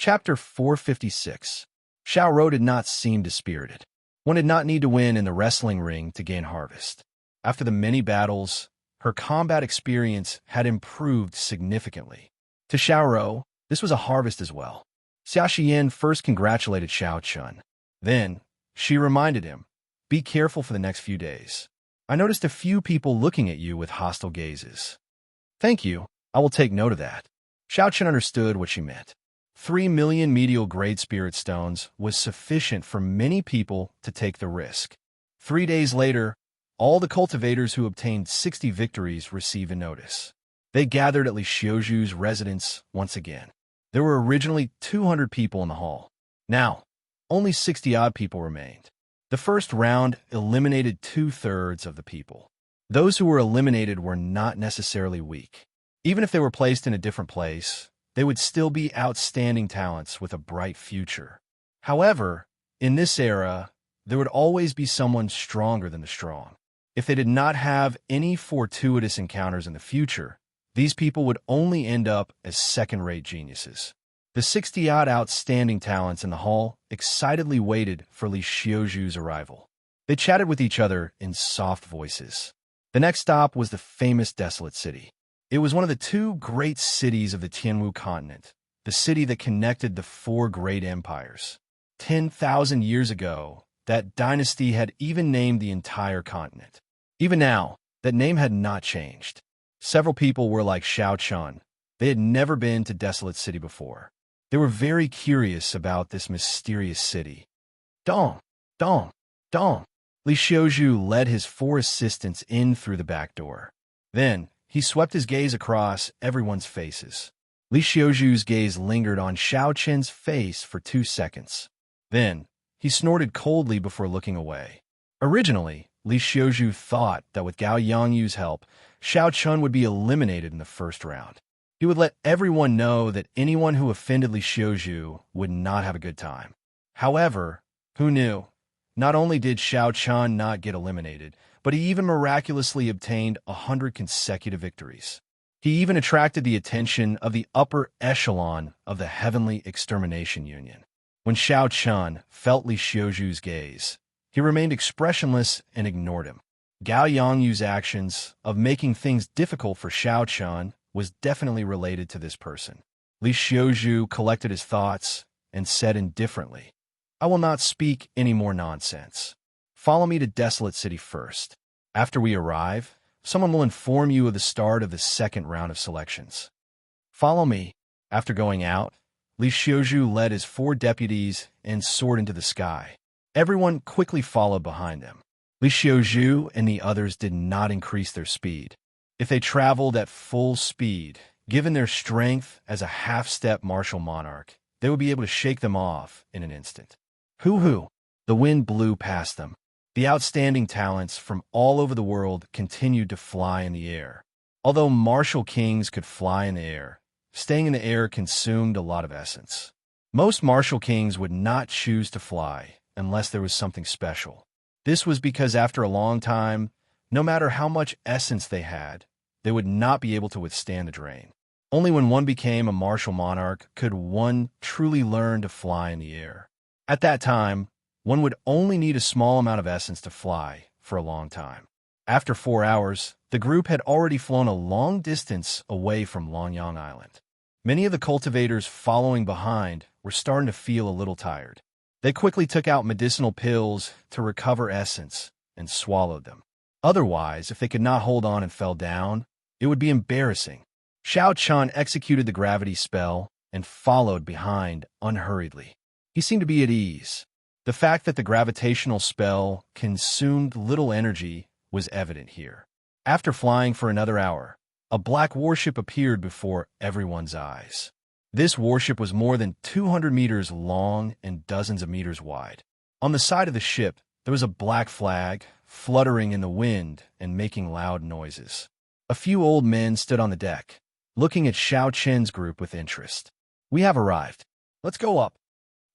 Chapter 456. Xiaorou did not seem dispirited. One did not need to win in the wrestling ring to gain harvest. After the many battles, her combat experience had improved significantly. To Xiaorou, this was a harvest as well. Xia Xian first congratulated Xiao Chun. Then, she reminded him, "Be careful for the next few days. I noticed a few people looking at you with hostile gazes." "Thank you, I will take note of that." Xiao Chun understood what she meant. 3 million medial grade spirit stones was sufficient for many people to take the risk. 3 days later, all the cultivators who obtained 60 victories received a notice. They gathered at Li Xiaozhu's residence once again. There were originally 200 people in the hall. Now, only 60-odd people remained. The first round eliminated 2/3 of the people. Those who were eliminated were not necessarily weak. Even if they were placed in a different place, they would still be outstanding talents with a bright future. However, in this era, there would always be someone stronger than the strong. If they did not have any fortuitous encounters in the future, these people would only end up as second-rate geniuses. The 60-odd outstanding talents in the hall excitedly waited for Li Xiaozhu's arrival. They chatted with each other in soft voices. The next stop was the famous Desolate City. It was one of the 2 great cities of the Tianwu continent, the city that connected the 4 great empires. 10,000 years ago, that dynasty had even named the entire continent. Even now, that name had not changed. Several people were like Xiao Chun. They had never been to Desolate City before. They were very curious about this mysterious city. Dong, dong, dong. Li Xiaozhu led his 4 assistants in through the back door. Then, he swept his gaze across everyone's faces. Li Xiaozhu's gaze lingered on Xiao Chen's face for 2 seconds. Then, he snorted coldly before looking away. Originally, Li Xiaozhu thought that with Gao Yangyu's help, Xiao Chun would be eliminated in the first round. He would let everyone know that anyone who offended Li Xiaozhu would not have a good time. However, who knew? Not only did Xiao Chun not get eliminated, but he even miraculously obtained 100 consecutive victories. He even attracted the attention of the upper echelon of the Heavenly Extermination Union. When Xiao Chun felt Li Xiaozhu's gaze, he remained expressionless and ignored him. Gao Yangyu's actions of making things difficult for Xiao Chun was definitely related to this person. Li Xiaozhu collected his thoughts and said indifferently, "I will not speak any more nonsense. Follow me to Desolate City first. After we arrive, someone will inform you of the start of the second round of selections. Follow me." After going out, Li Xiaozhu led his 4 deputies and soared into the sky. Everyone quickly followed behind them. Li Xiaozhu and the others did not increase their speed. If they traveled at full speed, given their strength as a half-step martial monarch, they would be able to shake them off in an instant. Hoo-hoo! The wind blew past them. The outstanding talents from all over the world continued to fly in the air. Although martial kings could fly in the air, staying in the air consumed a lot of essence. Most martial kings would not choose to fly unless there was something special. This was because after a long time, no matter how much essence they had, they would not be able to withstand the drain. Only when one became a martial monarch could one truly learn to fly in the air. At that time, one would only need a small amount of essence to fly for a long time. After 4 hours, the group had already flown a long distance away from Longyang Island. Many of the cultivators following behind were starting to feel a little tired. They quickly took out medicinal pills to recover essence and swallowed them. Otherwise, if they could not hold on and fell down, it would be embarrassing. Xiao Chun executed the gravity spell and followed behind unhurriedly. He seemed to be at ease. The fact that the gravitational spell consumed little energy was evident here. After flying for another hour, a black warship appeared before everyone's eyes. This warship was more than 200 meters long and dozens of meters wide. On the side of the ship, there was a black flag fluttering in the wind and making loud noises. A few old men stood on the deck, looking at Xiao Chen's group with interest. "We have arrived. Let's go up."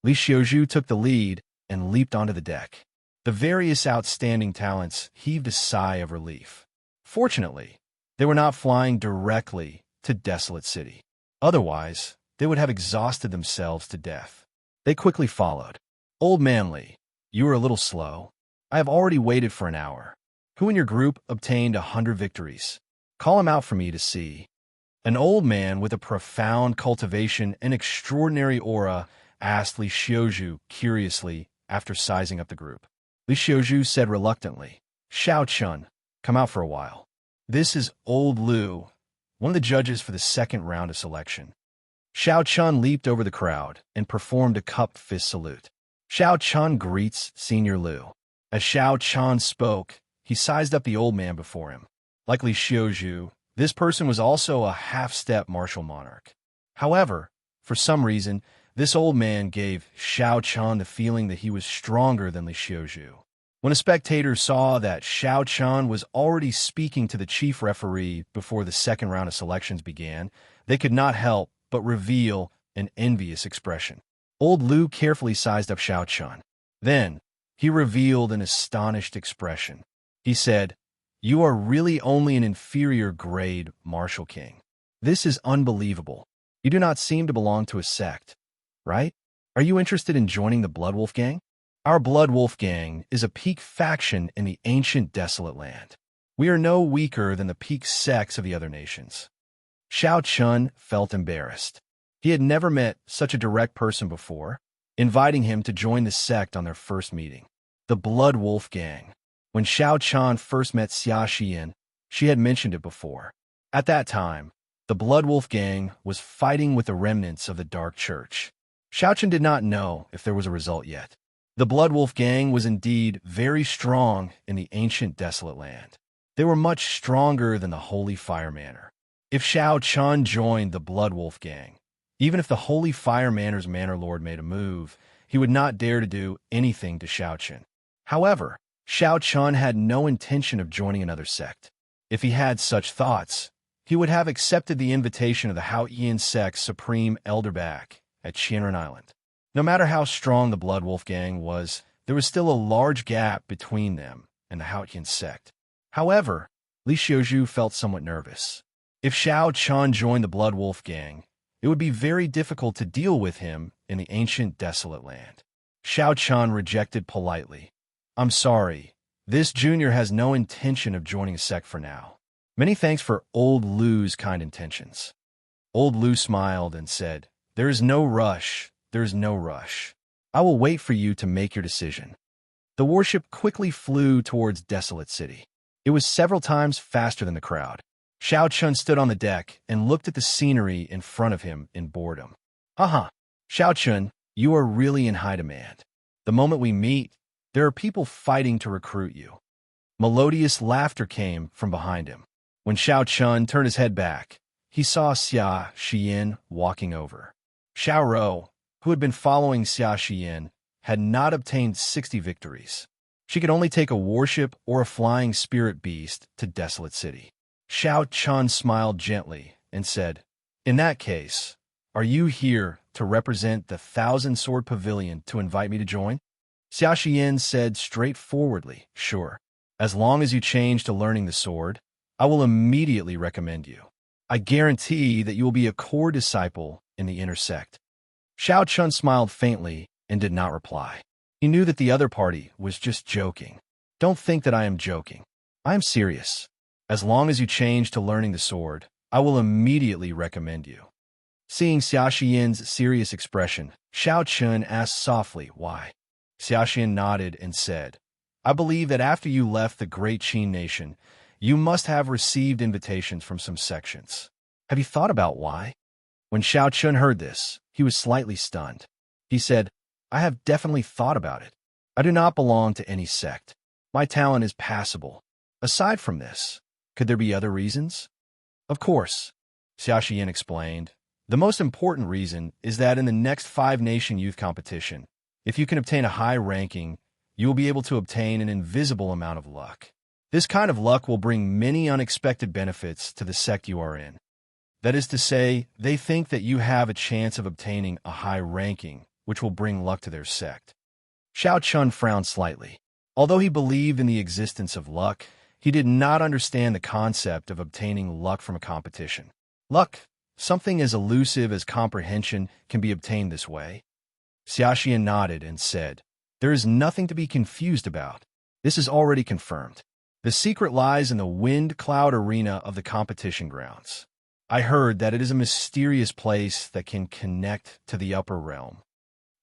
Li Xiaozhu took the lead and leaped onto the deck. The various outstanding talents heaved a sigh of relief. Fortunately, they were not flying directly to Desolate City. Otherwise, they would have exhausted themselves to death. They quickly followed. Old man Li, you are a little slow. I have already waited for an hour. Who in your group obtained 100 victories? Call him out for me to see. An old man with a profound cultivation and extraordinary aura asked Li Xiuzhu curiously after sizing up the group. Li Xiuzhu said reluctantly, Xiao Chun, come out for a while. This is Old Lu, one of the judges for the second round of selection. Xiao Chun leaped over the crowd and performed a cupped fist salute. Xiao Chun greets Senior Lu. As Xiao Chun spoke, he sized up the old man before him. Like Li Xiuzhu, this person was also a half-step martial monarch. However, for some reason, this old man gave Xiao Chun the feeling that he was stronger than Li Xiuzhu. When a spectator saw that Xiao Chun was already speaking to the chief referee before the second round of selections began, they could not help but reveal an envious expression. Old Lu carefully sized up Xiao Chun. Then, he revealed an astonished expression. He said, You are really only an inferior grade martial king. This is unbelievable. You do not seem to belong to a sect, right? Are you interested in joining the Blood Wolf Gang? Our Blood Wolf Gang is a peak faction in the ancient desolate land. We are no weaker than the peak sects of the other nations. Xiao Chun felt embarrassed. He had never met such a direct person before, inviting him to join the sect on their first meeting. The Blood Wolf Gang. When Xiao Chun first met Xia Xian, she had mentioned it before. At that time, the Blood Wolf Gang was fighting with the remnants of the Dark Church. Xiao Chun did not know if there was a result yet. The Blood Wolf Gang was indeed very strong in the ancient desolate land. They were much stronger than the Holy Fire Manor. If Xiao Chun joined the Blood Wolf Gang, even if the Holy Fire Manor's Manor Lord made a move, he would not dare to do anything to Xiao Chun. However, Xiao Chun had no intention of joining another sect. If he had such thoughts, he would have accepted the invitation of the Haotian sect's supreme elderback at Qianren Island. No matter how strong the Blood Wolf Gang was, there was still a large gap between them and the Haotian sect. However, Li Xiuzhu felt somewhat nervous. If Xiao Chun joined the Blood Wolf Gang, it would be very difficult to deal with him in the ancient desolate land. Xiao Chun rejected politely. I'm sorry, this junior has no intention of joining a sect for now. Many thanks for Old Lu's kind intentions. Old Lu smiled and said, There is no rush. There is no rush. I will wait for you to make your decision. The warship quickly flew towards Desolate City. It was several times faster than the crowd. Xiao Chun stood on the deck and looked at the scenery in front of him in boredom. Haha, Xiao Chun, you are really in high demand. The moment we meet, there are people fighting to recruit you. Melodious laughter came from behind him. When Xiao Chun turned his head back, he saw Xia Xian walking over. Xiao Rou, who had been following Xia Xian, had not obtained 60 victories. She could only take a warship or a flying spirit beast to Desolate City. Xiao Chun smiled gently and said, In that case, are you here to represent the 1,000-sword pavilion to invite me to join? Xia Xian said straightforwardly, Sure. As long as you change to learning the sword, I will immediately recommend you. I guarantee that you will be a core disciple in the inner sect. Xiao Chun smiled faintly and did not reply. He knew that the other party was just joking. Don't think that I am joking. I am serious. As long as you change to learning the sword, I will immediately recommend you. Seeing Xia Xian's serious expression, Xiao Chun asked softly why. Xia Xian nodded and said, I believe that after you left the great Qin nation, you must have received invitations from some sections. Have you thought about why? When Xiao Chun heard this, he was slightly stunned. He said, I have definitely thought about it. I do not belong to any sect. My talent is passable. Aside from this, could there be other reasons? Of course, Xia Xian explained. The most important reason is that in the next 5-nation youth competition, if you can obtain a high ranking, you will be able to obtain an invisible amount of luck. This kind of luck will bring many unexpected benefits to the sect you are in. That is to say, they think that you have a chance of obtaining a high ranking, which will bring luck to their sect. Xiao Chun frowned slightly. Although he believed in the existence of luck, he did not understand the concept of obtaining luck from a competition. Luck, Something as elusive as comprehension can be obtained this way? Xiaoxian nodded and said, "There is nothing to be confused about. This is already confirmed. The secret lies in the wind cloud arena of the competition grounds. I heard that it is a mysterious place that can connect to the upper realm."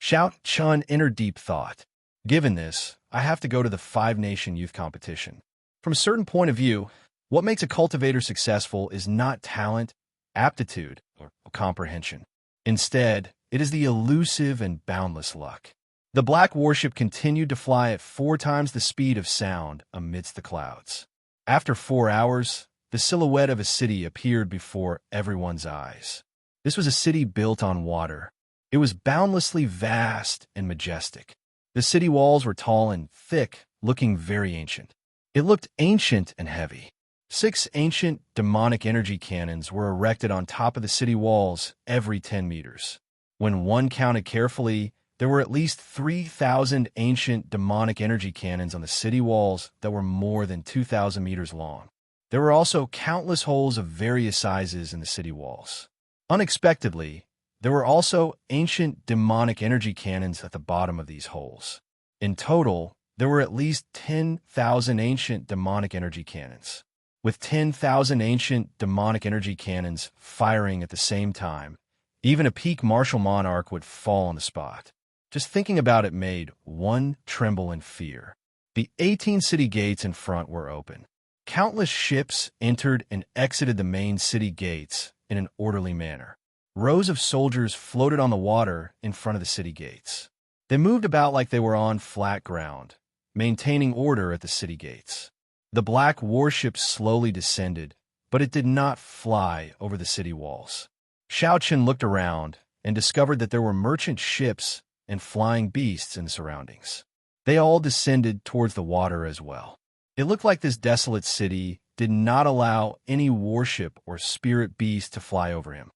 Xiao Chun entered deep thought. Given this, I have to go to the five-nation youth competition. From a certain point of view, what makes a cultivator successful is not talent, aptitude, or comprehension. Instead, it is the elusive and boundless luck. The black warship continued to fly at 4 times the speed of sound amidst the clouds. After 4 hours, the silhouette of a city appeared before everyone's eyes. This was a city built on water. It was boundlessly vast and majestic. The city walls were tall and thick, looking very ancient. It looked ancient and heavy. 6 ancient demonic energy cannons were erected on top of the city walls every 10 meters. When one counted carefully, there were at least 3,000 ancient demonic energy cannons on the city walls that were more than 2,000 meters long. There were also countless holes of various sizes in the city walls. Unexpectedly, there were also ancient demonic energy cannons at the bottom of these holes. In total, there were at least 10,000 ancient demonic energy cannons. With 10,000 ancient demonic energy cannons firing at the same time, even a peak martial monarch would fall on the spot. Just thinking about it made one tremble in fear. The 18 city gates in front were open. Countless ships entered and exited the main city gates in an orderly manner. Rows of soldiers floated on the water in front of the city gates. They moved about like they were on flat ground, maintaining order at the city gates. The black warship slowly descended, but it did not fly over the city walls. Xiaoqian looked around and discovered that there were merchant ships and flying beasts in the surroundings. They all descended towards the water as well. It looked like this desolate city did not allow any warship or spirit beast to fly over him.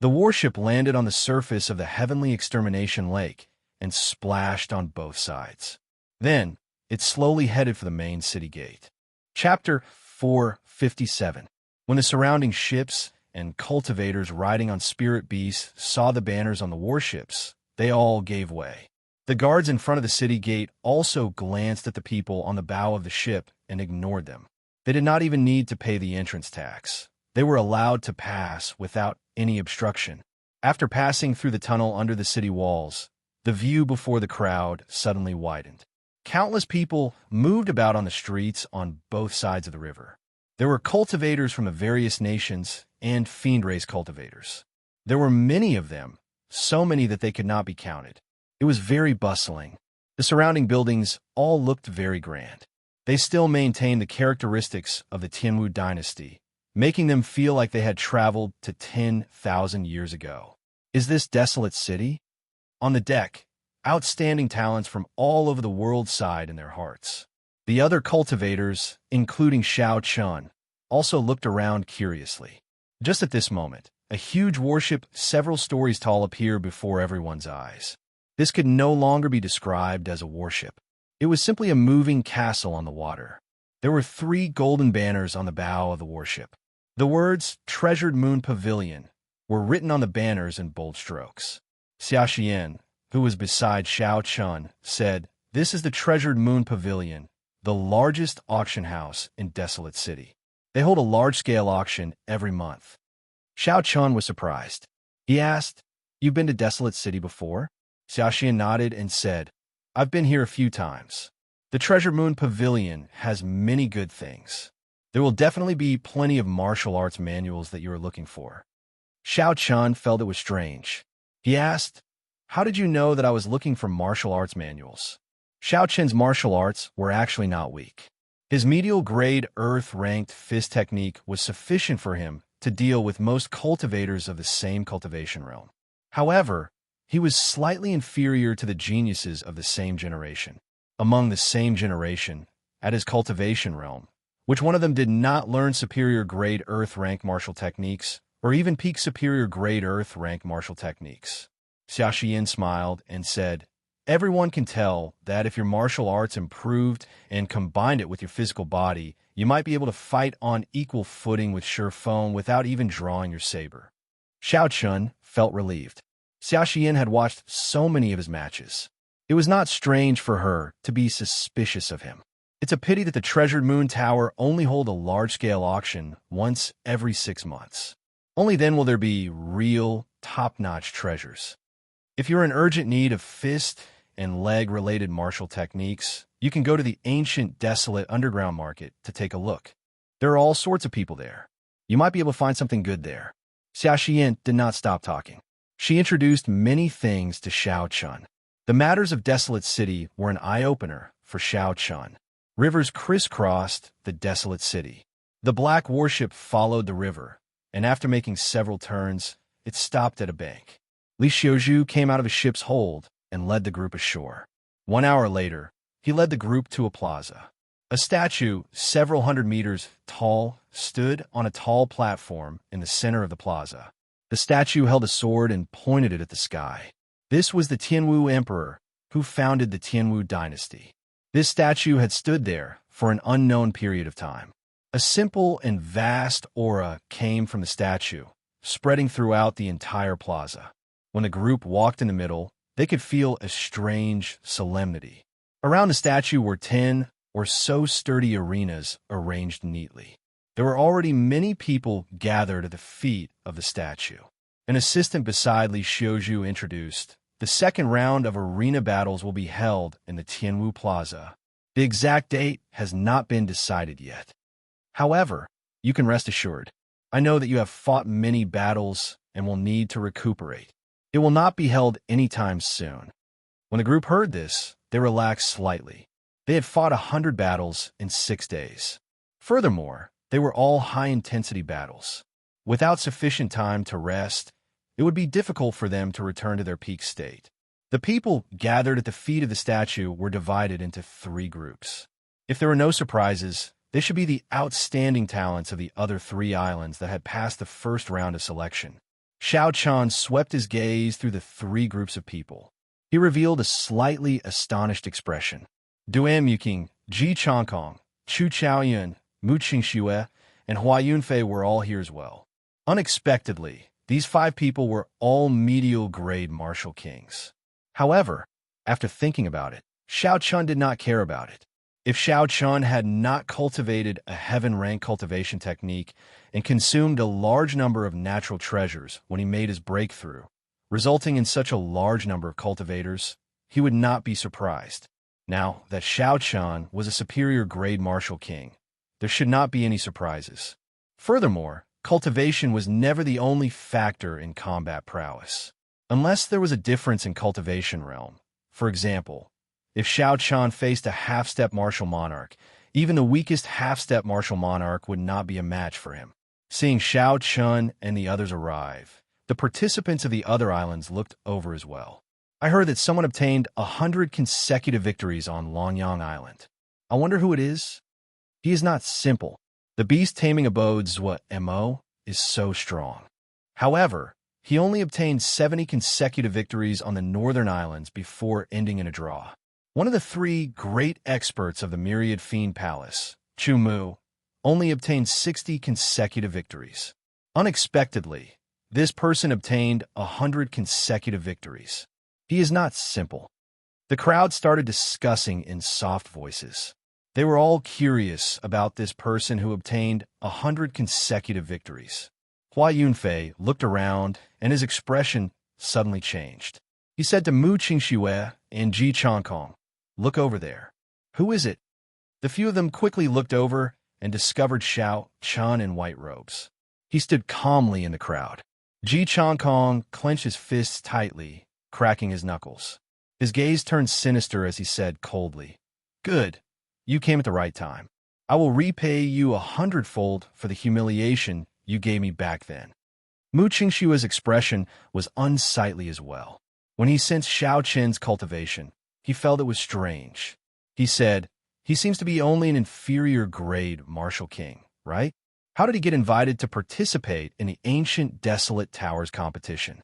The warship landed on the surface of the heavenly extermination lake and splashed on both sides. Then, it slowly headed for the main city gate. Chapter 457. When the surrounding ships and cultivators riding on spirit beasts saw the banners on the warships, they all gave way. The guards in front of the city gate also glanced at the people on the bow of the ship and ignored them. They did not even need to pay the entrance tax. They were allowed to pass without any obstruction. After passing through the tunnel under the city walls, the view before the crowd suddenly widened. Countless people moved about on the streets on both sides of the river. There were cultivators from the various nations and fiend race cultivators. There were many of them, so many that they could not be counted. It was very bustling. The surrounding buildings all looked very grand. They still maintained the characteristics of the Tianwu dynasty, making them feel like they had traveled to 10,000 years ago. Is this desolate city? On the deck, outstanding talents from all over the world sighed in their hearts. The other cultivators, including Xiao Chun, also looked around curiously. Just at this moment, a huge warship several stories tall appeared before everyone's eyes. This could no longer be described as a warship. It was simply a moving castle on the water. There were 3 golden banners on the bow of the warship. The words "Treasured Moon Pavilion" were written on the banners in bold strokes. Xiaoxian, who was beside Xiao Chun, said, "This is the Treasured Moon Pavilion, the largest auction house in Desolate City. They hold a large-scale auction every month." Xiao Chun was surprised. He asked, "You've been to Desolate City before?" Xiaoxian nodded and said, "I've been here a few times. The Treasure Moon Pavilion has many good things. There will definitely be plenty of martial arts manuals that you are looking for." Xiao Chun felt it was strange. He asked, "How did you know that I was looking for martial arts manuals?" Xiao Chun's martial arts were actually not weak. His medial-grade earth-ranked fist technique was sufficient for him to deal with most cultivators of the same cultivation realm. However, he was slightly inferior to the geniuses of the same generation. Among the same generation, at his cultivation realm, which one of them did not learn superior-grade earth-rank martial techniques, or even peak superior-grade earth-rank martial techniques? Xiaoxian smiled and said, "Everyone can tell that if your martial arts improved and combined it with your physical body, you might be able to fight on equal footing with Sure Foam without even drawing your saber. Xiao Chun felt relieved. Xia Xian had watched so many of his matches. It was not strange for her to be suspicious of him. It's a pity that the Treasured Moon Tower only hold a large-scale auction once every 6 months. Only then will there be real, top-notch treasures. If you're in urgent need of fist and leg-related martial techniques, you can go to the ancient, desolate underground market to take a look. There are all sorts of people there. You might be able to find something good there. Xia Xian did not stop talking. She introduced many things to Xiao Chun. The matters of Desolate City were an eye-opener for Xiao Chun. Rivers crisscrossed the desolate city. The black warship followed the river, and after making several turns, it stopped at a bank. Li Xiuzhu came out of his ship's hold and led the group ashore. 1 hour later, he led the group to a plaza. A statue, several hundred meters tall, stood on a tall platform in the center of the plaza. The statue held a sword and pointed it at the sky. This was the Tianwu Emperor, who founded the Tianwu dynasty. This statue had stood there for an unknown period of time. A simple and vast aura came from the statue, spreading throughout the entire plaza. When the group walked in the middle, they could feel a strange solemnity. Around the statue were 10 or so sturdy arenas arranged neatly. There were already many people gathered at the feet of the statue. An assistant beside Li Xiuzhu introduced, "The second round of arena battles will be held in the Tianwu Plaza. The exact date has not been decided yet. However, you can rest assured. I know that you have fought many battles and will need to recuperate. It will not be held anytime soon." When the group heard this, they relaxed slightly. They had fought 100 battles in 6 days. Furthermore, they were all high-intensity battles. Without sufficient time to rest, it would be difficult for them to return to their peak state. The people gathered at the feet of the statue were divided into 3 groups. If there were no surprises, they should be the outstanding talents of the other 3 islands that had passed the first round of selection. Xiao Chun swept his gaze through the 3 groups of people. He revealed a slightly astonished expression. Duan Muqing, Ji Changkong, Chu Chaoyun, Mu Qingxue, and Hua Yunfei were all here as well. Unexpectedly, these 5 people were all medial-grade martial kings. However, after thinking about it, Xiao Chun did not care about it. If Xiao Chun had not cultivated a heaven-rank cultivation technique and consumed a large number of natural treasures when he made his breakthrough, resulting in such a large number of cultivators, he would not be surprised. Now that Xiao Chun was a superior grade martial king, there should not be any surprises. Furthermore, cultivation was never the only factor in combat prowess. Unless there was a difference in cultivation realm. For example, if Xiao Chun faced a half-step martial monarch, even the weakest half-step martial monarch would not be a match for him. Seeing Xiao Chun and the others arrive, the participants of the other islands looked over as well. I heard that someone obtained 100 consecutive victories on Longyang Island. I wonder who it is? He is not simple. The beast taming abode's MO is so strong. However, he only obtained 70 consecutive victories on the northern islands before ending in a draw. One of the 3 great experts of the Myriad Fiend Palace, Chu Mu, only obtained 60 consecutive victories. Unexpectedly, this person obtained 100 consecutive victories. He is not simple. The crowd started discussing in soft voices. They were all curious about this person who obtained 100 consecutive victories. Hua Yunfei looked around, and his expression suddenly changed. He said to Mu Qingxue and Ji Changkong, "Look over there. Who is it?" The few of them quickly looked over and discovered Xiao Chun in white robes. He stood calmly in the crowd. Ji Changkong clenched his fists tightly, cracking his knuckles. His gaze turned sinister as he said coldly, "Good. You came at the right time. I will repay you 100-fold for the humiliation you gave me back then." Mu Qingshua's expression was unsightly as well. When he sensed Xiao Chen's cultivation, he felt it was strange. He said, "He seems to be only an inferior-grade martial king, right? How did he get invited to participate in the ancient desolate towers competition?"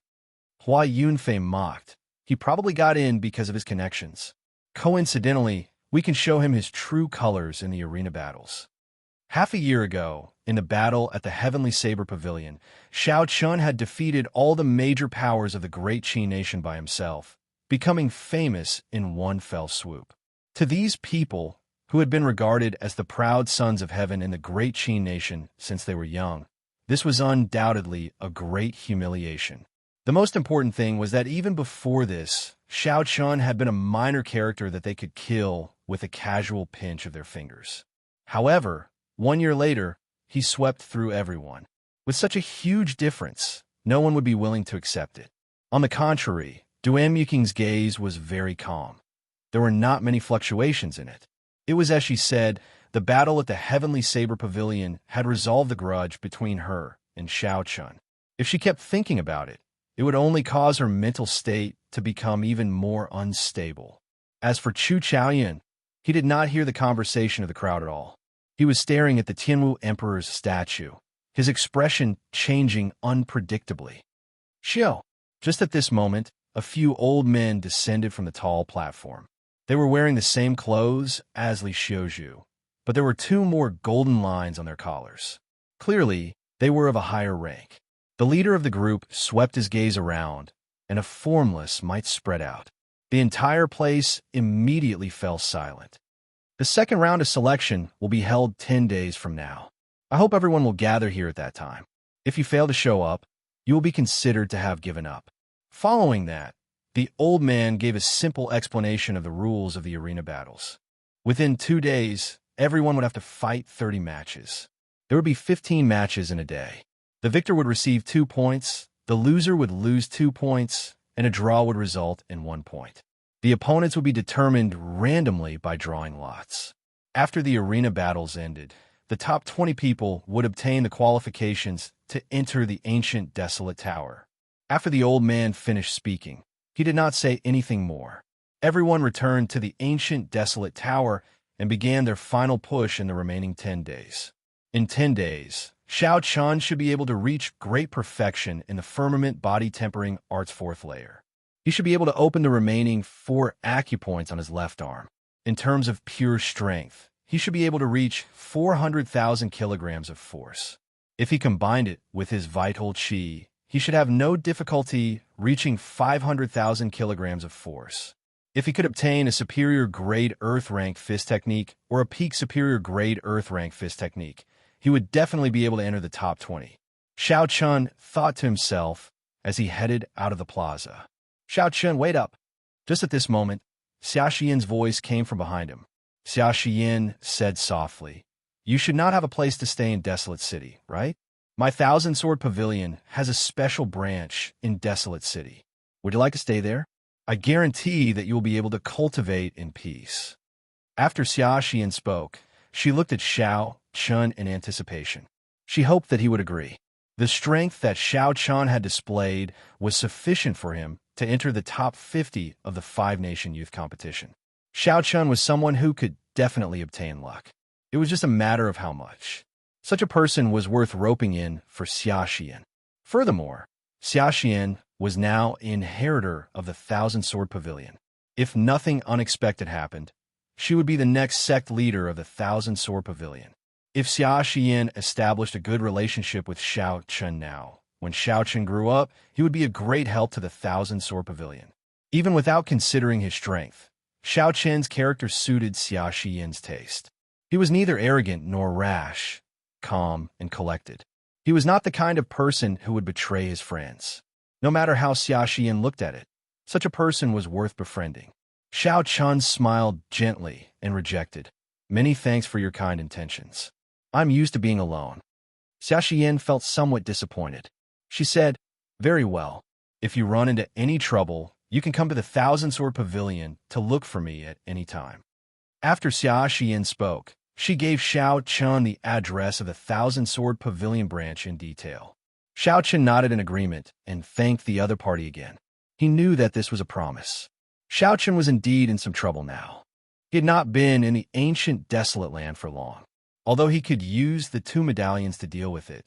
Hua Yunfei mocked. "He probably got in because of his connections. Coincidentally, we can show him his true colors in the arena battles." Half a year ago, in the battle at the Heavenly Saber Pavilion, Xiao Chun had defeated all the major powers of the great Qi nation by himself, becoming famous in one fell swoop. To these people, who had been regarded as the proud sons of heaven in the great Qi nation since they were young, this was undoubtedly a great humiliation. The most important thing was that even before this, Xiao Chun had been a minor character that they could kill with a casual pinch of their fingers. However, 1 year later, he swept through everyone. With such a huge difference, no one would be willing to accept it. On the contrary, Duan Yuking's gaze was very calm. There were not many fluctuations in it. It was as she said, the battle at the Heavenly Saber Pavilion had resolved the grudge between her and Xiao Chun. If she kept thinking about it, it would only cause her mental state to become even more unstable. As for Chu Chaoyan, he did not hear the conversation of the crowd at all. He was staring at the Tianwu Emperor's statue, his expression changing unpredictably. Xiao. Just at this moment, a few old men descended from the tall platform. They were wearing the same clothes as Li Xiuzhu, but there were 2 more golden lines on their collars. Clearly, they were of a higher rank. The leader of the group swept his gaze around, and a formless might spread out. The entire place immediately fell silent. The second round of selection will be held 10 days from now. I hope everyone will gather here at that time. If you fail to show up, you will be considered to have given up. Following that, the old man gave a simple explanation of the rules of the arena battles. Within 2 days, everyone would have to fight 30 matches. There would be 15 matches in a day. The victor would receive 2 points, the loser would lose 2 points, and a draw would result in 1 point. The opponents would be determined randomly by drawing lots. After the arena battles ended, the top 20 people would obtain the qualifications to enter the ancient desolate tower. After the old man finished speaking, he did not say anything more. Everyone returned to the ancient desolate tower and began their final push in the remaining 10 days. In 10 days, Xiao Chun should be able to reach great perfection in the firmament body tempering art's 4th layer. He should be able to open the remaining 4 acupoints on his left arm. In terms of pure strength, he should be able to reach 400,000 kilograms of force. If he combined it with his vital qi, he should have no difficulty reaching 500,000 kilograms of force. If he could obtain a superior grade earth rank fist technique or a peak superior grade earth rank fist technique, he would definitely be able to enter the top 20. Xiao Chun thought to himself as he headed out of the plaza. Xiao Chun, wait up. Just at this moment, Xia Xian's voice came from behind him. Xia Xian said softly, "You should not have a place to stay in Desolate City, right? My 1,000-sword pavilion has a special branch in Desolate City. Would you like to stay there? I guarantee that you will be able to cultivate in peace." After Xia Xian spoke, she looked at Xiao Chun in anticipation. She hoped that he would agree. The strength that Xiao Chun had displayed was sufficient for him to enter the top 50 of the 5-nation youth competition. Xiao Chun was someone who could definitely obtain luck. It was just a matter of how much. Such a person was worth roping in for Xia Xian. Furthermore, Xia Xian was now inheritor of the 1,000-sword pavilion. If nothing unexpected happened, she would be the next sect leader of the 1,000-sword pavilion. If Xia Xian established a good relationship with Xiao Chun now, when Xiao Chun grew up, he would be a great help to the 1,000-sword pavilion. Even without considering his strength, Xiao Chun's character suited Xia Xian's taste. He was neither arrogant nor rash, calm and collected. He was not the kind of person who would betray his friends. No matter how Xia Xian looked at it, such a person was worth befriending. Xiao Chun smiled gently and rejected. "Many thanks for your kind intentions. I'm used to being alone." Xia Xian felt somewhat disappointed. She said, "Very well. If you run into any trouble, you can come to the 1,000-sword pavilion to look for me at any time." After Xia Xian spoke, she gave Xiao Chun the address of the 1,000-sword pavilion branch in detail. Xiao Chun nodded in agreement and thanked the other party again. He knew that this was a promise. Xiao Chun was indeed in some trouble now. He had not been in the ancient desolate land for long. Although he could use the 2 medallions to deal with it,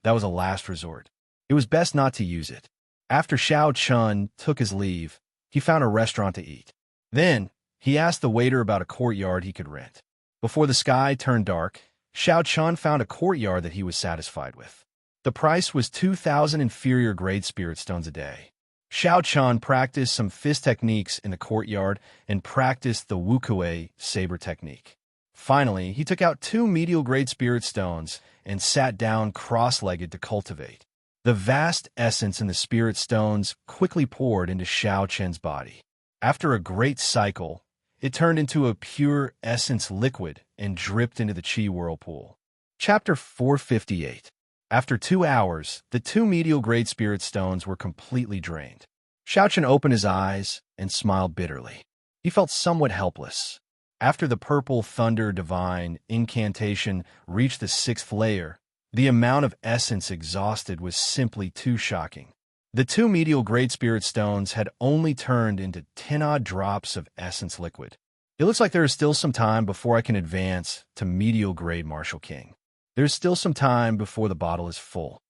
that was a last resort. It was best not to use it. After Xiao Chun took his leave, he found a restaurant to eat. Then, he asked the waiter about a courtyard he could rent. Before the sky turned dark, Xiao Chun found a courtyard that he was satisfied with. The price was 2,000 inferior grade spirit stones a day. Xiao Chun practiced some fist techniques in the courtyard and practiced the wukue saber technique. Finally, he took out 2 medial grade spirit stones and sat down cross-legged to cultivate. The vast essence in the spirit stones quickly poured into Xiao Chen's body. After a great cycle, it turned into a pure essence liquid and dripped into the Qi whirlpool. Chapter 458. After 2 hours, the 2 medial grade spirit stones were completely drained. Xiao Chen opened his eyes and smiled bitterly. He felt somewhat helpless. After the purple thunder divine incantation reached the 6th layer, the amount of essence exhausted was simply too shocking. The 2 medial grade spirit stones had only turned into 10-odd drops of essence liquid. It looks like there is still some time before I can advance to medial grade Martial King. There's still some time before the bottle is full.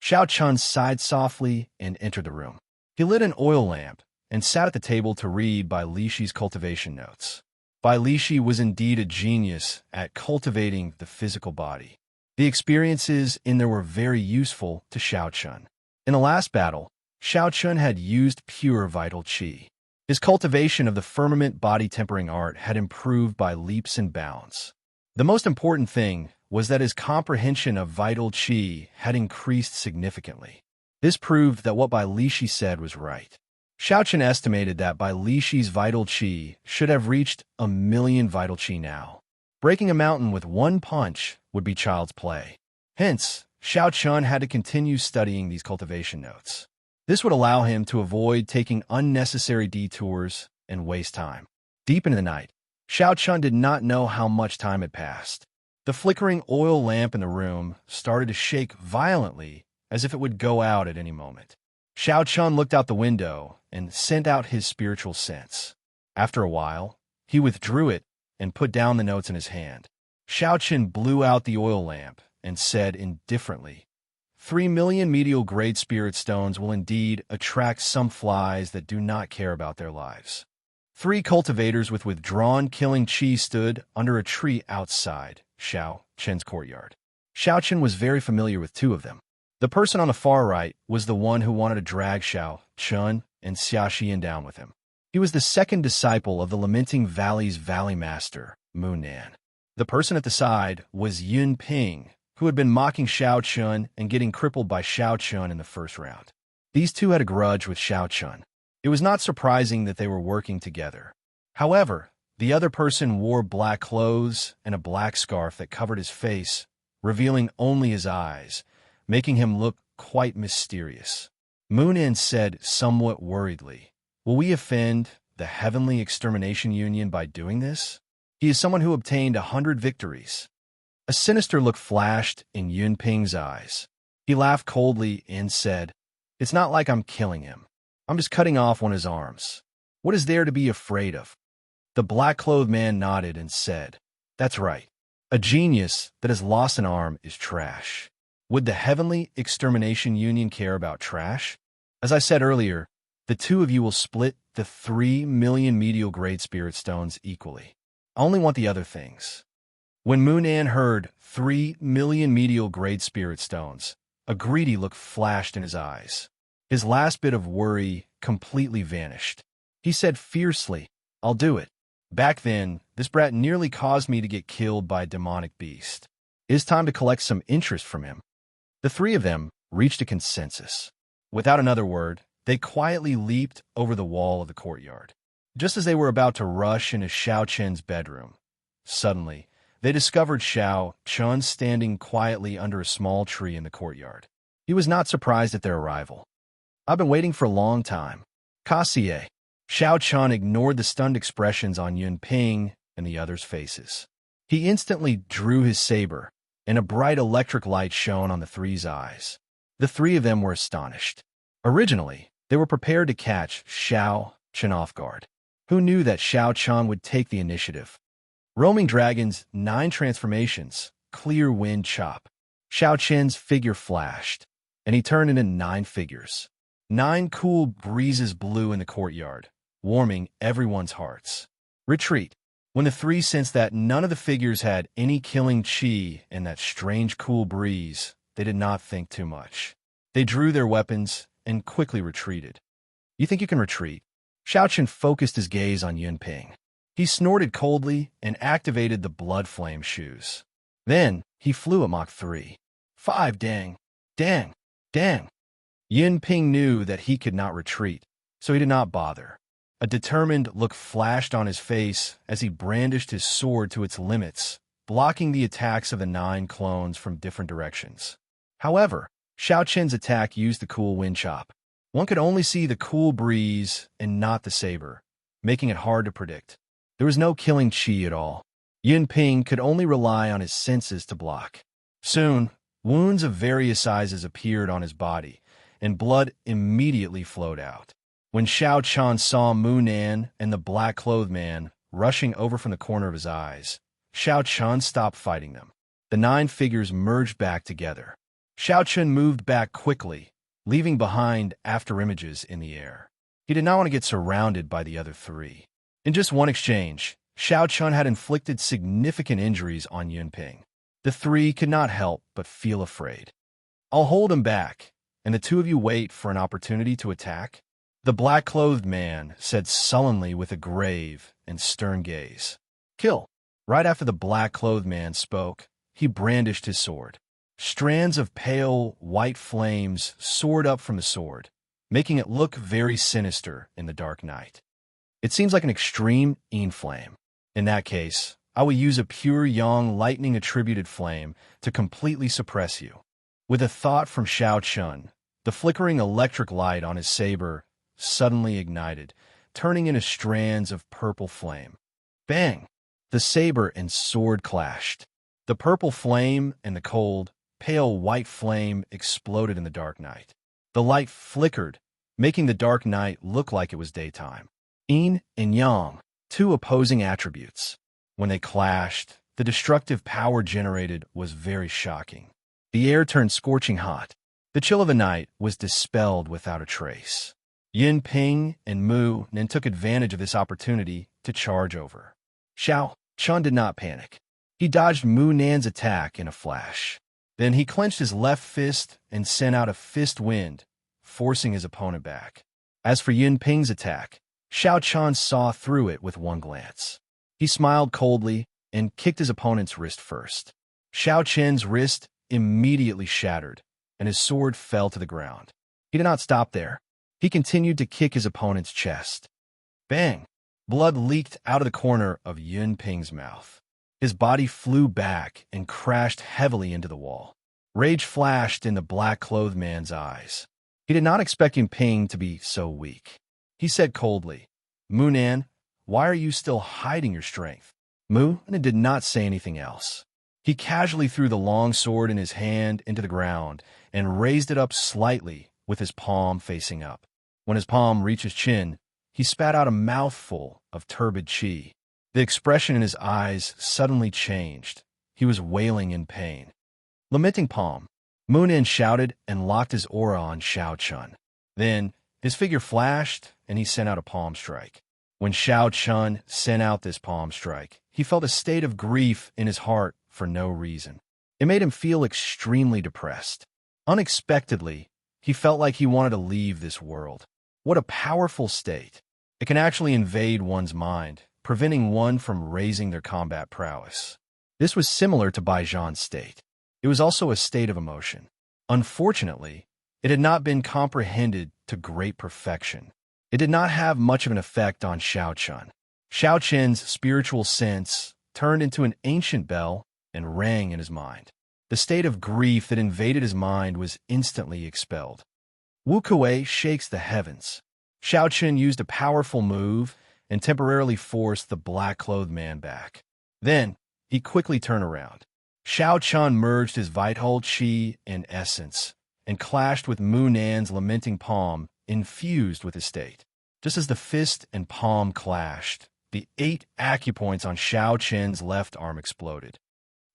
Xiao Chun sighed softly and entered the room. He lit an oil lamp and sat at the table to read Bai Lishi's cultivation notes. Bai Lishi was indeed a genius at cultivating the physical body. The experiences in there were very useful to Xiao Chun. In the last battle, Xiao Chun had used pure vital qi. His cultivation of the firmament body tempering art had improved by leaps and bounds. The most important thing was that his comprehension of vital qi had increased significantly. This proved that what Bai Lishi said was right. Xiao Chun estimated that Bai Lishi's vital qi should have reached 1,000,000 vital qi now. Breaking a mountain with one punch would be child's play. Hence, Xiao Chun had to continue studying these cultivation notes. This would allow him to avoid taking unnecessary detours and waste time. Deep into the night, Xiao Chun did not know how much time had passed. The flickering oil lamp in the room started to shake violently as if it would go out at any moment. Xiao Chun looked out the window and sent out his spiritual sense. After a while, he withdrew it and put down the notes in his hand. Xiao Chun blew out the oil lamp and said indifferently, 3,000,000 medial grade spirit stones will indeed attract some flies that do not care about their lives. 3 cultivators with withdrawn killing qi stood under a tree outside Xiao Chen's courtyard. Xiao Chen was very familiar with 2 of them. The person on the far right was the one who wanted to drag Xiao Chun and Xia Xian down with him. He was the second disciple of the Lamenting Valley's Valley Master, Mu Nan. The person at the side was Yun Ping, who had been mocking Xiao Chun and getting crippled by Xiao Chun in the first round. These 2 had a grudge with Xiao Chun. It was not surprising that they were working together. However, the other person wore black clothes and a black scarf that covered his face, revealing only his eyes, making him look quite mysterious. Mu Nan said somewhat worriedly, "Will we offend the Heavenly Extermination Union by doing this? He is someone who obtained 100 victories." A sinister look flashed in Yun Ping's eyes. He laughed coldly and said, "It's not like I'm killing him. I'm just cutting off one of his arms. What is there to be afraid of?" The black-clothed man nodded and said, "That's right. A genius that has lost an arm is trash. Would the Heavenly Extermination Union care about trash? As I said earlier, the 2 of you will split the 3,000,000 medial grade spirit stones equally. I only want the other things." When Mu Nan heard 3,000,000 medial grade spirit stones, a greedy look flashed in his eyes. His last bit of worry completely vanished. He said fiercely, "I'll do it. Back then, this brat nearly caused me to get killed by a demonic beast. It is time to collect some interest from him." The 3 of them reached a consensus. Without another word, they quietly leaped over the wall of the courtyard. Just as they were about to rush into Xiao Chen's bedroom, suddenly, they discovered Xiao Chun standing quietly under a small tree in the courtyard. He was not surprised at their arrival. "I've been waiting for a long time. Kasie." Xiao Chun ignored the stunned expressions on Yun Ping and the others' faces. He instantly drew his saber, and a bright electric light shone on the 3's eyes. The 3 of them were astonished. Originally, they were prepared to catch Xiao Chun off guard. Who knew that Xiao Chun would take the initiative? Roaming Dragon's 9 transformations, Clear Wind Chop. Xiao Chen's figure flashed, and he turned into 9 figures. 9 cool breezes blew in the courtyard, warming everyone's hearts. "Retreat." When the three sensed that none of the figures had any killing chi and that strange cool breeze, they did not think too much. They drew their weapons and quickly retreated. You think you can retreat? Xiaochen focused his gaze on Yunping. He snorted coldly and activated the blood flame shoes. Then he flew at Mach 3. 5 dang, dang, dang. Yunping knew that he could not retreat, so he did not bother. A determined look flashed on his face as he brandished his sword to its limits, blocking the attacks of the 9 clones from different directions. However, Xiaoqin's attack used the cool wind chop. One could only see the cool breeze and not the saber, making it hard to predict. There was no killing chi at all. Yunping could only rely on his senses to block. Soon, wounds of various sizes appeared on his body, and blood immediately flowed out. When Xiao Chan saw Mu Nan and the black-clothed man rushing over from the corner of his eyes, Xiao Chan stopped fighting them. The 9 figures merged back together. Xiao Chen moved back quickly, leaving behind afterimages in the air. He did not want to get surrounded by the other 3. In just one exchange, Xiao Chun had inflicted significant injuries on Yunping. The 3 could not help but feel afraid. I'll hold him back, and the 2 of you wait for an opportunity to attack? The black-clothed man said sullenly with a grave and stern gaze. Kill. Right after the black-clothed man spoke, he brandished his sword. Strands of pale, white flames soared up from the sword, making it look very sinister in the dark night. It seems like an extreme Yin flame. In that case, I will use a pure yang lightning-attributed flame to completely suppress you. With a thought from Xiao Chun, the flickering electric light on his saber suddenly ignited, turning into strands of purple flame. Bang! The saber and sword clashed. The purple flame and the cold, pale white flame exploded in the dark night. The light flickered, making the dark night look like it was daytime. Yin and yang, 2 opposing attributes. When they clashed, the destructive power generated was very shocking. The air turned scorching hot. The chill of the night was dispelled without a trace. Yunping and Mu Nan took advantage of this opportunity to charge over. Xiao Chun did not panic. He dodged Mu Nan's attack in a flash. Then he clenched his left fist and sent out a fist wind, forcing his opponent back. As for Yunping's attack, Xiao Chun saw through it with one glance. He smiled coldly and kicked his opponent's wrist first. Xiao Chen's wrist immediately shattered, and his sword fell to the ground. He did not stop there. He continued to kick his opponent's chest. Bang! Blood leaked out of the corner of Yunping's mouth. His body flew back and crashed heavily into the wall. Rage flashed in the black-clothed man's eyes. He did not expect Yunping to be so weak. He said coldly, Mu Nan, why are you still hiding your strength? Mu Nan did not say anything else. He casually threw the long sword in his hand into the ground and raised it up slightly with his palm facing up. When his palm reached his chin, he spat out a mouthful of turbid chi. The expression in his eyes suddenly changed. He was wailing in pain. Lamenting palm, Mu Nan shouted and locked his aura on Xiao Chun. Then, his figure flashed and he sent out a palm strike. When Xiao Chun sent out this palm strike, he felt a state of grief in his heart for no reason. It made him feel extremely depressed. Unexpectedly, he felt like he wanted to leave this world. What a powerful state. It can actually invade one's mind, preventing one from raising their combat prowess. This was similar to Baijan's state. It was also a state of emotion. Unfortunately, it had not been comprehended to great perfection. It did not have much of an effect on Xiao Chun. Xiao Chen's spiritual sense turned into an ancient bell and rang in his mind. The state of grief that invaded his mind was instantly expelled. Wu Kuei shakes the heavens. Xiao Chun used a powerful move and temporarily forced the black-clothed man back. Then, he quickly turned around. Xiao Chun merged his vital chi and essence and clashed with Mu Nan's lamenting palm, infused with his state. Just as the fist and palm clashed, the 8 acupoints on Xiao Chen's left arm exploded.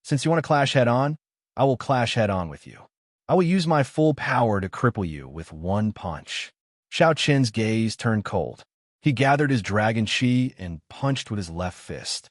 Since you want to clash head-on, I will clash head-on with you. I will use my full power to cripple you with one punch. Xiao Chen's gaze turned cold. He gathered his dragon chi and punched with his left fist.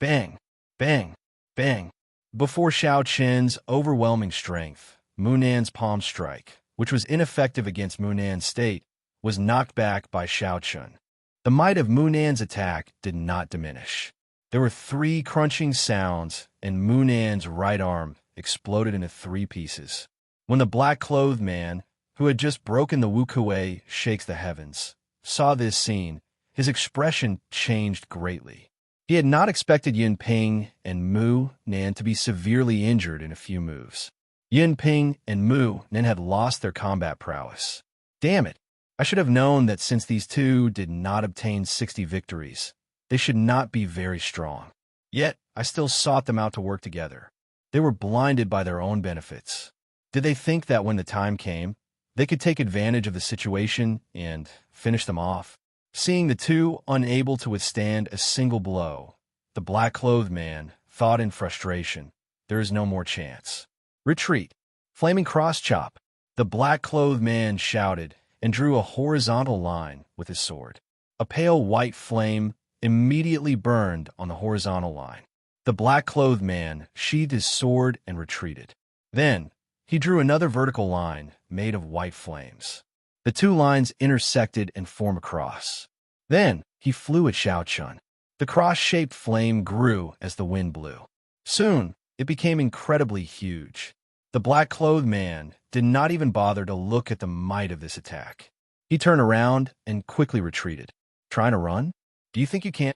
Bang, bang, bang. Before Xiao Chen's overwhelming strength, Munan's palm strike, which was ineffective against Munan's state, was knocked back by Xiao Chun. The might of Munan's attack did not diminish. There were 3 crunching sounds, and Munan's right arm exploded into 3 pieces. When the black-clothed man, who had just broken the wukuei shakes the heavens, saw this scene, his expression changed greatly. He had not expected Yin Ping and Mu Nan to be severely injured in a few moves. Yin Ping and Mu Nan had lost their combat prowess. Damn it! I should have known that since these two did not obtain 60 victories, they should not be very strong. Yet, I still sought them out to work together. They were blinded by their own benefits. Did they think that when the time came, they could take advantage of the situation and finish them off? Seeing the two unable to withstand a single blow, the black-clothed man thought in frustration, there is no more chance. Retreat! Flaming cross-chop! The black-clothed man shouted and drew a horizontal line with his sword. A pale white flame immediately burned on the horizontal line. The black-clothed man sheathed his sword and retreated. Then, he drew another vertical line made of white flames. The 2 lines intersected and formed a cross. Then, he flew at Xiao Chun. The cross-shaped flame grew as the wind blew. Soon, it became incredibly huge. The black-clothed man did not even bother to look at the might of this attack. He turned around and quickly retreated. Trying to run? Do you think you can?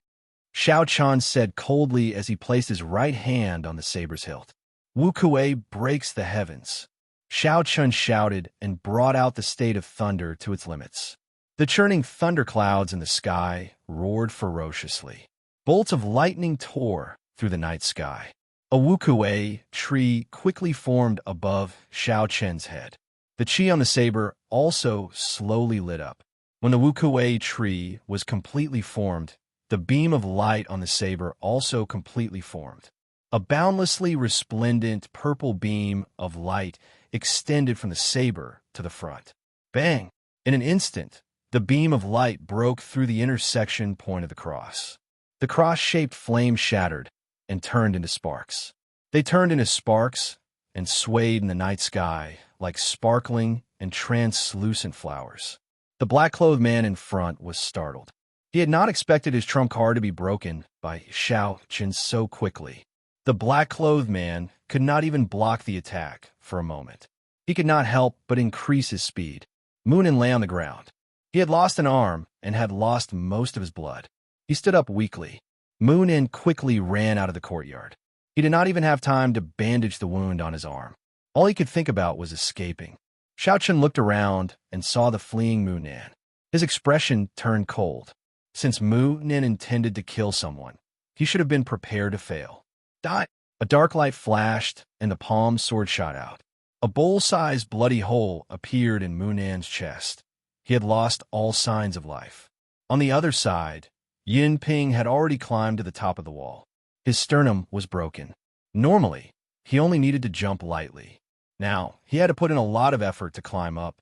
Xiao Chun said coldly as he placed his right hand on the saber's hilt. Wu Kuei breaks the heavens. Xiao Chun shouted and brought out the state of thunder to its limits. The churning thunderclouds in the sky roared ferociously. Bolts of lightning tore through the night sky. A Wu Kuei tree quickly formed above Xiao Chen's head. The chi on the saber also slowly lit up. When the Wu Kuei tree was completely formed, the beam of light on the saber also completely formed. A boundlessly resplendent purple beam of light extended from the saber to the front. Bang! In an instant, the beam of light broke through the intersection point of the cross. The cross-shaped flame shattered and turned into sparks. They turned into sparks and swayed in the night sky like sparkling and translucent flowers. The black-clothed man in front was startled. He had not expected his trump card to be broken by Xiao Chen so quickly. The black-clothed man could not even block the attack for a moment. He could not help but increase his speed. Moonin lay on the ground. He had lost an arm and had lost most of his blood. He stood up weakly. Moonin quickly ran out of the courtyard. He did not even have time to bandage the wound on his arm. All he could think about was escaping. Xiao Chen looked around and saw the fleeing Moonin. His expression turned cold. Since Moonin intended to kill someone, he should have been prepared to fail. Die! A dark light flashed, and the palm sword shot out. A bowl-sized bloody hole appeared in Moonin's chest. He had lost all signs of life. On the other side, Yin Ping had already climbed to the top of the wall. His sternum was broken. Normally, he only needed to jump lightly. Now, he had to put in a lot of effort to climb up.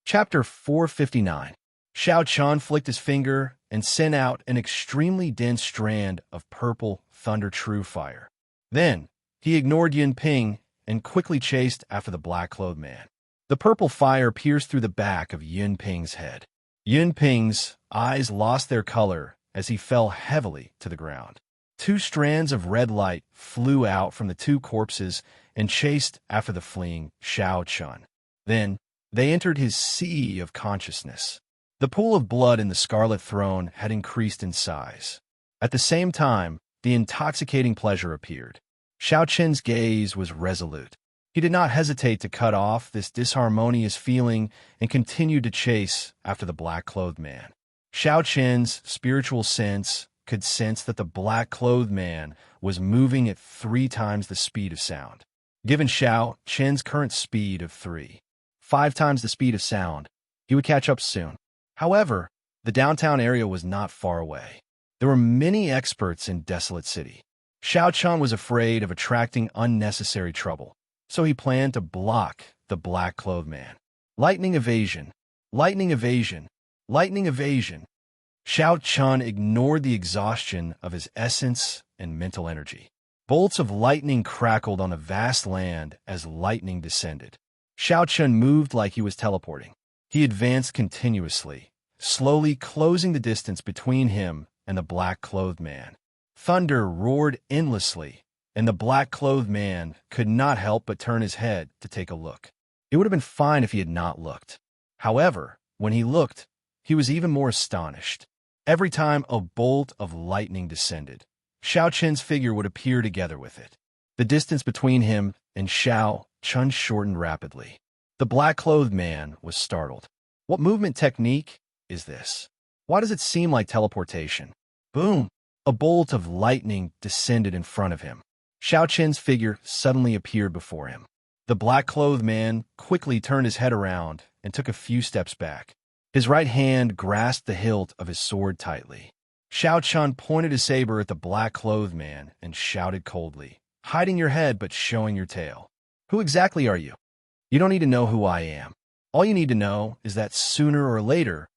Chapter 459. Xiao Chun flicked his finger and sent out an extremely dense strand of purple thunder true fire. Then, he ignored Yin Ping and quickly chased after the black-clothed man. The purple fire pierced through the back of Yin Ping's head. Yin Ping's eyes lost their color as he fell heavily to the ground. 2 strands of red light flew out from the 2 corpses and chased after the fleeing Xiao Chun. Then, they entered his sea of consciousness. The pool of blood in the Scarlet Throne had increased in size. At the same time, the intoxicating pleasure appeared. Xiao Chen's gaze was resolute. He did not hesitate to cut off this disharmonious feeling and continued to chase after the black-clothed man. Xiao Chen's spiritual sense could sense that the black-clothed man was moving at 3 times the speed of sound. Given Xiao Chen's current speed of 5 times the speed of sound, he would catch up soon. However, the downtown area was not far away. There were many experts in Desolate City. Xiao Chun was afraid of attracting unnecessary trouble, so he planned to block the black-clothed man. Lightning evasion, lightning evasion, lightning evasion. Xiao Chun ignored the exhaustion of his essence and mental energy. Bolts of lightning crackled on a vast land as lightning descended. Xiao Chun moved like he was teleporting. He advanced continuously, slowly closing the distance between him and the black-clothed man. Thunder roared endlessly, and the black-clothed man could not help but turn his head to take a look. It would have been fine if he had not looked. However, when he looked, he was even more astonished. Every time a bolt of lightning descended, Xiao Chun's figure would appear together with it. The distance between him and Xiao Chun shortened rapidly. The black-clothed man was startled. What movement technique is this? Why does it seem like teleportation? Boom! A bolt of lightning descended in front of him. Xiao Chun's figure suddenly appeared before him. The black-clothed man quickly turned his head around and took a few steps back. His right hand grasped the hilt of his sword tightly. Xiao Chun pointed his saber at the black-clothed man and shouted coldly, "Hiding your head but showing your tail. Who exactly are you? You don't need to know who I am. All you need to know is that sooner or later,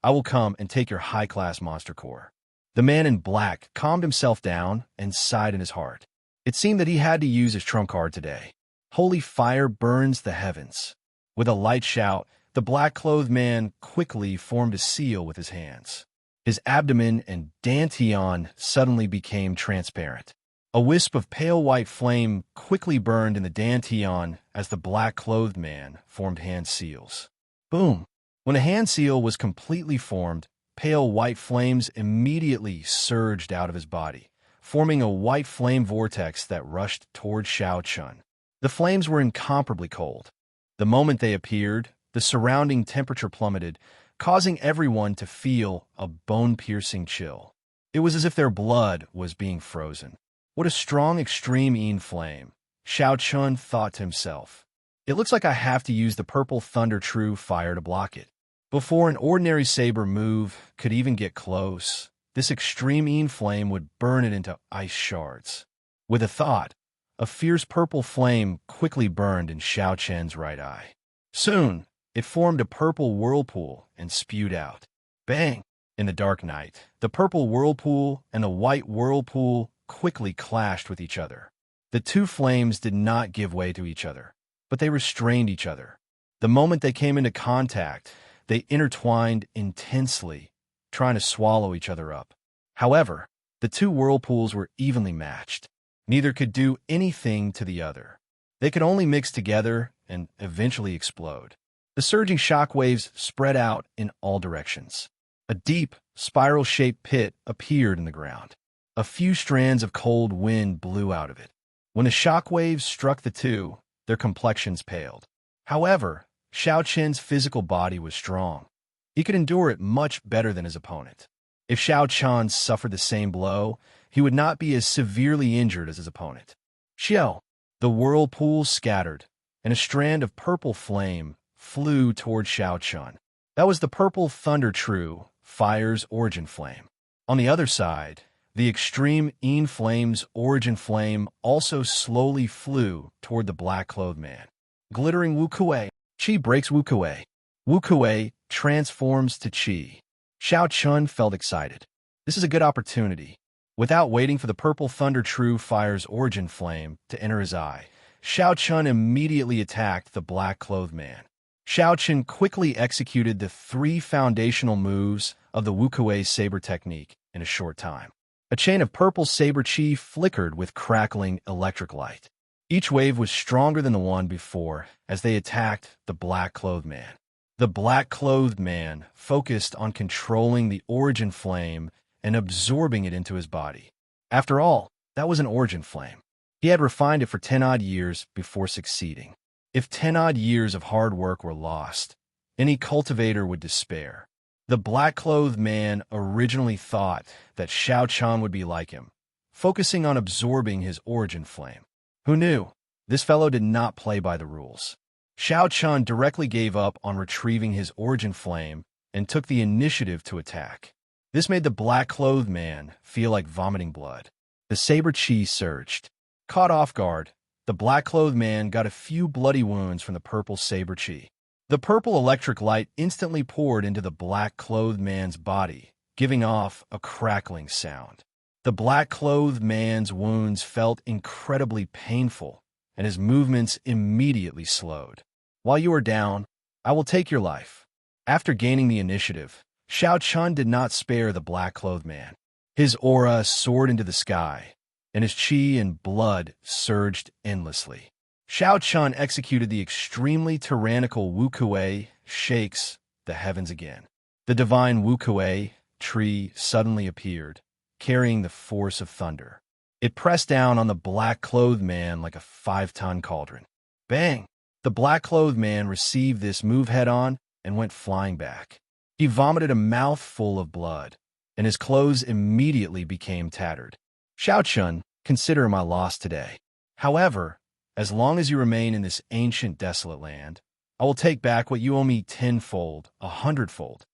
I will come and take your high-class monster core." The man in black calmed himself down and sighed in his heart. It seemed that he had to use his trump card today. Holy fire burns the heavens. With a light shout, the black-clothed man quickly formed a seal with his hands. His abdomen and dantian suddenly became transparent. A wisp of pale white flame quickly burned in the dantian as the black-clothed man formed hand seals. Boom! When a hand seal was completely formed, pale white flames immediately surged out of his body, forming a white flame vortex that rushed toward Xiao Chun. The flames were incomparably cold. The moment they appeared, the surrounding temperature plummeted, causing everyone to feel a bone-piercing chill. It was as if their blood was being frozen. What a strong extreme flame, Xiao Chun thought to himself. It looks like I have to use the purple thunder true fire to block it. Before an ordinary saber move could even get close, this extreme flame would burn it into ice shards. With a thought, a fierce purple flame quickly burned in Xiao Chun's right eye. Soon, it formed a purple whirlpool and spewed out. Bang! In the dark night, the purple whirlpool and the white whirlpool quickly clashed with each other. The two flames did not give way to each other, but they restrained each other. The moment they came into contact, they intertwined intensely, trying to swallow each other up. However, the two whirlpools were evenly matched. Neither could do anything to the other. They could only mix together and eventually explode. The surging shock waves spread out in all directions. A deep, spiral-shaped pit appeared in the ground. A few strands of cold wind blew out of it. When the shock waves struck the two, their complexions paled. However, Xiao Chun's physical body was strong. He could endure it much better than his opponent. If Xiao Chun suffered the same blow, he would not be as severely injured as his opponent. Xiao! The whirlpool scattered, and a strand of purple flame flew toward Xiao Chun. That was the purple thunder true fire's origin flame. On the other side, the extreme flame's origin flame also slowly flew toward the black-clothed man. Glittering Wukuei. Qi breaks Wukuei. Wukuei transforms to Qi. Xiao Chun felt excited. This is a good opportunity. Without waiting for the purple thunder true fire's origin flame to enter his eye, Xiao Chun immediately attacked the black-clothed man. Xiao Chun quickly executed the three foundational moves of the Wukuei saber technique in a short time. A chain of purple saber chi flickered with crackling electric light. Each wave was stronger than the one before as they attacked the black-clothed man. The black-clothed man focused on controlling the origin flame and absorbing it into his body. After all, that was an origin flame. He had refined it for 10-odd years before succeeding. If 10-odd years of hard work were lost, any cultivator would despair. The black-clothed man originally thought that Xiao Chun would be like him, focusing on absorbing his origin flame. Who knew? This fellow did not play by the rules. Xiao Chun directly gave up on retrieving his origin flame and took the initiative to attack. This made the black-clothed man feel like vomiting blood. The saber chi surged. Caught off guard, the black-clothed man got a few bloody wounds from the purple saber chi. The purple electric light instantly poured into the black-clothed man's body, giving off a crackling sound. The black-clothed man's wounds felt incredibly painful, and his movements immediately slowed. While you are down, I will take your life. After gaining the initiative, Xiao Chun did not spare the black-clothed man. His aura soared into the sky, and his qi and blood surged endlessly. Xiao Chun executed the extremely tyrannical Wukuei, shakes the heavens again. The divine Wukuei tree suddenly appeared, carrying the force of thunder. It pressed down on the black-clothed man like a 5-ton cauldron. Bang! The black-clothed man received this move head-on and went flying back. He vomited a mouthful of blood, and his clothes immediately became tattered. Xiao Chun, consider my loss today. However, as long as you remain in this ancient desolate land, I will take back what you owe me 10-fold, 100-fold.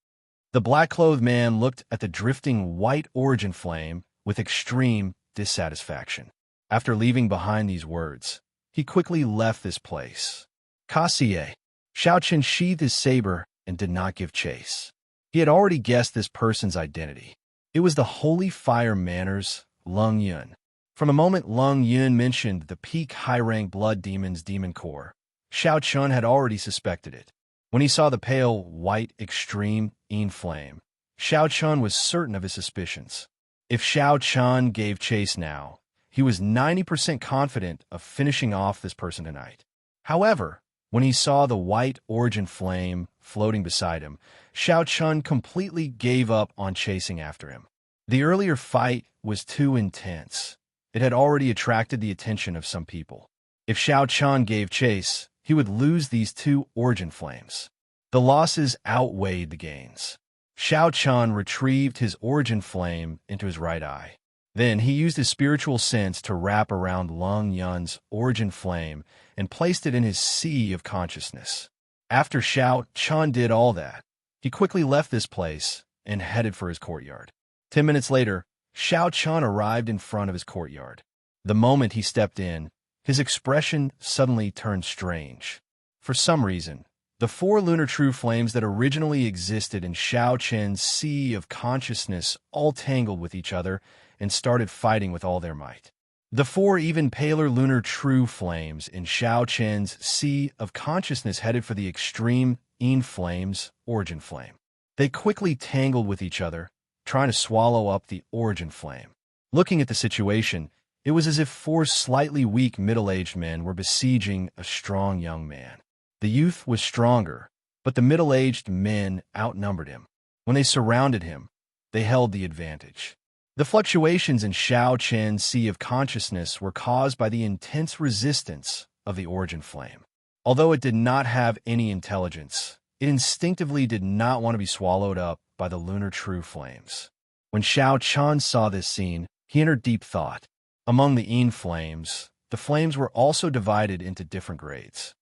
The black-clothed man looked at the drifting white origin flame with extreme dissatisfaction. After leaving behind these words, he quickly left this place. Kasie. Xiao Chun sheathed his saber and did not give chase. He had already guessed this person's identity. It was the Holy Fire Manor's Lung Yun. From the moment Lung Yun mentioned the peak high-rank blood demon's demon core, Xiao Chun had already suspected it. When he saw the pale, white, extreme Yin flame, Xiao Chun was certain of his suspicions. If Xiao Chun gave chase now, he was 90% confident of finishing off this person tonight. However, when he saw the white origin flame floating beside him, Xiao Chun completely gave up on chasing after him. The earlier fight was too intense. It had already attracted the attention of some people. If Xiao Chun gave chase, he would lose these two origin flames. The losses outweighed the gains. Xiao Chun retrieved his origin flame into his right eye. Then he used his spiritual sense to wrap around Lung Yun's origin flame and placed it in his sea of consciousness. After Xiao Chun did all that, he quickly left this place and headed for his courtyard. 10 minutes later, Xiao Chun arrived in front of his courtyard. The moment he stepped in, his expression suddenly turned strange. For some reason, the 4 lunar true flames that originally existed in Xiao Chen's sea of consciousness all tangled with each other and started fighting with all their might. The 4 even paler lunar true flames in Xiao Chen's sea of consciousness headed for the extreme Yin flame's origin flame. They quickly tangled with each other, trying to swallow up the origin flame. Looking at the situation, it was as if 4 slightly weak middle-aged men were besieging a strong young man. The youth was stronger, but the middle-aged men outnumbered him. When they surrounded him, they held the advantage. The fluctuations in Xiao Chen's sea of consciousness were caused by the intense resistance of the origin flame. Although it did not have any intelligence, it instinctively did not want to be swallowed up by the lunar true flames. When Xiao Chun saw this scene, he entered deep thought. Among the Yin flames, the flames were also divided into different grades.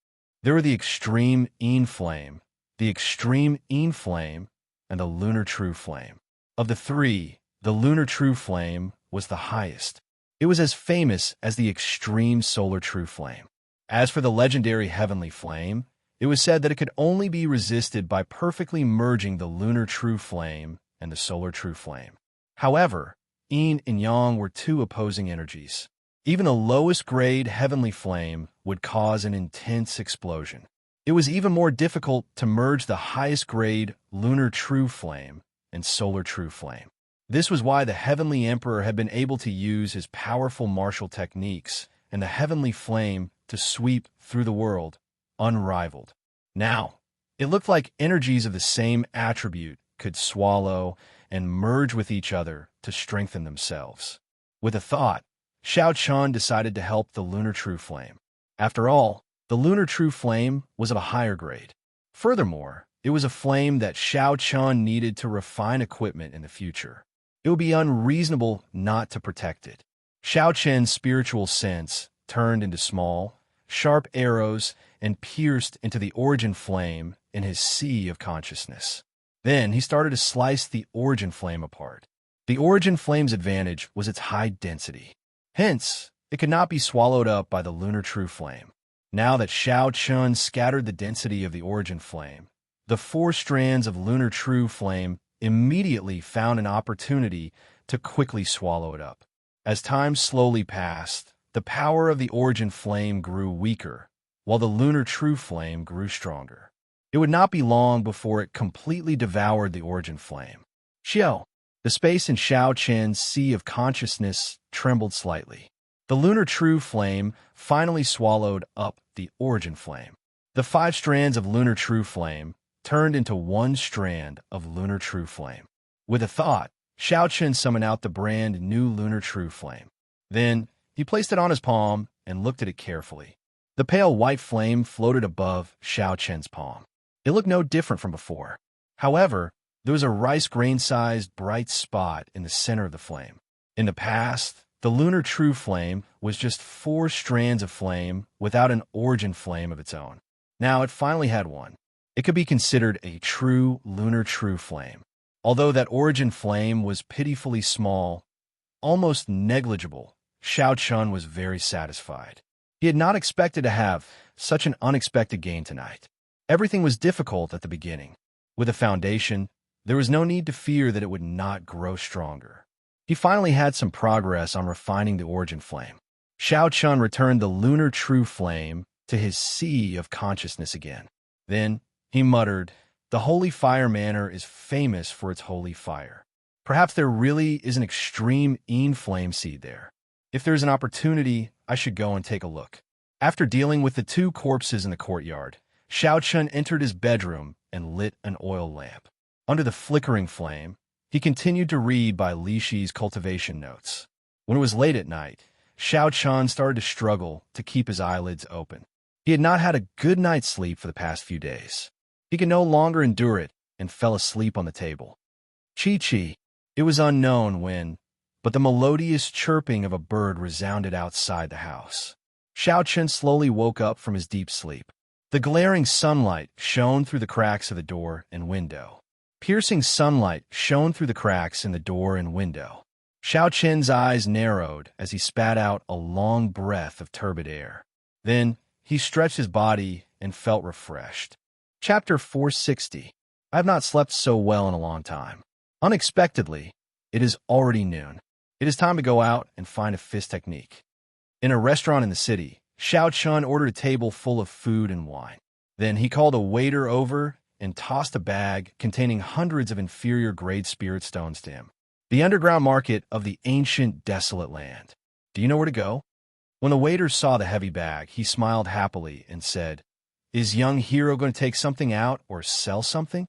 There were the extreme Yin flame, the extreme Yin flame, and the lunar true flame. Of the 3, the lunar true flame was the highest. It was as famous as the extreme solar true flame. As for the legendary heavenly flame, it was said that it could only be resisted by perfectly merging the lunar true flame and the solar true flame. However, Yin and Yang were 2 opposing energies. Even the lowest grade heavenly flame would cause an intense explosion. It was even more difficult to merge the highest grade lunar true flame and solar true flame. This was why the Heavenly Emperor had been able to use his powerful martial techniques and the heavenly flame to sweep through the world, unrivaled. Now, it looked like energies of the same attribute could swallow and merge with each other to strengthen themselves. With a thought, Xiao Chun decided to help the lunar true flame. After all, the lunar true flame was of a higher grade. Furthermore, it was a flame that Xiao Chun needed to refine equipment in the future. It would be unreasonable not to protect it. Xiao Chen's spiritual sense turned into small, sharp arrows and pierced into the origin flame in his sea of consciousness. Then he started to slice the origin flame apart. The origin flame's advantage was its high density. Hence, it could not be swallowed up by the lunar true flame. Now that Xiao Chun scattered the density of the origin flame, the 4 strands of lunar true flame immediately found an opportunity to quickly swallow it up. As time slowly passed, the power of the origin flame grew weaker, while the lunar true flame grew stronger. It would not be long before it completely devoured the origin flame. Xiao, the space in Xiao Chen's sea of consciousness trembled slightly. The lunar true flame finally swallowed up the origin flame. The 5 strands of lunar true flame turned into 1 strand of lunar true flame. With a thought, Xiao Chen summoned out the brand new lunar true flame. Then, he placed it on his palm and looked at it carefully. The pale white flame floated above Xiao Chen's palm. It looked no different from before. However, there was a rice grain-sized bright spot in the center of the flame. In the past, the lunar true flame was just 4 strands of flame without an origin flame of its own. Now it finally had one. It could be considered a true lunar true flame. Although that origin flame was pitifully small, almost negligible, Xiao Chun was very satisfied. He had not expected to have such an unexpected gain tonight. Everything was difficult at the beginning. With a foundation, there was no need to fear that it would not grow stronger. He finally had some progress on refining the origin flame. Xiao Chun returned the lunar true flame to his sea of consciousness again. Then, he muttered, "The holy fire manor is famous for its holy fire. Perhaps there really is an extreme Yin flame seed there. If there's an opportunity, I should go and take a look." After dealing with the 2 corpses in the courtyard, Xiao Chun entered his bedroom and lit an oil lamp. Under the flickering flame, he continued to read by Li Shi's cultivation notes. When it was late at night, Xiao Chun started to struggle to keep his eyelids open. He had not had a good night's sleep for the past few days. He could no longer endure it and fell asleep on the table. Chi-chi. It was unknown when, but the melodious chirping of a bird resounded outside the house. Xiao Chun slowly woke up from his deep sleep. The glaring sunlight shone through the cracks of the door and window. Piercing sunlight shone through the cracks in the door and window. Xiao Chen's eyes narrowed as he spat out a long breath of turbid air. Then, he stretched his body and felt refreshed. Chapter 460. I have not slept so well in a long time. Unexpectedly, it is already noon. It is time to go out and find a fist technique. In a restaurant in the city, Xiao Chun ordered a table full of food and wine. Then he called a waiter over and tossed a bag containing hundreds of inferior-grade spirit stones to him. The underground market of the ancient, desolate land. Do you know where to go? When the waiter saw the heavy bag, he smiled happily and said, "Is young hero going to take something out or sell something?"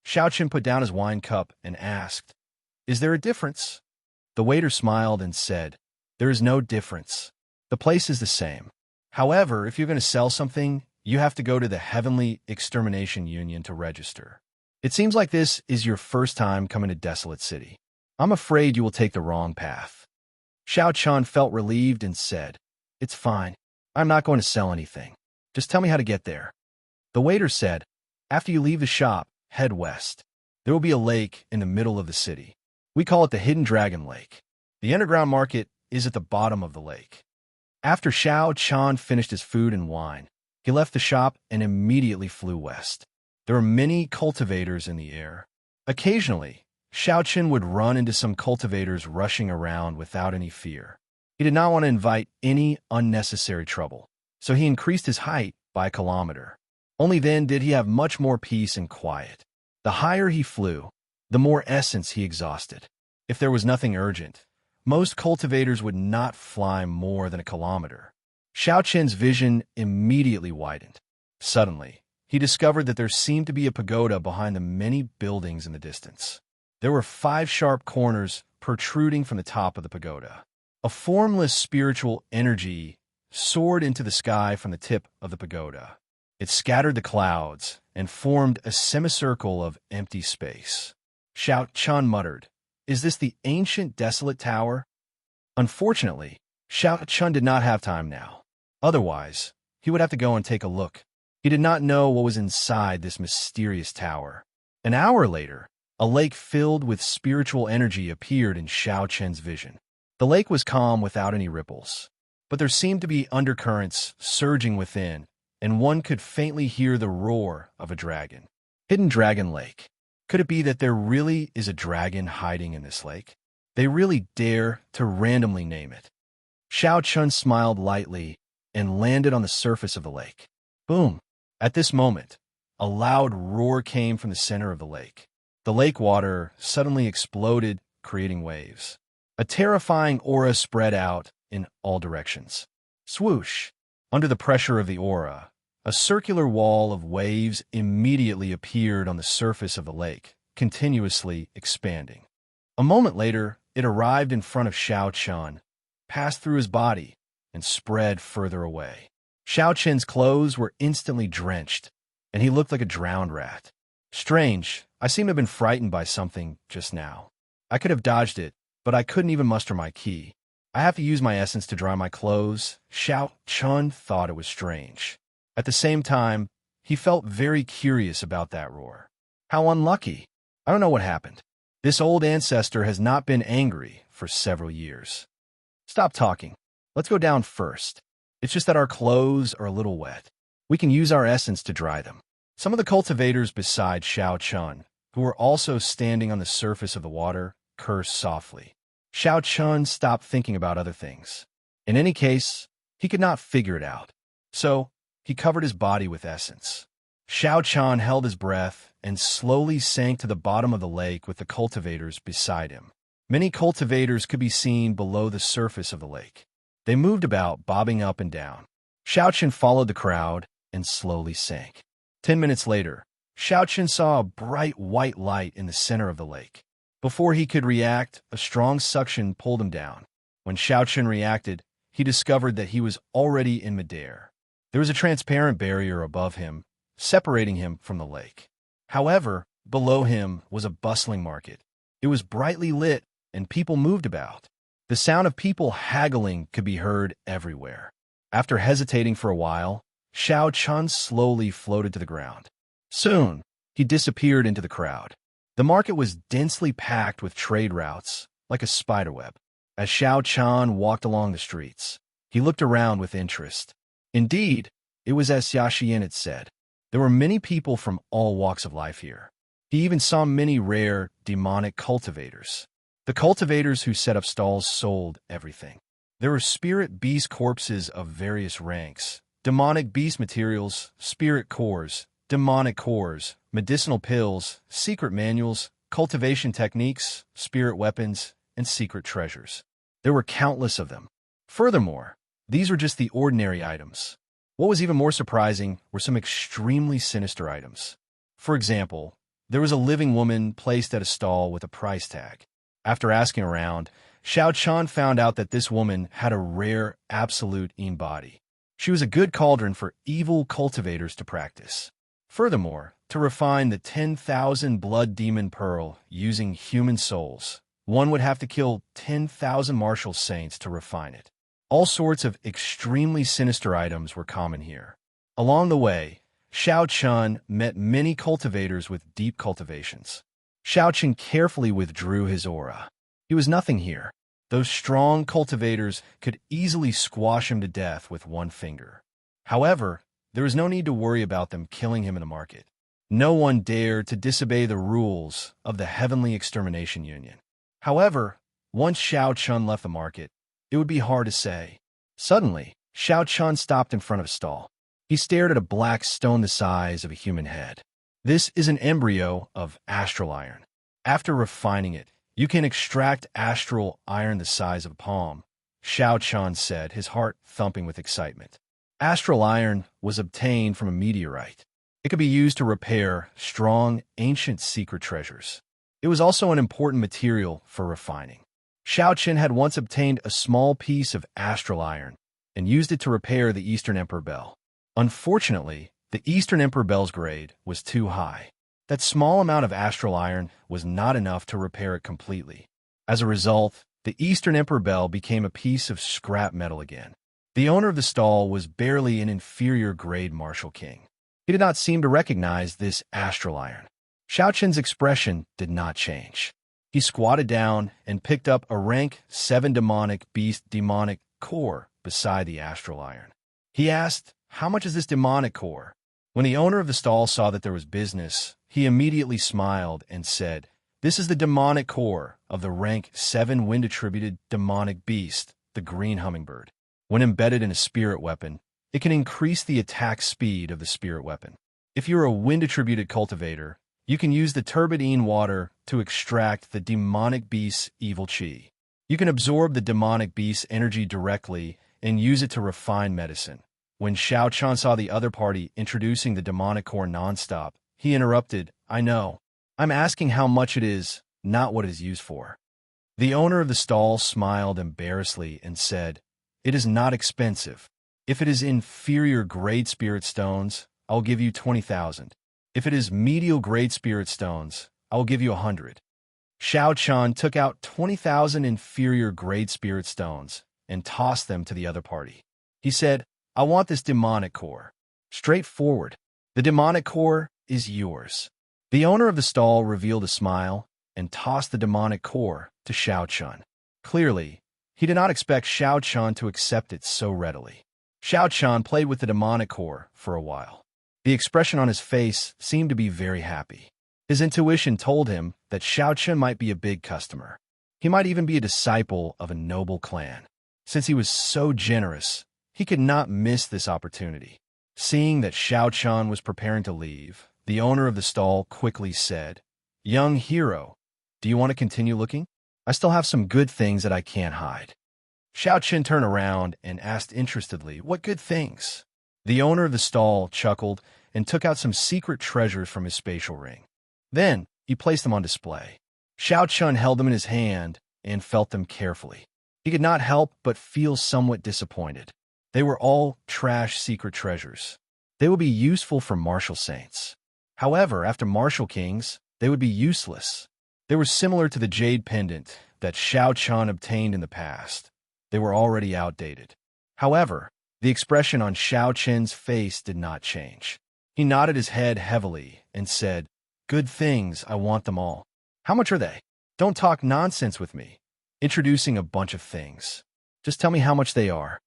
Xiao Chun put down his wine cup and asked, "Is there a difference?" The waiter smiled and said, "There is no difference. The place is the same. However, if you're going to sell something, you have to go to the Heavenly Extermination Union to register. It seems like this is your first time coming to Desolate City. I'm afraid you will take the wrong path." Xiao Chun felt relieved and said, "It's fine. I'm not going to sell anything. Just tell me how to get there." The waiter said, "After you leave the shop, head west. There will be a lake in the middle of the city. We call it the Hidden Dragon Lake. The underground market is at the bottom of the lake." After Xiao Chun finished his food and wine, he left the shop and immediately flew west. There were many cultivators in the air. Occasionally, Xiao Chun would run into some cultivators rushing around without any fear. He did not want to invite any unnecessary trouble, so he increased his height by a kilometer. Only then did he have much more peace and quiet. The higher he flew, the more essence he exhausted. If there was nothing urgent, most cultivators would not fly more than a kilometer. Xiao Chen's vision immediately widened. Suddenly, he discovered that there seemed to be a pagoda behind the many buildings in the distance. There were 5 sharp corners protruding from the top of the pagoda. A formless spiritual energy soared into the sky from the tip of the pagoda. It scattered the clouds and formed a semicircle of empty space. Xiao Chun muttered, "Is this the ancient desolate tower?" Unfortunately, Xiao Chun did not have time now. Otherwise, he would have to go and take a look. He did not know what was inside this mysterious tower. An hour later, a lake filled with spiritual energy appeared in Xiao Chen's vision. The lake was calm without any ripples, but there seemed to be undercurrents surging within, and one could faintly hear the roar of a dragon. Hidden Dragon Lake. Could it be that there really is a dragon hiding in this lake? They really dare to randomly name it. Xiao Chun smiled lightly and landed on the surface of the lake. Boom! At this moment, a loud roar came from the center of the lake. The lake water suddenly exploded, creating waves. A terrifying aura spread out in all directions. Swoosh! Under the pressure of the aura, a circular wall of waves immediately appeared on the surface of the lake, continuously expanding. A moment later, it arrived in front of Xiao Chun, passed through his body, and spread further away. Xiao Chun's clothes were instantly drenched, and he looked like a drowned rat. Strange, I seem to have been frightened by something just now. I could have dodged it, but I couldn't even muster my ki. I have to use my essence to dry my clothes. Xiao Chun thought it was strange. At the same time, he felt very curious about that roar. How unlucky. I don't know what happened. This old ancestor has not been angry for several years. Stop talking. Let's go down first. It's just that our clothes are a little wet. We can use our essence to dry them. Some of the cultivators beside Xiao Chun, who were also standing on the surface of the water, cursed softly. Xiao Chun stopped thinking about other things. In any case, he could not figure it out. So, he covered his body with essence. Xiao Chun held his breath and slowly sank to the bottom of the lake with the cultivators beside him. Many cultivators could be seen below the surface of the lake. They moved about, bobbing up and down. Xiao Chun followed the crowd and slowly sank. 10 minutes later, Xiao Chun saw a bright white light in the center of the lake. Before he could react, a strong suction pulled him down. When Xiao Chun reacted, he discovered that he was already in midair. There was a transparent barrier above him, separating him from the lake. However, below him was a bustling market. It was brightly lit, and people moved about. The sound of people haggling could be heard everywhere. After hesitating for a while, Xiao Chun slowly floated to the ground. Soon, he disappeared into the crowd. The market was densely packed with trade routes, like a spiderweb. As Xiao Chun walked along the streets, he looked around with interest. Indeed, it was as Xia Xian had said. There were many people from all walks of life here. He even saw many rare, demonic cultivators. The cultivators who set up stalls sold everything. There were spirit beast corpses of various ranks, demonic beast materials, spirit cores, demonic cores, medicinal pills, secret manuals, cultivation techniques, spirit weapons, and secret treasures. There were countless of them. Furthermore, these were just the ordinary items. What was even more surprising were some extremely sinister items. For example, there was a living woman placed at a stall with a price tag. After asking around, Xiao Chun found out that this woman had a rare absolute body. She was a good cauldron for evil cultivators to practice. Furthermore, to refine the 10,000 blood demon pearl using human souls, one would have to kill 10,000 martial saints to refine it. All sorts of extremely sinister items were common here. Along the way, Xiao Chun met many cultivators with deep cultivations. Xiao Chun carefully withdrew his aura. He was nothing here. Those strong cultivators could easily squash him to death with one finger. However, there was no need to worry about them killing him in the market. No one dared to disobey the rules of the Heavenly Extermination Union. However, once Xiao Chun left the market, it would be hard to say. Suddenly, Xiao Chun stopped in front of a stall. He stared at a black stone the size of a human head. This is an embryo of astral iron. After refining it, you can extract astral iron the size of a palm, Xiao Chun said, his heart thumping with excitement. Astral iron was obtained from a meteorite. It could be used to repair strong, ancient secret treasures. It was also an important material for refining. Xiao Chun had once obtained a small piece of astral iron and used it to repair the Eastern Emperor Bell. Unfortunately, the Eastern Emperor Bell's grade was too high. That small amount of astral iron was not enough to repair it completely. As a result, the Eastern Emperor Bell became a piece of scrap metal again. The owner of the stall was barely an inferior grade martial king. He did not seem to recognize this astral iron. Xiao Chun's expression did not change. He squatted down and picked up a rank 7 demonic beast demonic core beside the astral iron. He asked, "How much is this demonic core?" When the owner of the stall saw that there was business, he immediately smiled and said, "This is the demonic core of the rank 7 wind-attributed demonic beast, the green hummingbird. When embedded in a spirit weapon, it can increase the attack speed of the spirit weapon. If you're a wind-attributed cultivator, you can use the turbidine water to extract the demonic beast's evil chi. You can absorb the demonic beast's energy directly and use it to refine medicine. When Xiao Chan saw the other party introducing the demonic core nonstop, he interrupted, "I know. I'm asking how much it is, not what it is used for." The owner of the stall smiled embarrassedly and said, "It is not expensive. If it is inferior grade spirit stones, I'll give you 20,000. If it is medial grade spirit stones, I'll give you 100. Xiao Chan took out 20,000 inferior grade spirit stones and tossed them to the other party. He said, "I want this demonic core." Straightforward. The demonic core is yours. The owner of the stall revealed a smile and tossed the demonic core to Xiao Chan. Clearly, he did not expect Xiao Chan to accept it so readily. Xiao Chan played with the demonic core for a while. The expression on his face seemed to be very happy. His intuition told him that Xiao Chan might be a big customer. He might even be a disciple of a noble clan. Since he was so generous, he could not miss this opportunity. Seeing that Xiao Chan was preparing to leave, the owner of the stall quickly said, "Young hero, do you want to continue looking? I still have some good things that I can't hide." Xiao Chan turned around and asked interestedly, "What good things?" The owner of the stall chuckled and took out some secret treasures from his spatial ring. Then he placed them on display. Xiao Chan held them in his hand and felt them carefully. He could not help but feel somewhat disappointed. They were all trash secret treasures. They would be useful for martial saints. However, after martial kings, they would be useless. They were similar to the jade pendant that Xiao Chan obtained in the past. They were already outdated. However, the expression on Xiao Chen's face did not change. He nodded his head heavily and said, "Good things, I want them all. How much are they? Don't talk nonsense with me, introducing a bunch of things. Just tell me how much they are."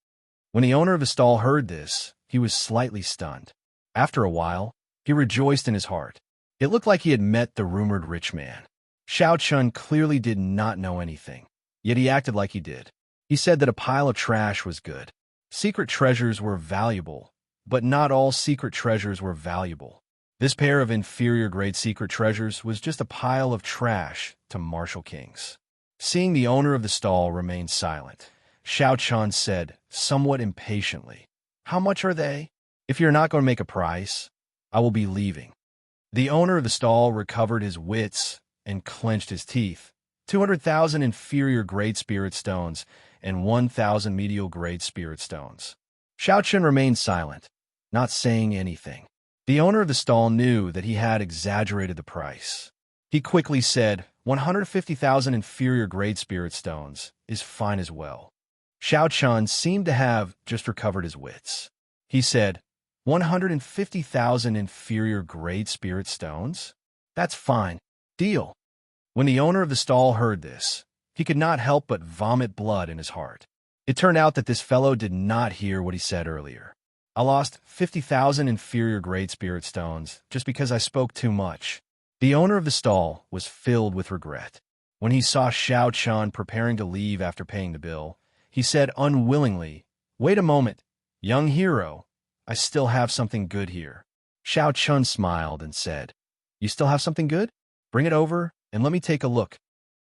When the owner of the stall heard this, he was slightly stunned. After a while, he rejoiced in his heart. It looked like he had met the rumored rich man. Xiao Chan clearly did not know anything, yet he acted like he did. He said that a pile of trash was good. Secret treasures were valuable, but not all secret treasures were valuable. This pair of inferior-grade secret treasures was just a pile of trash to martial kings. Seeing the owner of the stall remain silent, Xiao Chan said, somewhat impatiently, "How much are they? If you're not going to make a price, I will be leaving." The owner of the stall recovered his wits and clenched his teeth. 200,000 inferior-grade spirit stones and 1,000 medial-grade spirit stones. Xiao Chan remained silent, not saying anything. The owner of the stall knew that he had exaggerated the price. He quickly said, 150,000 inferior-grade spirit stones is fine as well. Xiao Chan seemed to have just recovered his wits. He said, 150,000 inferior-grade spirit stones? That's fine. Deal. When the owner of the stall heard this, he could not help but vomit blood in his heart. It turned out that this fellow did not hear what he said earlier. "I lost 50,000 inferior-grade spirit stones just because I spoke too much." The owner of the stall was filled with regret. When he saw Xiao Chan preparing to leave after paying the bill, he said unwillingly, "Wait a moment, young hero. I still have something good here." Xiao Chan smiled and said, "You still have something good? Bring it over and let me take a look."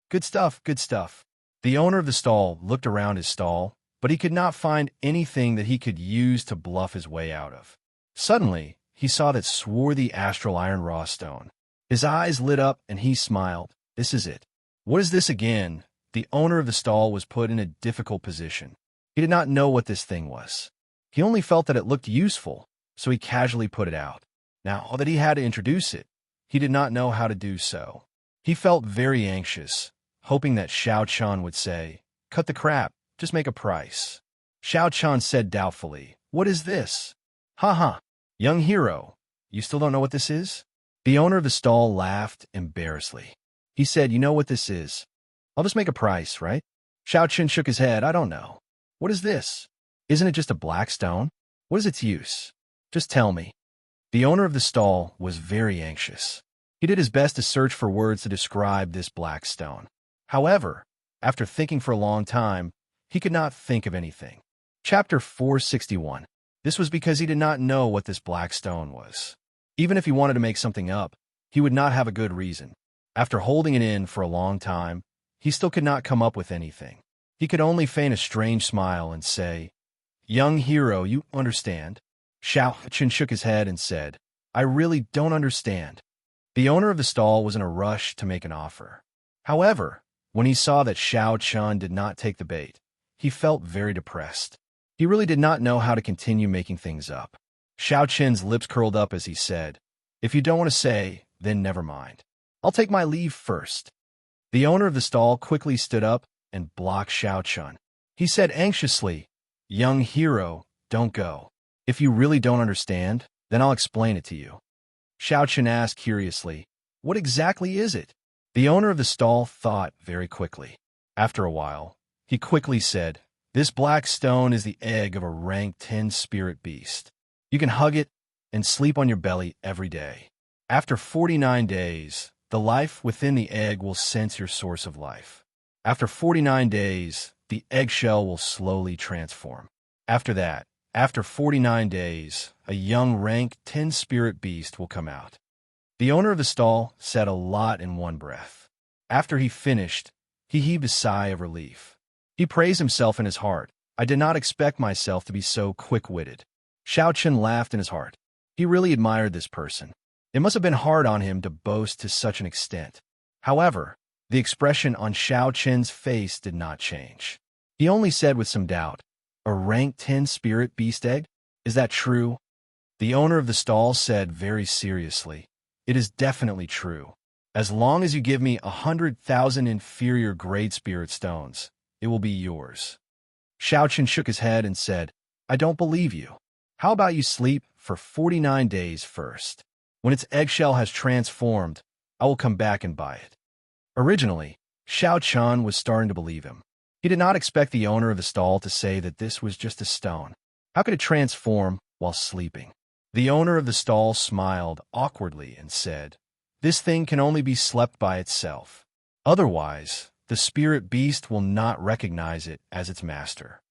"Good stuff, good stuff." The owner of the stall looked around his stall, but he could not find anything that he could use to bluff his way out of. Suddenly, he saw that swarthy astral iron raw stone. His eyes lit up and he smiled. "This is it." "What is this again?" The owner of the stall was put in a difficult position. He did not know what this thing was. He only felt that it looked useful, so he casually put it out. Now that he had to introduce it, he did not know how to do so. He felt very anxious, hoping that Xiao Chan would say, "Cut the crap, just make a price." Xiao Chan said doubtfully, "What is this?" "Ha ha, young hero, you still don't know what this is?" The owner of the stall laughed embarrassedly. He said, "You know what this is. I'll just make a price, right?" Xiao Chan shook his head. "I don't know. What is this? Isn't it just a black stone? What is its use? Just tell me." The owner of the stall was very anxious. He did his best to search for words to describe this black stone. However, after thinking for a long time, he could not think of anything. Chapter 461. This was because he did not know what this black stone was. Even if he wanted to make something up, he would not have a good reason. After holding it in for a long time, he still could not come up with anything. He could only feign a strange smile and say, "Young hero, you understand?" Xiao Chen shook his head and said, "I really don't understand." The owner of the stall was in a rush to make an offer. However, when he saw that Xiao Chun did not take the bait, he felt very depressed. He really did not know how to continue making things up. Xiao Chen's lips curled up as he said, "If you don't want to say, then never mind. I'll take my leave first." The owner of the stall quickly stood up and blocked Xiao Chun. He said anxiously, "Young hero, don't go. If you really don't understand, then I'll explain it to you." Xiao Chun asked curiously, "What exactly is it?" The owner of the stall thought very quickly. After a while, he quickly said, "This black stone is the egg of a rank 10 spirit beast. You can hug it and sleep on your belly every day. After 49 days, the life within the egg will sense your source of life. After 49 days, the eggshell will slowly transform. After that, after 49 days, a young rank 10 spirit beast will come out." The owner of the stall said a lot in one breath. After he finished, he heaved a sigh of relief. He praised himself in his heart. "I did not expect myself to be so quick-witted." Xiao Chen laughed in his heart. He really admired this person. It must have been hard on him to boast to such an extent. However, the expression on Xiao Chen's face did not change. He only said with some doubt, "A rank 10 spirit beast egg? Is that true?" The owner of the stall said very seriously, "It is definitely true. As long as you give me 100,000 inferior grade spirit stones, it will be yours." Xiao Chen shook his head and said, "I don't believe you. How about you sleep for 49 days first? When its eggshell has transformed, I will come back and buy it." Originally, Xiao Chen was starting to believe him. He did not expect the owner of the stall to say that this was just a stone. How could it transform while sleeping? The owner of the stall smiled awkwardly and said, "This thing can only be slept by itself. Otherwise, the spirit beast will not recognize it as its master."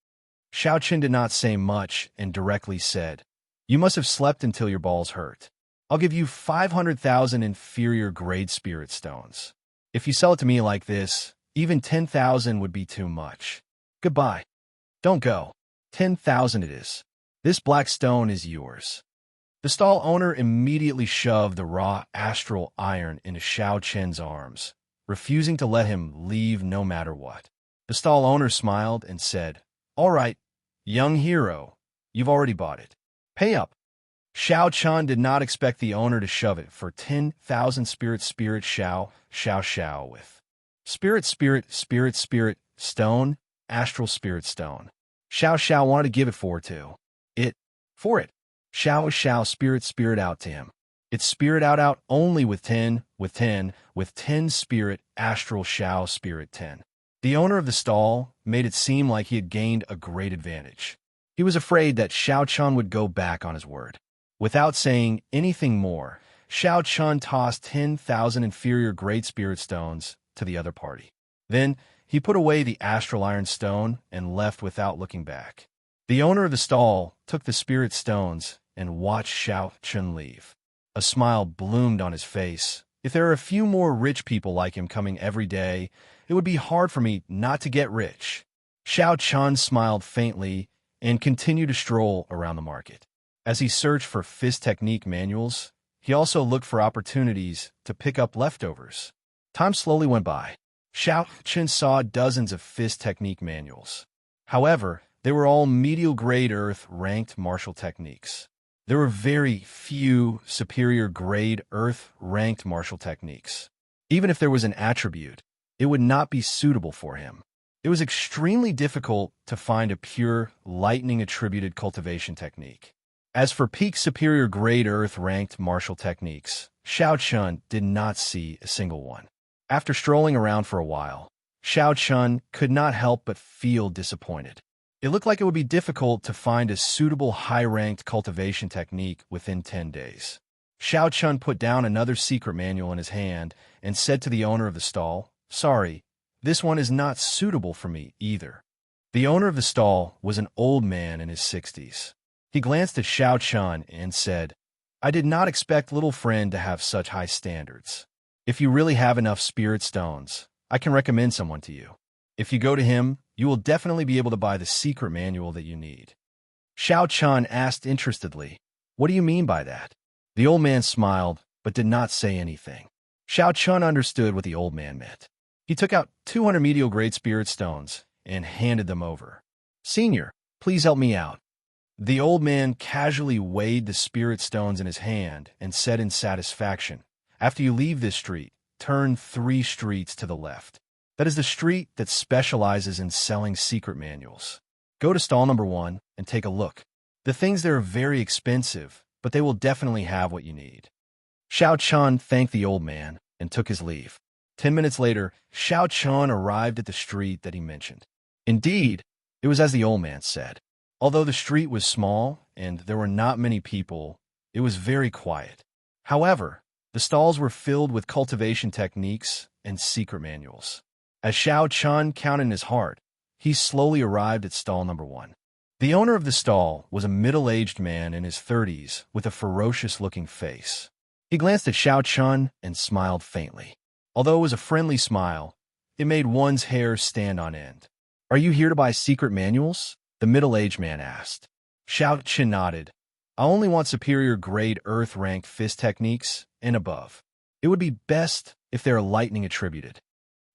Xiao Chen did not say much and directly said, "You must have slept until your balls hurt. I'll give you 500,000 inferior grade spirit stones. If you sell it to me like this, even 10,000 would be too much. Goodbye. Don't go. 10,000 it is. This black stone is yours." The stall owner immediately shoved the raw astral iron into Xiao Chen's arms, refusing to let him leave no matter what. The stall owner smiled and said, "All right, young hero, you've already bought it. Pay up." Xiao Chen did not expect the owner to shove it for 10,000 spirit Xiao with. Spirit, stone, astral spirit stone. Xiao wanted to give it for it. Xiao spirit out to him. It spirit out only with 10 spirit astral Xiao spirit 10. The owner of the stall made it seem like he had gained a great advantage. He was afraid that Xiao Chen would go back on his word. Without saying anything more, Xiao Chen tossed 10,000 inferior great spirit stones to the other party. Then he put away the astral iron stone and left without looking back. The owner of the stall took the spirit stones and watched Xiao Chen leave. A smile bloomed on his face. If there are a few more rich people like him coming every day, it would be hard for me not to get rich. Xiao Chen smiled faintly and continued to stroll around the market. As he searched for fist technique manuals, he also looked for opportunities to pick up leftovers. Time slowly went by. Xiao Chen saw dozens of fist technique manuals. However, they were all medial grade earth ranked martial techniques. There were very few superior grade earth ranked martial techniques. Even if there was an attribute, it would not be suitable for him. It was extremely difficult to find a pure lightning attributed cultivation technique. As for peak superior grade earth ranked martial techniques, Xiao Chen did not see a single one. After strolling around for a while, Xiao Chen could not help but feel disappointed. It looked like it would be difficult to find a suitable high-ranked cultivation technique within 10 days. Xiao Chen put down another secret manual in his hand and said to the owner of the stall, "Sorry, This one is not suitable for me either. The owner of the stall was an old man in his 60s. He glanced at Xiao Chun and said, I did not expect little friend to have such high standards. If you really have enough spirit stones, I can recommend someone to you. If you go to him, you will definitely be able to buy the secret manual that you need. Xiao Chun asked interestedly, What do you mean by that? The old man smiled, but did not say anything. Xiao Chun understood what the old man meant. He took out 200 medial-grade spirit stones and handed them over. Senior, please help me out. The old man casually weighed the spirit stones in his hand and said in satisfaction, After you leave this street, turn 3 streets to the left. That is the street that specializes in selling secret manuals. Go to stall number 1 and take a look. The things there are very expensive, but they will definitely have what you need. Xiao Chun thanked the old man and took his leave. 10 minutes later, Xiao Chun arrived at the street that he mentioned. Indeed, it was as the old man said. Although the street was small and there were not many people, it was very quiet. However, the stalls were filled with cultivation techniques and secret manuals. As Xiao Chun counted in his heart, he slowly arrived at stall number 1. The owner of the stall was a middle-aged man in his 30s with a ferocious-looking face. He glanced at Xiao Chun and smiled faintly. Although it was a friendly smile, it made one's hair stand on end. Are you here to buy secret manuals? The middle-aged man asked. Xiao Chun nodded. I only want superior-grade Earth-ranked fist techniques and above. It would be best if they are lightning attributed.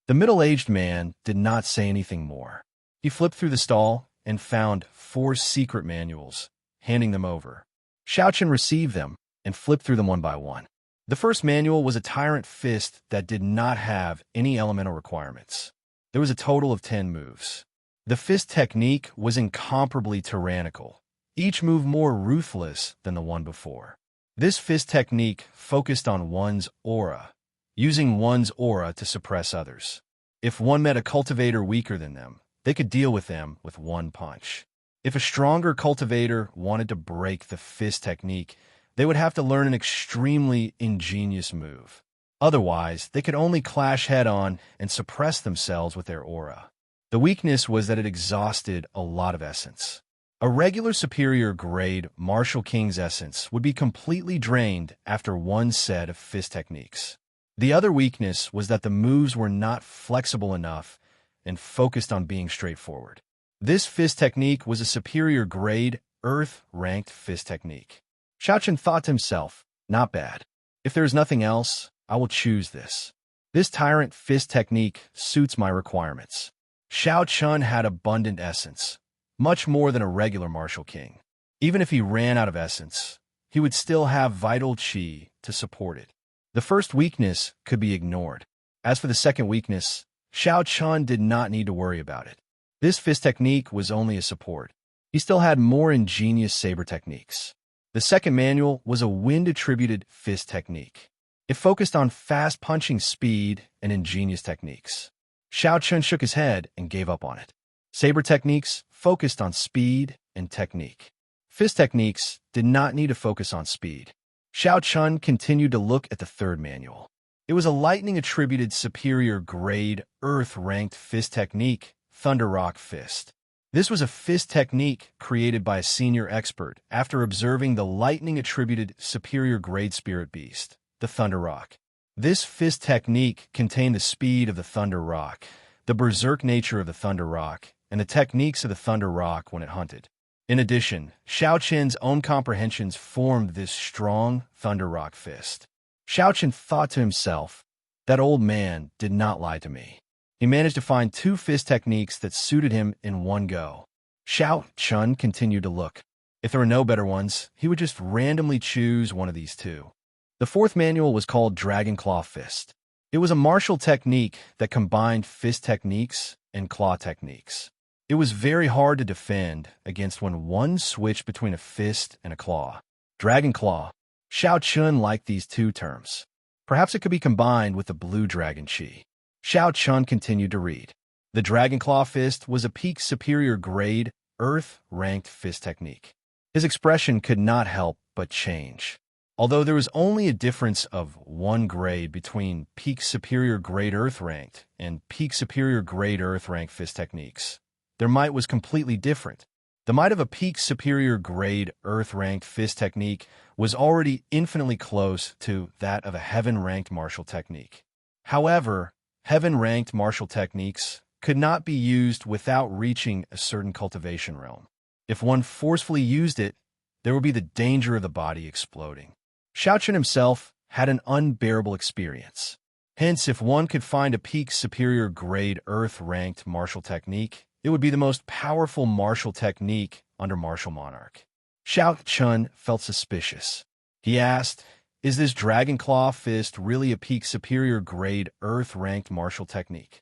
The middle-aged man did not say anything more. He flipped through the stall and found 4 secret manuals, handing them over. Xiao Chun received them and flipped through them one by one. The first manual was a tyrant fist that did not have any elemental requirements. There was a total of 10 moves. The fist technique was incomparably tyrannical, each move more ruthless than the one before. This fist technique focused on one's aura, using one's aura to suppress others. If one met a cultivator weaker than them, they could deal with them with one punch. If a stronger cultivator wanted to break the fist technique, they would have to learn an extremely ingenious move. Otherwise, they could only clash head-on and suppress themselves with their aura. The weakness was that it exhausted a lot of essence. A regular superior grade Martial King's essence would be completely drained after one set of fist techniques. The other weakness was that the moves were not flexible enough and focused on being straightforward. This fist technique was a superior grade Earth-ranked fist technique. Xiao Chun thought to himself, not bad. If there is nothing else, I will choose this. This tyrant fist technique suits my requirements. Xiao Chun had abundant essence, much more than a regular Martial King. Even if he ran out of essence, he would still have vital qi to support it. The first weakness could be ignored. As for the second weakness, Xiao Chun did not need to worry about it. This fist technique was only a support. He still had more ingenious saber techniques. The second manual was a wind-attributed fist technique. It focused on fast punching speed and ingenious techniques. Xiao Chun shook his head and gave up on it. Saber techniques focused on speed and technique. Fist techniques did not need to focus on speed. Xiao Chun continued to look at the third manual. It was a lightning-attributed superior grade Earth-ranked fist technique, Thunder Rock Fist. This was a fist technique created by a senior expert after observing the lightning-attributed superior grade spirit beast, the Thunder Rock. This fist technique contained the speed of the Thunder Rock, the berserk nature of the Thunder Rock, and the techniques of the Thunder Rock when it hunted. In addition, Xiao Chun's own comprehensions formed this strong Thunder Rock fist. Xiao Chun thought to himself, that old man did not lie to me. He managed to find 2 fist techniques that suited him in one go. Xiao Chun continued to look. If there were no better ones, he would just randomly choose one of these 2. The fourth manual was called Dragon Claw Fist. It was a martial technique that combined fist techniques and claw techniques. It was very hard to defend against when one switched between a fist and a claw. Dragon Claw. Xiao Chun liked these 2 terms. Perhaps it could be combined with the blue dragon chi. Xiao Chun continued to read. The Dragon Claw Fist was a peak superior grade, Earth-ranked fist technique. His expression could not help but change. Although there was only a difference of 1 grade between peak superior grade earth ranked and peak superior grade earth ranked fist techniques, their might was completely different. The might of a peak superior grade earth ranked fist technique was already infinitely close to that of a heaven ranked martial technique. However, heaven ranked martial techniques could not be used without reaching a certain cultivation realm. If one forcefully used it, there would be the danger of the body exploding. Xiaochen himself had an unbearable experience. Hence, if one could find a peak superior grade earth-ranked martial technique, it would be the most powerful martial technique under martial monarch. Xiaochen felt suspicious. He asked, "Is this Dragon Claw Fist really a peak superior grade earth-ranked martial technique?"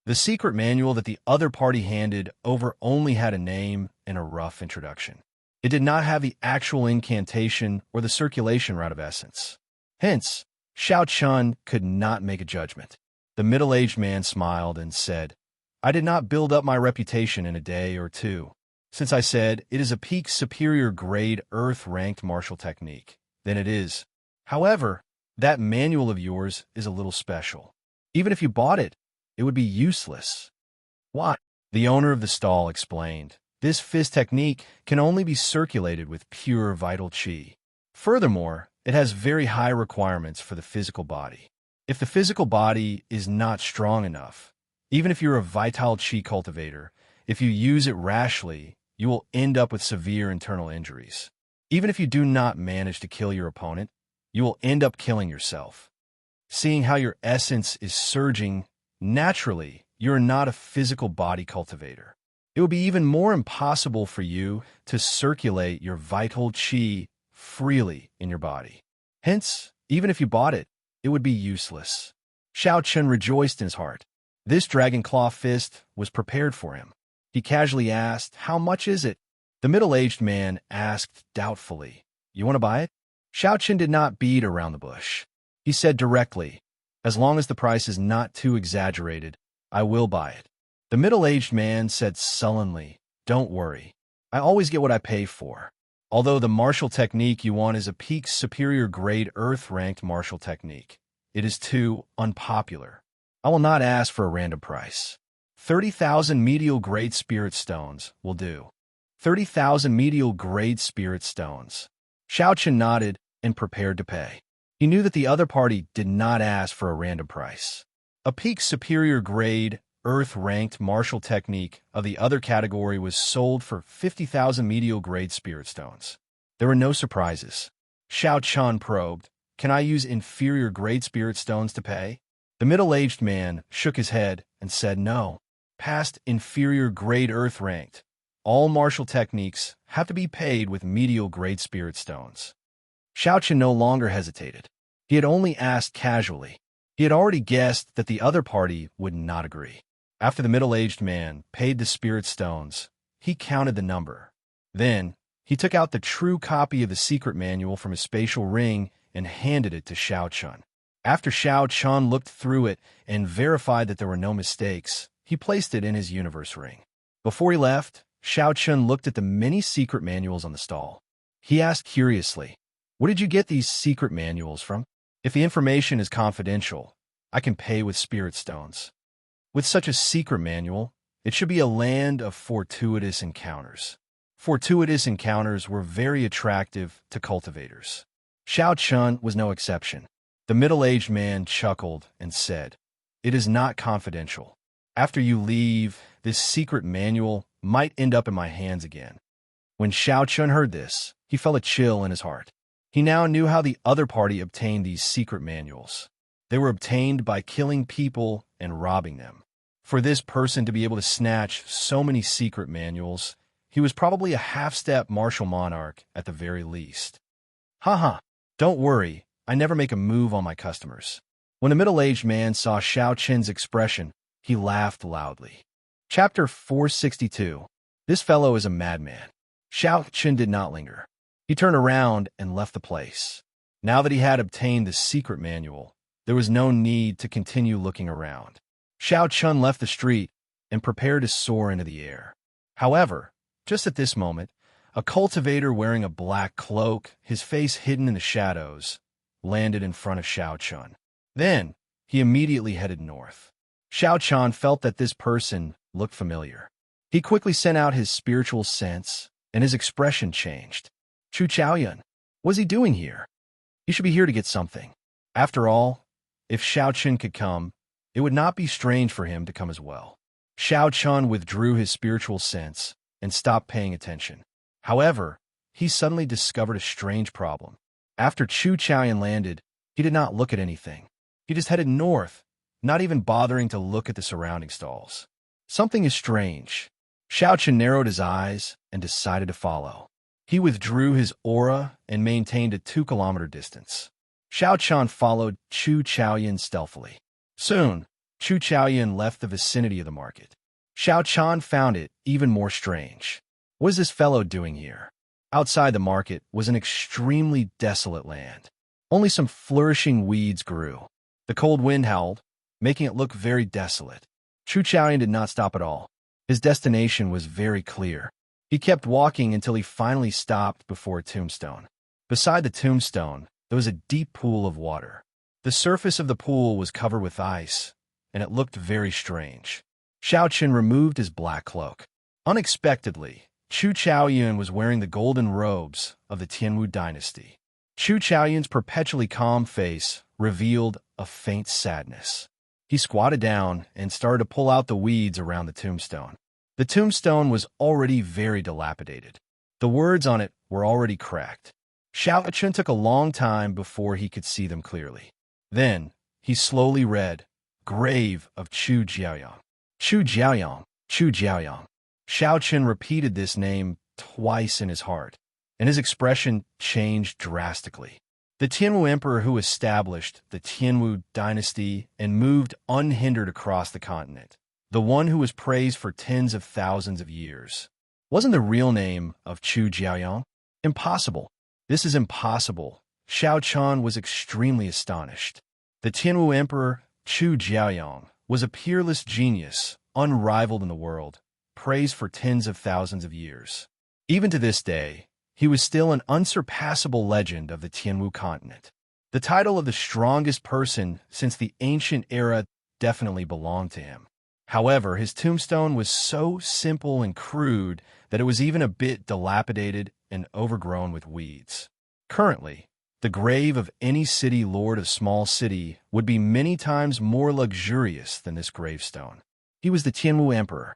The secret manual that the other party handed over only had a name and a rough introduction. It did not have the actual incantation or the circulation route of essence. Hence, Xiaochen could not make a judgment. The middle-aged man smiled and said, "I did not build up my reputation in a day or two. Since I said it is a peak superior grade earth-ranked martial technique, then it is. However, that manual of yours is a little special. Even if you bought it, it would be useless." "Why?" The owner of the stall explained. "This fist technique can only be circulated with pure vital qi. Furthermore, it has very high requirements for the physical body. If the physical body is not strong enough, even if you're a vital qi cultivator, if you use it rashly, you will end up with severe internal injuries. Even if you do not manage to kill your opponent, you will end up killing yourself. Seeing how your essence is surging naturally, you're not a physical body cultivator. It would be even more impossible for you to circulate your vital qi freely in your body. Hence, even if you bought it, it would be useless." Xiaochen rejoiced in his heart. This dragon claw fist was prepared for him. He casually asked, "How much is it?" The middle-aged man asked doubtfully, "You want to buy it?" Xiaochen did not beat around the bush. He said directly, "As long as the price is not too exaggerated, I will buy it." The middle-aged man said sullenly, "Don't worry. I always get what I pay for. Although the martial technique you want is a peak superior grade earth-ranked martial technique, it is too unpopular. I will not ask for a random price. 30,000 medial grade spirit stones will do." 30,000 medial grade spirit stones. Xiaochen nodded and prepared to pay. He knew that the other party did not ask for a random price. A peak superior grade earth-ranked martial technique of the other category was sold for 50,000 medial grade spirit stones. There were no surprises. Xiaochen probed, "Can I use inferior grade spirit stones to pay?" The middle-aged man shook his head and said no. Past inferior grade earth-ranked, all martial techniques have to be paid with medial grade spirit stones. Xiaochen no longer hesitated. He had only asked casually. He had already guessed that the other party would not agree. After the middle-aged man paid the spirit stones, he counted the number. Then, he took out the true copy of the secret manual from his spatial ring and handed it to Xiaochen. After Xiaochen looked through it and verified that there were no mistakes, he placed it in his universe ring. Before he left, Xiaochen looked at the many secret manuals on the stall. He asked curiously, "Where did you get these secret manuals from? If the information is confidential, I can pay with spirit stones. With such a secret manual, it should be a land of fortuitous encounters." Fortuitous encounters were very attractive to cultivators. Xiaochen was no exception. The middle-aged man chuckled and said, "It is not confidential. After you leave, this secret manual might end up in my hands again." When Xiaochen heard this, he felt a chill in his heart. He now knew how the other party obtained these secret manuals. They were obtained by killing people and robbing them. For this person to be able to snatch so many secret manuals, he was probably a half-step martial monarch at the very least. "Haha, don't worry, I never make a move on my customers." When the middle-aged man saw Xiaochen's expression, he laughed loudly. Chapter 462. This fellow is a madman. Xiaochen did not linger. He turned around and left the place. Now that he had obtained the secret manual, there was no need to continue looking around. Xiaochen left the street and prepared to soar into the air. However, just at this moment, A cultivator wearing a black cloak, his face hidden in the shadows, landed in front of Xiao Chun. Then, he immediately headed north. Xiao Chun felt that this person looked familiar. He quickly sent out his spiritual sense, and his expression changed. Chu Chaoyun, what's he doing here? He should be here to get something. After all, if Xiao Chun could come, it would not be strange for him to come as well. Xiao Chun withdrew his spiritual sense and stopped paying attention. However, he suddenly discovered a strange problem. After Chu Chaoyun landed, he did not look at anything. He just headed north, not even bothering to look at the surrounding stalls. Something is strange. Xiao Chun narrowed his eyes and decided to follow. He withdrew his aura and maintained a 2-kilometer distance. Xiao Chun followed Chu Chaoyun stealthily. Soon, Chu Chaoyun left the vicinity of the market. Xiao Chun found it even more strange. What is this fellow doing here? Outside the market was an extremely desolate land. Only some flourishing weeds grew. The cold wind howled, making it look very desolate. Chu Chaoyun did not stop at all. His destination was very clear. He kept walking until he finally stopped before a tombstone. Beside the tombstone, there was a deep pool of water. The surface of the pool was covered with ice, and it looked very strange. Xiao Chun removed his black cloak. Unexpectedly, Chu Chaoyun was wearing the golden robes of the Tianwu dynasty. Chu Chaoyun's perpetually calm face revealed a faint sadness. He squatted down and started to pull out the weeds around the tombstone. The tombstone was already very dilapidated. The words on it were already cracked. Xiao Chun took a long time before he could see them clearly. Then, he slowly read, Grave of Chu Jiaoyang. Chu Jiaoyang, Chu Jiaoyang. Xiao Chun repeated this name twice in his heart, and his expression changed drastically. The Tianwu emperor who established the Tianwu dynasty and moved unhindered across the continent, the one who was praised for tens of thousands of years, wasn't the real name of Chu Jiaoyang? Impossible. This is impossible. Xiao Chun was extremely astonished. The Tianwu emperor, Chu Jiaoyang, was a peerless genius, unrivaled in the world, praised for tens of thousands of years. Even to this day, he was still an unsurpassable legend of the Tianwu continent. The title of the strongest person since the ancient era definitely belonged to him. However, his tombstone was so simple and crude that it was even a bit dilapidated and overgrown with weeds. Currently, the grave of any city lord of small city would be many times more luxurious than this gravestone. He was the Tianwu emperor.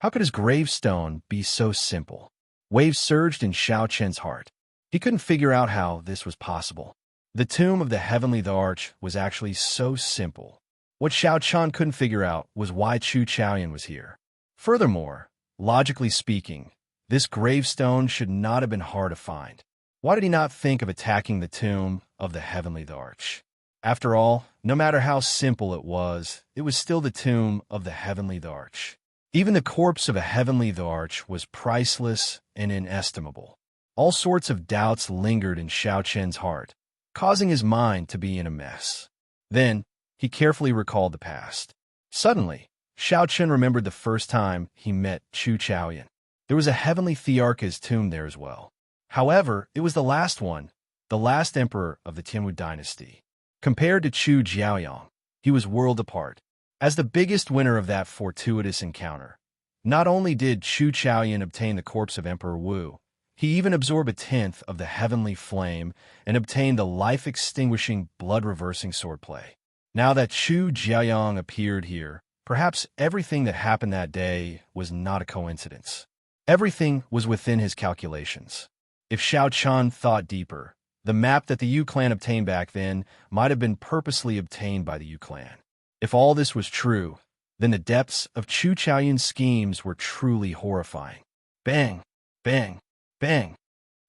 How could his gravestone be so simple? Waves surged in Xiao Chun's heart. He couldn't figure out how this was possible. The tomb of the Heavenly Arch was actually so simple. What Xiao Chun couldn't figure out was why Chu Chaoyun was here. Furthermore, logically speaking, this gravestone should not have been hard to find. Why did he not think of attacking the tomb of the Heavenly Arch? After all, no matter how simple it was still the tomb of the Heavenly Arch. Even the corpse of a Heavenly Arch was priceless and inestimable. All sorts of doubts lingered in Xiao Chun's heart, causing his mind to be in a mess. Then, he carefully recalled the past. Suddenly, Xiao Chun remembered the first time he met Chu Chaoyun. There was a Heavenly Thearch's tomb there as well. However, it was the last one, the last emperor of the Tianwu dynasty. Compared to Chu Jiaoyang, he was world apart. As the biggest winner of that fortuitous encounter, not only did Chu Chaoyun obtain the corpse of Emperor Wu, he even absorbed a tenth of the heavenly flame and obtained the life-extinguishing, blood-reversing swordplay. Now that Chu Jiaoyang appeared here, perhaps everything that happened that day was not a coincidence. Everything was within his calculations. If Xiao Chun thought deeper, the map that the Yu clan obtained back then might have been purposely obtained by the Yu clan. If all this was true, then the depths of Chu Chaoyun's schemes were truly horrifying. Bang! Bang! Bang!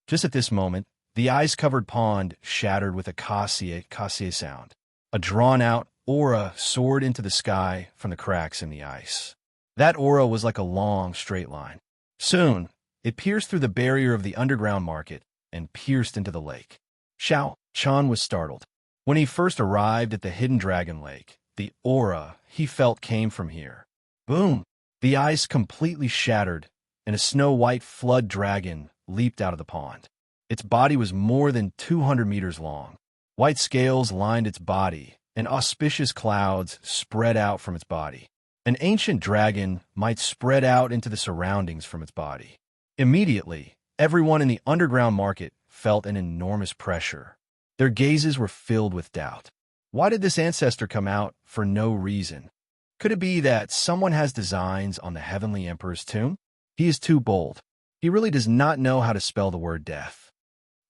Just at this moment, the ice-covered pond shattered with a kasie sound. A drawn-out aura soared into the sky from the cracks in the ice. That aura was like a long, straight line. Soon, it pierced through the barrier of the underground market and pierced into the lake. Xiao Chun was startled. When he first arrived at the Hidden Dragon Lake, the aura he felt came from here. Boom! The ice completely shattered, and a snow-white flood dragon leaped out of the pond. Its body was more than 200 meters long. White scales lined its body, and auspicious clouds spread out from its body. An ancient dragon might spread out into the surroundings from its body. Immediately, everyone in the underground market felt an enormous pressure. Their gazes were filled with doubt. Why did this ancestor come out for no reason? Could it be that someone has designs on the Heavenly Emperor's tomb? He is too bold. He really does not know how to spell the word death.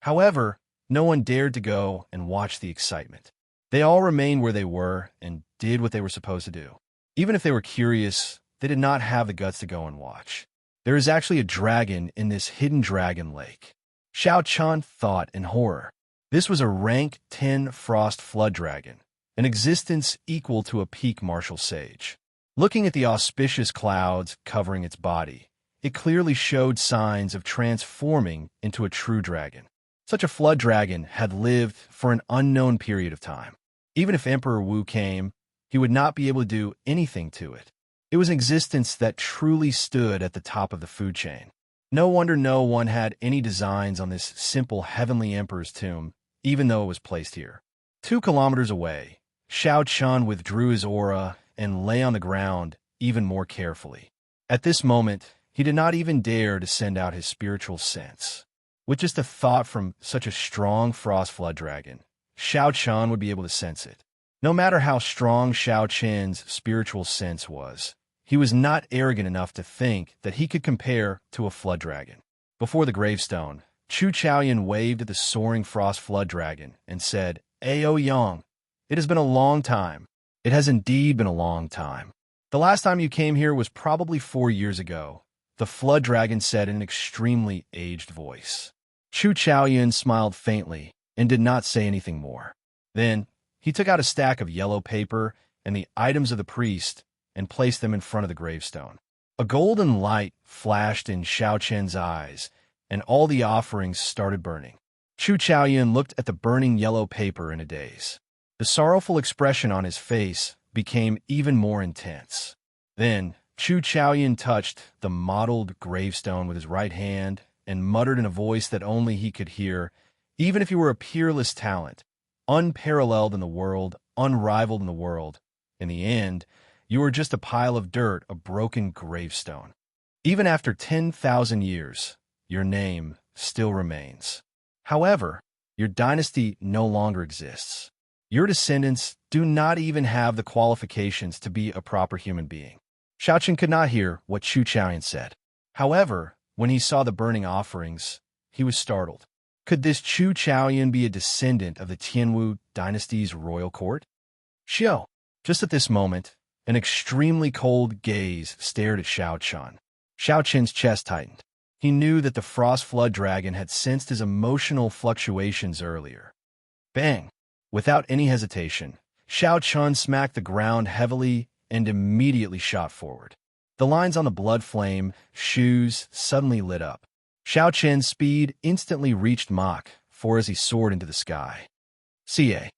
However, no one dared to go and watch the excitement. They all remained where they were and did what they were supposed to do. Even if they were curious, they did not have the guts to go and watch. There is actually a dragon in this hidden dragon lake. Xiao Chun thought in horror. This was a rank 10 frost flood dragon, an existence equal to a peak martial sage. Looking at the auspicious clouds covering its body, it clearly showed signs of transforming into a true dragon. Such a flood dragon had lived for an unknown period of time. Even if Emperor Wu came, he would not be able to do anything to it. It was an existence that truly stood at the top of the food chain. No wonder no one had any designs on this simple Heavenly Emperor's tomb, even though it was placed here. 2 kilometers away, Xiao Chun withdrew his aura and lay on the ground even more carefully. At this moment, he did not even dare to send out his spiritual sense. With just a thought from such a strong frost flood dragon, Xiao Chun would be able to sense it. No matter how strong Xiao Chen's spiritual sense was, he was not arrogant enough to think that he could compare to a flood dragon. Before the gravestone, Chu Chaoyan waved at the soaring frost flood dragon and said, "Ao Yang, it has been a long time. It has indeed been a long time. The last time you came here was probably 4 years ago," the flood dragon said in an extremely aged voice. Chu Chaoyan smiled faintly and did not say anything more. Then, he took out a stack of yellow paper and the items of the priest and placed them in front of the gravestone. A golden light flashed in Xiao Chen's eyes, and all the offerings started burning. Chu Chaoyan looked at the burning yellow paper in a daze. The sorrowful expression on his face became even more intense. Then, Chu Chaoyan touched the mottled gravestone with his right hand and muttered in a voice that only he could hear, "Even if you were a peerless talent, unparalleled in the world, unrivaled in the world, in the end, you are just a pile of dirt, a broken gravestone. Even after 10,000 years, your name still remains. However, your dynasty no longer exists. Your descendants do not even have the qualifications to be a proper human being." Xiao Chen could not hear what Chu Chaoyan said. However, when he saw the burning offerings, he was startled. Could this Chu Chaoyan be a descendant of the Tianwu dynasty's royal court? Xiao. Just at this moment, an extremely cold gaze stared at Xiao Chen. Xiao Chen's chest tightened. He knew that the frost flood dragon had sensed his emotional fluctuations earlier. Bang! Without any hesitation, Xiao Chen smacked the ground heavily and immediately shot forward. The lines on the blood flame shoes suddenly lit up. Xiao Chen's speed instantly reached Mach 4 as he soared into the sky. Ca.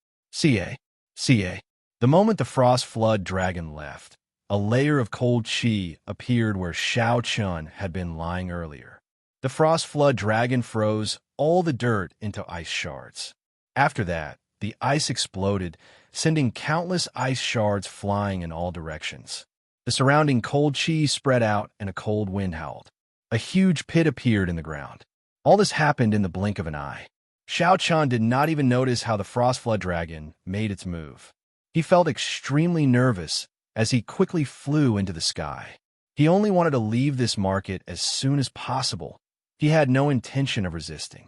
The moment the frost flood dragon left, a layer of cold chi appeared where Xiao Chen had been lying earlier. The frost flood dragon froze all the dirt into ice shards. After that, the ice exploded, sending countless ice shards flying in all directions. The surrounding cold chi spread out and a cold wind howled. A huge pit appeared in the ground. All this happened in the blink of an eye. Xiao Chen did not even notice how the frost flood dragon made its move. He felt extremely nervous as he quickly flew into the sky. He only wanted to leave this market as soon as possible. He had no intention of resisting.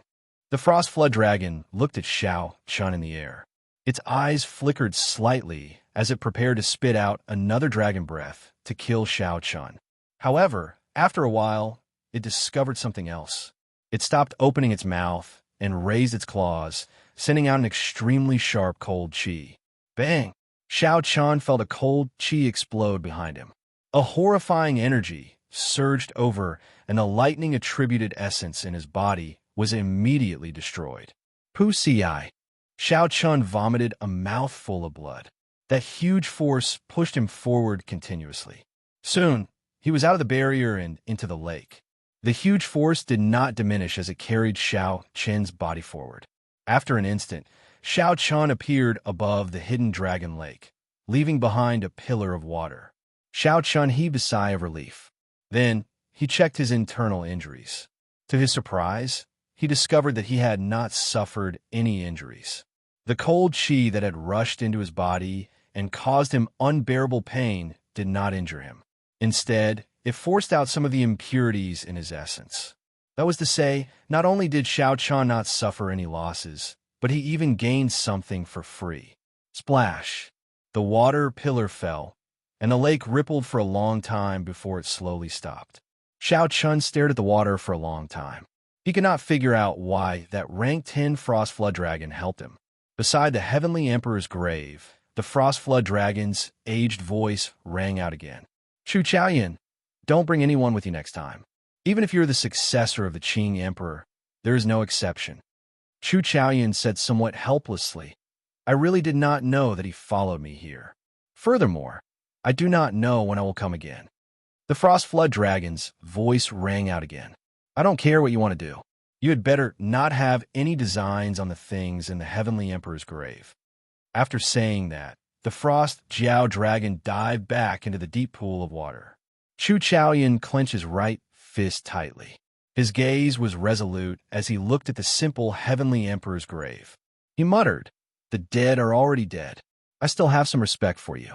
The frost flood dragon looked at Xiao Chen in the air. Its eyes flickered slightly as it prepared to spit out another dragon breath to kill Xiao Chen. However, after a while, it discovered something else. It stopped opening its mouth and raised its claws, sending out an extremely sharp cold chi. Bang! Xiao Chen felt a cold chi explode behind him. A horrifying energy surged over, and the lightning-attributed essence in his body was immediately destroyed. Pu Ci. Xiao Chen vomited a mouthful of blood. That huge force pushed him forward continuously. Soon, he was out of the barrier and into the lake. The huge force did not diminish as it carried Xiao Chen's body forward. After an instant, Xiao Chen appeared above the hidden dragon lake, leaving behind a pillar of water. Xiao Chen heaved a sigh of relief. Then, he checked his internal injuries. To his surprise, he discovered that he had not suffered any injuries. The cold qi that had rushed into his body and caused him unbearable pain did not injure him. Instead, it forced out some of the impurities in his essence. That was to say, not only did Xiao Chen not suffer any losses, but he even gained something for free. Splash! The water pillar fell, and the lake rippled for a long time before it slowly stopped. Xiao Chen stared at the water for a long time. He could not figure out why that rank 10 Frost Flood Dragon helped him. Beside the Heavenly Emperor's grave, the Frost Flood Dragon's aged voice rang out again. Chu Chaoyan, don't bring anyone with you next time. Even if you're the successor of the Qing Emperor, there is no exception. Chu Chaoyan said somewhat helplessly, I really did not know that he followed me here. Furthermore, I do not know when I will come again. The Frost Flood Dragon's voice rang out again. I don't care what you want to do. You had better not have any designs on the things in the Heavenly Emperor's grave. After saying that, the Frost Jiao Dragon dived back into the deep pool of water. Chu Chaoyan clenched his right fist tightly. His gaze was resolute as he looked at the simple Heavenly Emperor's grave. He muttered, The dead are already dead. I still have some respect for you.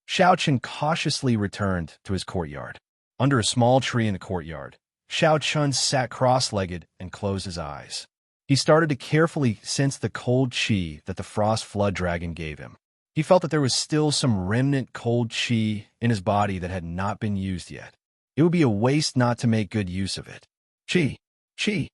Xiao Chen cautiously returned to his courtyard. Under a small tree in the courtyard, Xiao Chen sat cross-legged and closed his eyes. He started to carefully sense the cold qi that the Frost Flood Dragon gave him. He felt that there was still some remnant cold qi in his body that had not been used yet. It would be a waste not to make good use of it. Qi, qi.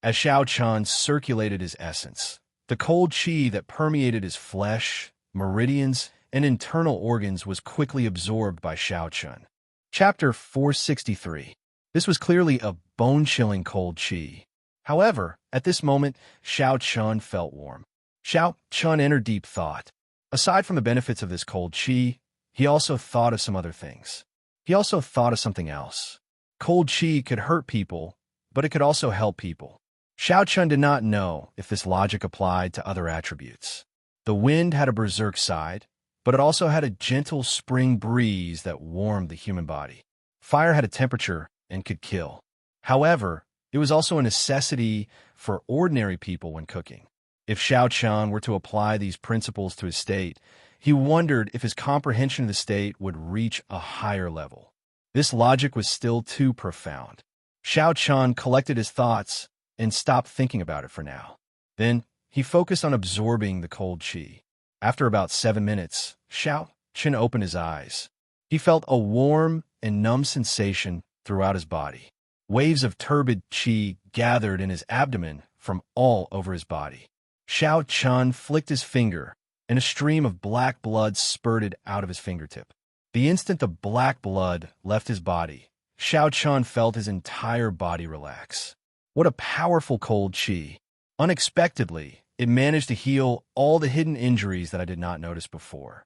As Xiao Chen circulated his essence, the cold qi that permeated his flesh, meridians, and internal organs was quickly absorbed by Xiao Chen. Chapter 463. This was clearly a bone-chilling cold qi. However, at this moment, Xiao Chen felt warm. Xiao Chen entered deep thought. Aside from the benefits of this cold qi, he also thought of some other things. He also thought of something else. Cold qi could hurt people, but it could also help people. Xiao Chen did not know if this logic applied to other attributes. The wind had a berserk side, but it also had a gentle spring breeze that warmed the human body. Fire had a temperature and could kill. However, it was also a necessity for ordinary people when cooking. If Xiao Chen were to apply these principles to his state, he wondered if his comprehension of the state would reach a higher level. This logic was still too profound. Xiao Chen collected his thoughts and stopped thinking about it for now. Then, he focused on absorbing the cold qi. After about 7 minutes, Xiao Chen opened his eyes. He felt a warm and numb sensation throughout his body. Waves of turbid qi gathered in his abdomen from all over his body. Xiao Chen flicked his finger, and a stream of black blood spurted out of his fingertip. The instant the black blood left his body, Xiao Chen felt his entire body relax. What a powerful cold qi. Unexpectedly, it managed to heal all the hidden injuries that I did not notice before.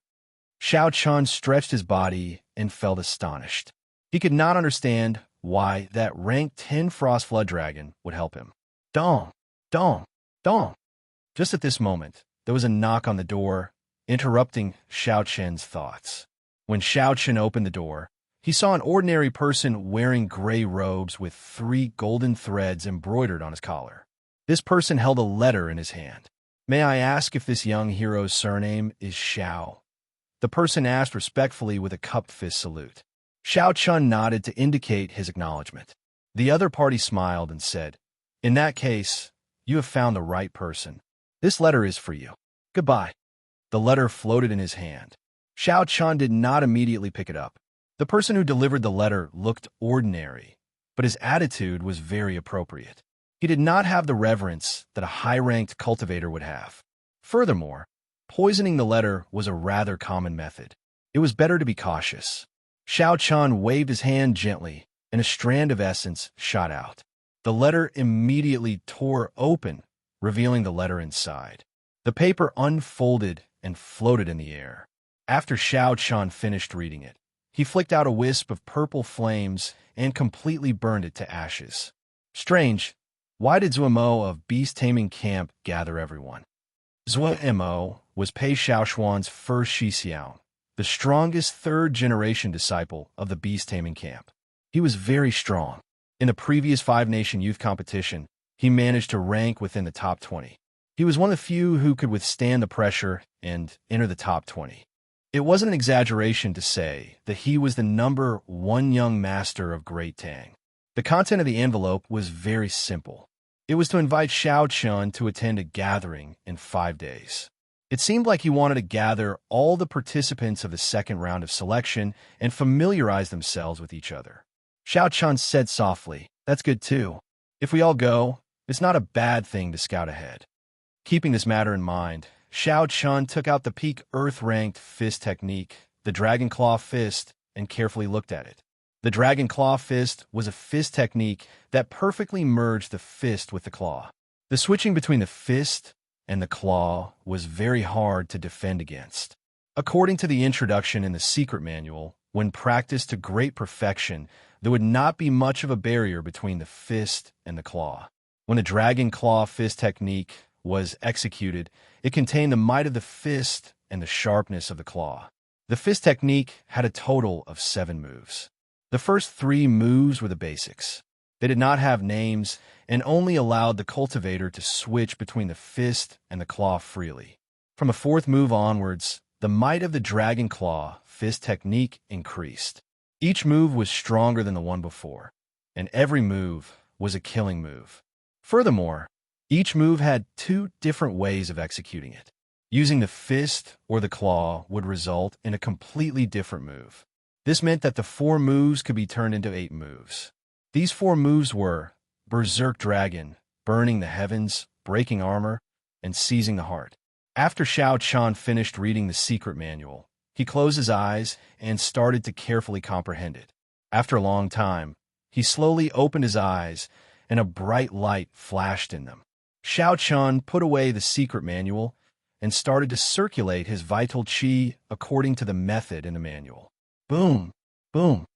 Xiao Chen stretched his body and felt astonished. He could not understand why that rank 10 Frost Flood Dragon would help him. Dong, dong, dong. Just at this moment, there was a knock on the door, interrupting Xiao Chen's thoughts. When Xiao Chen opened the door, he saw an ordinary person wearing gray robes with 3 golden threads embroidered on his collar. This person held a letter in his hand. May I ask if this young hero's surname is Xiao? The person asked respectfully with a cupped fist salute. Xiao Chen nodded to indicate his acknowledgement. The other party smiled and said, In that case, you have found the right person. This letter is for you. Goodbye. The letter floated in his hand. Xiao Chen did not immediately pick it up. The person who delivered the letter looked ordinary, but his attitude was very appropriate. He did not have the reverence that a high-ranked cultivator would have. Furthermore, poisoning the letter was a rather common method. It was better to be cautious. Xiao Chen waved his hand gently, and a strand of essence shot out. The letter immediately tore open, revealing the letter inside. The paper unfolded and floated in the air. After Xiao Chen finished reading it, he flicked out a wisp of purple flames and completely burned it to ashes. Strange, why did Zuo of Beast Taming Camp gather everyone? Zuo was Pei Shaoxuan's first Shixiao, the strongest third-generation disciple of the Beast Taming Camp. He was very strong. In the previous five-nation youth competition, he managed to rank within the top 20. He was one of the few who could withstand the pressure and enter the top 20. It wasn't an exaggeration to say that he was the #1 young master of Great Tang. The content of the envelope was very simple. It was to invite Xiao Chun to attend a gathering in 5 days. It seemed like he wanted to gather all the participants of the second round of selection and familiarize themselves with each other. Xiao Chun said softly, "That's good too. If we all go, it's not a bad thing to scout ahead." Keeping this matter in mind, Xiao Chun took out the peak Earth-ranked fist technique, the Dragon Claw Fist, and carefully looked at it. The Dragon Claw Fist was a fist technique that perfectly merged the fist with the claw. The switching between the fist and the claw was very hard to defend against. According to the introduction in the secret manual, when practiced to great perfection, there would not be much of a barrier between the fist and the claw. When the Dragon Claw Fist technique was executed, it contained the might of the fist and the sharpness of the claw. The fist technique had a total of 7 moves. The first 3 moves were the basics. They did not have names and only allowed the cultivator to switch between the fist and the claw freely. From the 4th move onwards, the might of the Dragon Claw Fist technique increased. Each move was stronger than the one before, and every move was a killing move. Furthermore, each move had 2 different ways of executing it. Using the fist or the claw would result in a completely different move. This meant that the 4 moves could be turned into 8 moves. These 4 moves were Berserk Dragon, burning the heavens, breaking armor, and seizing the heart. After Xiao Chun finished reading the secret manual, he closed his eyes and started to carefully comprehend it. After a long time, he slowly opened his eyes, and a bright light flashed in them. Xiao Chun put away the secret manual and started to circulate his vital qi according to the method in the manual. Boom! Boom!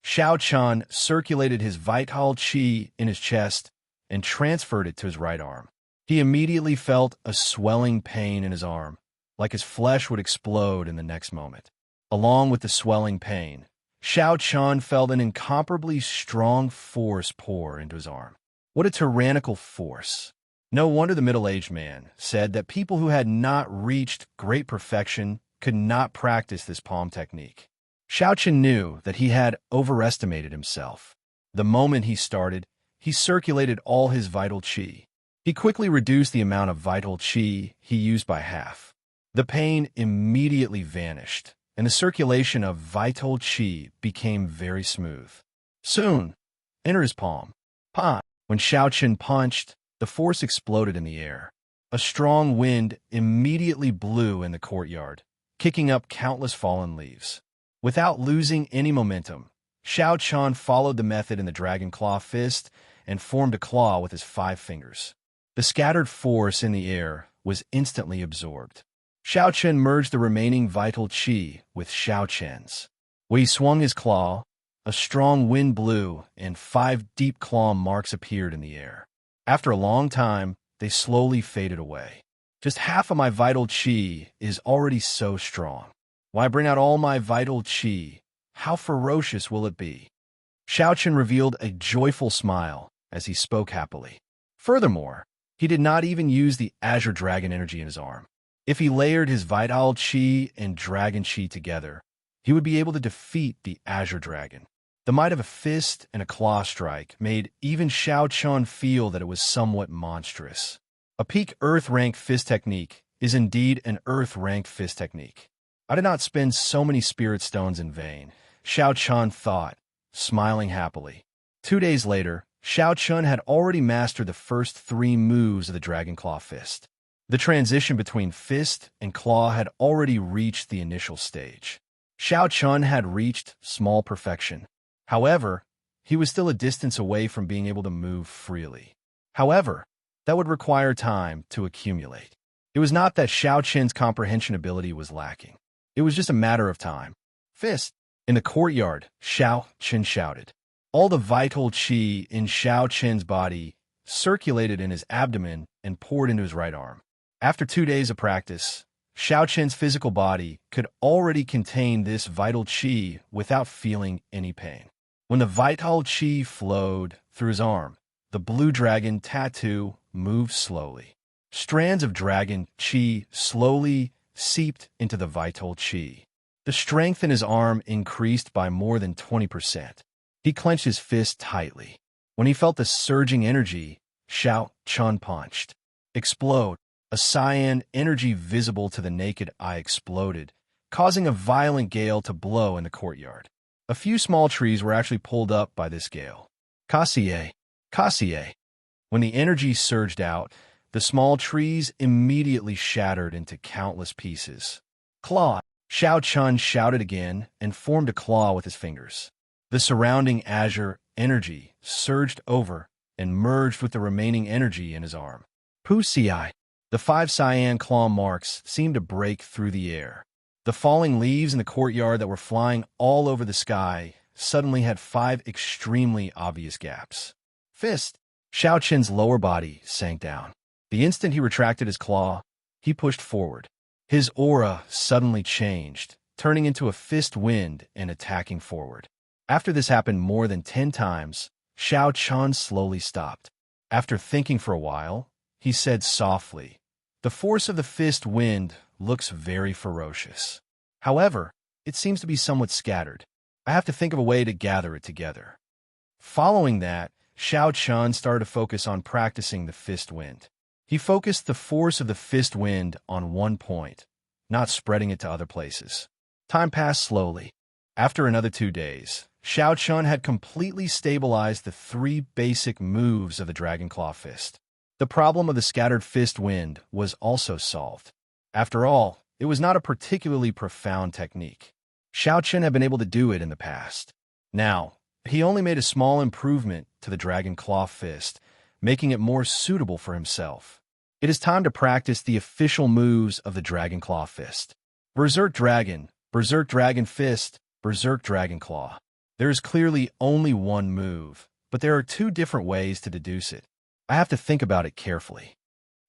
Xiao Chun circulated his vital qi in his chest and transferred it to his right arm. He immediately felt a swelling pain in his arm, like his flesh would explode in the next moment. Along with the swelling pain, Xiao Chun felt an incomparably strong force pour into his arm. What a tyrannical force! No wonder the middle-aged man said that people who had not reached great perfection could not practice this palm technique. Xiao Chun knew that he had overestimated himself. The moment he started, he circulated all his vital qi. He quickly reduced the amount of vital qi he used by half. The pain immediately vanished, and the circulation of vital qi became very smooth. Soon, enter his palm. Pa! When Xiao Chun punched, the force exploded in the air. A strong wind immediately blew in the courtyard, kicking up countless fallen leaves. Without losing any momentum, Xiao Chun followed the method in the Dragon Claw Fist and formed a claw with his 5 fingers. The scattered force in the air was instantly absorbed. Xiao Chun merged the remaining vital qi with Xiao Chen's. When he swung his claw, a strong wind blew and 5 deep claw marks appeared in the air. After a long time, they slowly faded away. Just half of my vital qi is already so strong. Why bring out all my vital qi? How ferocious will it be? Xiao Chun revealed a joyful smile as he spoke happily. Furthermore, he did not even use the Azure Dragon energy in his arm. If he layered his vital qi and dragon qi together, he would be able to defeat the Azure Dragon. The might of a fist and a claw strike made even Xiao Chun feel that it was somewhat monstrous. A peak Earth-ranked fist technique is indeed an Earth-ranked fist technique. I did not spend so many spirit stones in vain, Xiao Chun thought, smiling happily. 2 days later, Xiao Chun had already mastered the first 3 moves of the Dragon Claw Fist. The transition between fist and claw had already reached the initial stage. Xiao Chun had reached small perfection. However, he was still a distance away from being able to move freely. However, that would require time to accumulate. It was not that Xiao Chun's comprehension ability was lacking. It was just a matter of time. Fist. In the courtyard, Xiao Chen shouted. All the vital qi in Xiao Chen's body circulated in his abdomen and poured into his right arm. After 2 days of practice, Xiao Chen's physical body could already contain this vital qi without feeling any pain. When the vital qi flowed through his arm, the blue dragon tattoo moved slowly. Strands of dragon qi slowly seeped into the vital qi. The strength in his arm increased by more than 20%. He clenched his fist tightly. When he felt the surging energy, Xiao Chen punched. Explode. A cyan energy visible to the naked eye exploded, causing a violent gale to blow in the courtyard. A few small trees were actually pulled up by this gale. Kassier. Kassier. When the energy surged out, the small trees immediately shattered into countless pieces. Claw. Xiao Chen shouted again and formed a claw with his fingers. The surrounding azure energy surged over and merged with the remaining energy in his arm. Puxi. The 5 cyan claw marks seemed to break through the air. The falling leaves in the courtyard that were flying all over the sky suddenly had 5 extremely obvious gaps. Fist. Xiao Chen's lower body sank down. The instant he retracted his claw, he pushed forward. His aura suddenly changed, turning into a fist wind and attacking forward. After this happened more than 10 times, Xiao Chen slowly stopped. After thinking for a while, he said softly, "The force of the fist wind looks very ferocious. However, it seems to be somewhat scattered. I have to think of a way to gather it together." Following that, Xiao Chen started to focus on practicing the fist wind. He focused the force of the fist wind on one point, not spreading it to other places. Time passed slowly. After another 2 days, Xiao Chen had completely stabilized the 3 basic moves of the Dragon Claw Fist. The problem of the scattered fist wind was also solved. After all, it was not a particularly profound technique. Xiao Chen had been able to do it in the past. Now, he only made a small improvement to the Dragon Claw Fist, making it more suitable for himself. It is time to practice the official moves of the Dragon Claw Fist. Berserk Dragon Fist, Berserk Dragon Claw. There is clearly only one move, but there are 2 different ways to deduce it. I have to think about it carefully.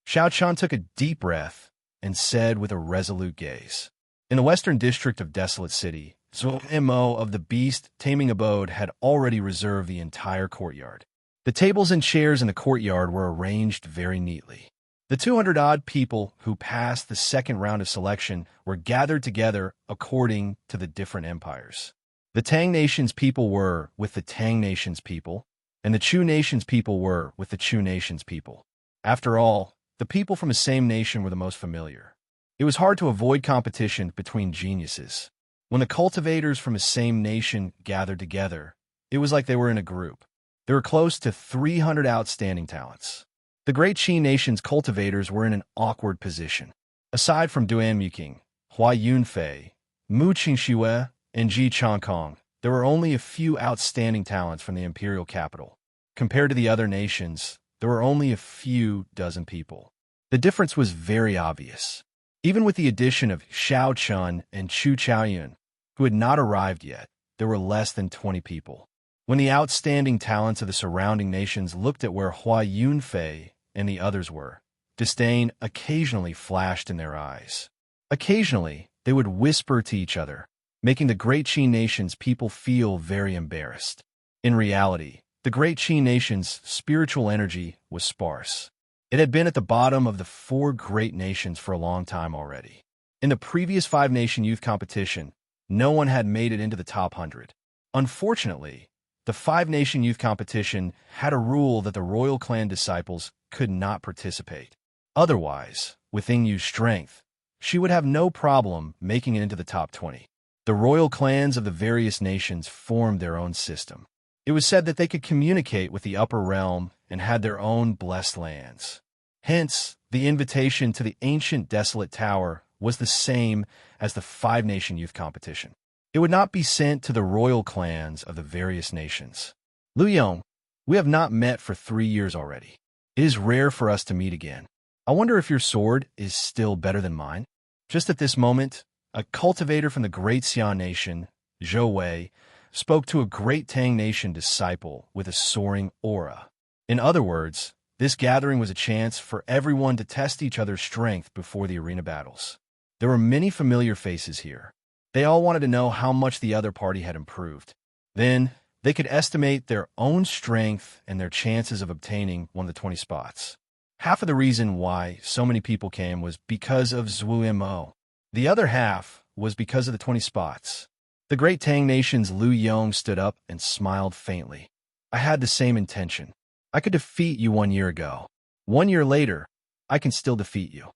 Xiao Chen took a deep breath and said with a resolute gaze. In the western district of Desolate City, Mo of the Beast Taming Abode had already reserved the entire courtyard. The tables and chairs in the courtyard were arranged very neatly. The 200-odd people who passed the second round of selection were gathered together according to the different empires. The Tang Nation's people were with the Tang Nation's people, and the Chu Nation's people were with the Chu Nation's people. After all, the people from the same nation were the most familiar. It was hard to avoid competition between geniuses. When the cultivators from the same nation gathered together, it was like they were in a group. There were close to 300 outstanding talents. The Great Qi Nation's cultivators were in an awkward position. Aside from Duan Muqing, Hua Yunfei, Mu Qingxue, and Ji Changkong, there were only a few outstanding talents from the imperial capital. Compared to the other nations, there were only a few dozen people. The difference was very obvious. Even with the addition of Xiao Chen and Chu Chaoyun, who had not arrived yet, there were less than 20 people. When the outstanding talents of the surrounding nations looked at where Hua Yunfei and the others were, disdain occasionally flashed in their eyes. Occasionally, they would whisper to each other, making the Great Qi Nation's people feel very embarrassed. In reality, the Great Qi Nation's spiritual energy was sparse. It had been at the bottom of the 4 great nations for a long time already. In the previous 5-nation youth competition, no one had made it into the top 100. Unfortunately, the 5-nation youth competition had a rule that the royal clan disciples could not participate. Otherwise, with Yingyu's strength, she would have no problem making it into the top 20. The royal clans of the various nations formed their own system. It was said that they could communicate with the upper realm and had their own blessed lands. Hence, the invitation to the ancient desolate tower was the same as the 5-nation youth competition. It would not be sent to the royal clans of the various nations. Lu Yong, we have not met for 3 years already. It is rare for us to meet again. I wonder if your sword is still better than mine? Just at this moment, a cultivator from the Great Xian Nation, Zhou Wei, spoke to a great Tang Nation disciple with a soaring aura. In other words, this gathering was a chance for everyone to test each other's strength before the arena battles. There were many familiar faces here. They all wanted to know how much the other party had improved. Then, they could estimate their own strength and their chances of obtaining one of the 20 spots. Half of the reason why so many people came was because of Zhu Mo. The other half was because of the 20 spots. The great Tang Nation's Lu Yong stood up and smiled faintly. I had the same intention. I could defeat you 1 year ago. 1 year later, I can still defeat you.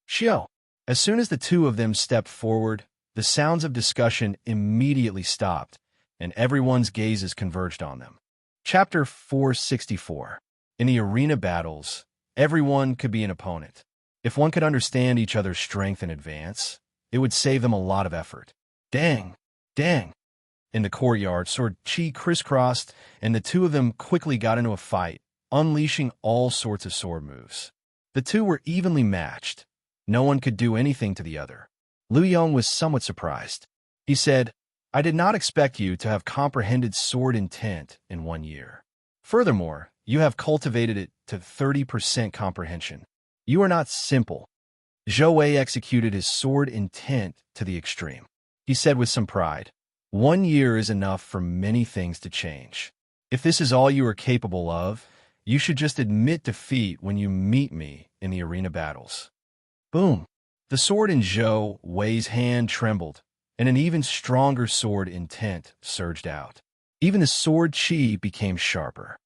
Xiao. As soon as the two of them stepped forward, the sounds of discussion immediately stopped, and everyone's gazes converged on them. Chapter 464. In the arena battles, everyone could be an opponent. If one could understand each other's strength in advance, it would save them a lot of effort. Dang! Dang! In the courtyard, sword chi crisscrossed, and the two of them quickly got into a fight, unleashing all sorts of sword moves. The two were evenly matched. No one could do anything to the other. Lu Yong was somewhat surprised. He said, I did not expect you to have comprehended sword intent in 1 year. Furthermore, you have cultivated it to 30% comprehension. You are not simple. Zhou Wei executed his sword intent to the extreme. He said with some pride, 1 year is enough for many things to change. If this is all you are capable of, you should just admit defeat when you meet me in the arena battles. Boom! The sword in Zhou Wei's hand trembled, and an even stronger sword intent surged out. Even the sword chi became sharper.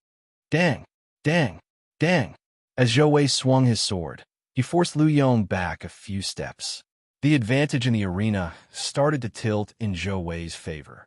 Dang! Dang! Dang! As Zhou Wei swung his sword, he forced Lu Yong back a few steps. The advantage in the arena started to tilt in Zhou Wei's favor.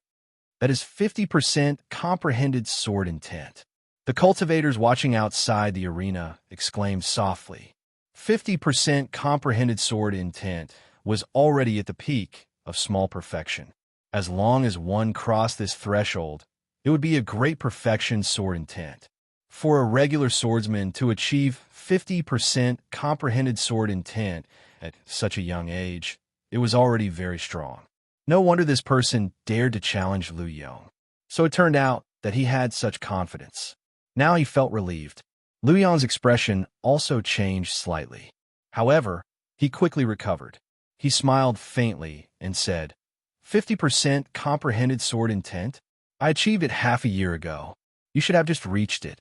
That is 50% comprehended sword intent. The cultivators watching outside the arena exclaimed softly. 50% comprehended sword intent was already at the peak of small perfection. As long as one crossed this threshold, it would be a great perfection sword intent. For a regular swordsman to achieve 50% comprehended sword intent at such a young age, it was already very strong. No wonder this person dared to challenge Lu Yong. So it turned out that he had such confidence. Now he felt relieved. Lu Yong's expression also changed slightly. However, he quickly recovered. He smiled faintly and said, 50% comprehended sword intent? I achieved it half a year ago. You should have just reached it.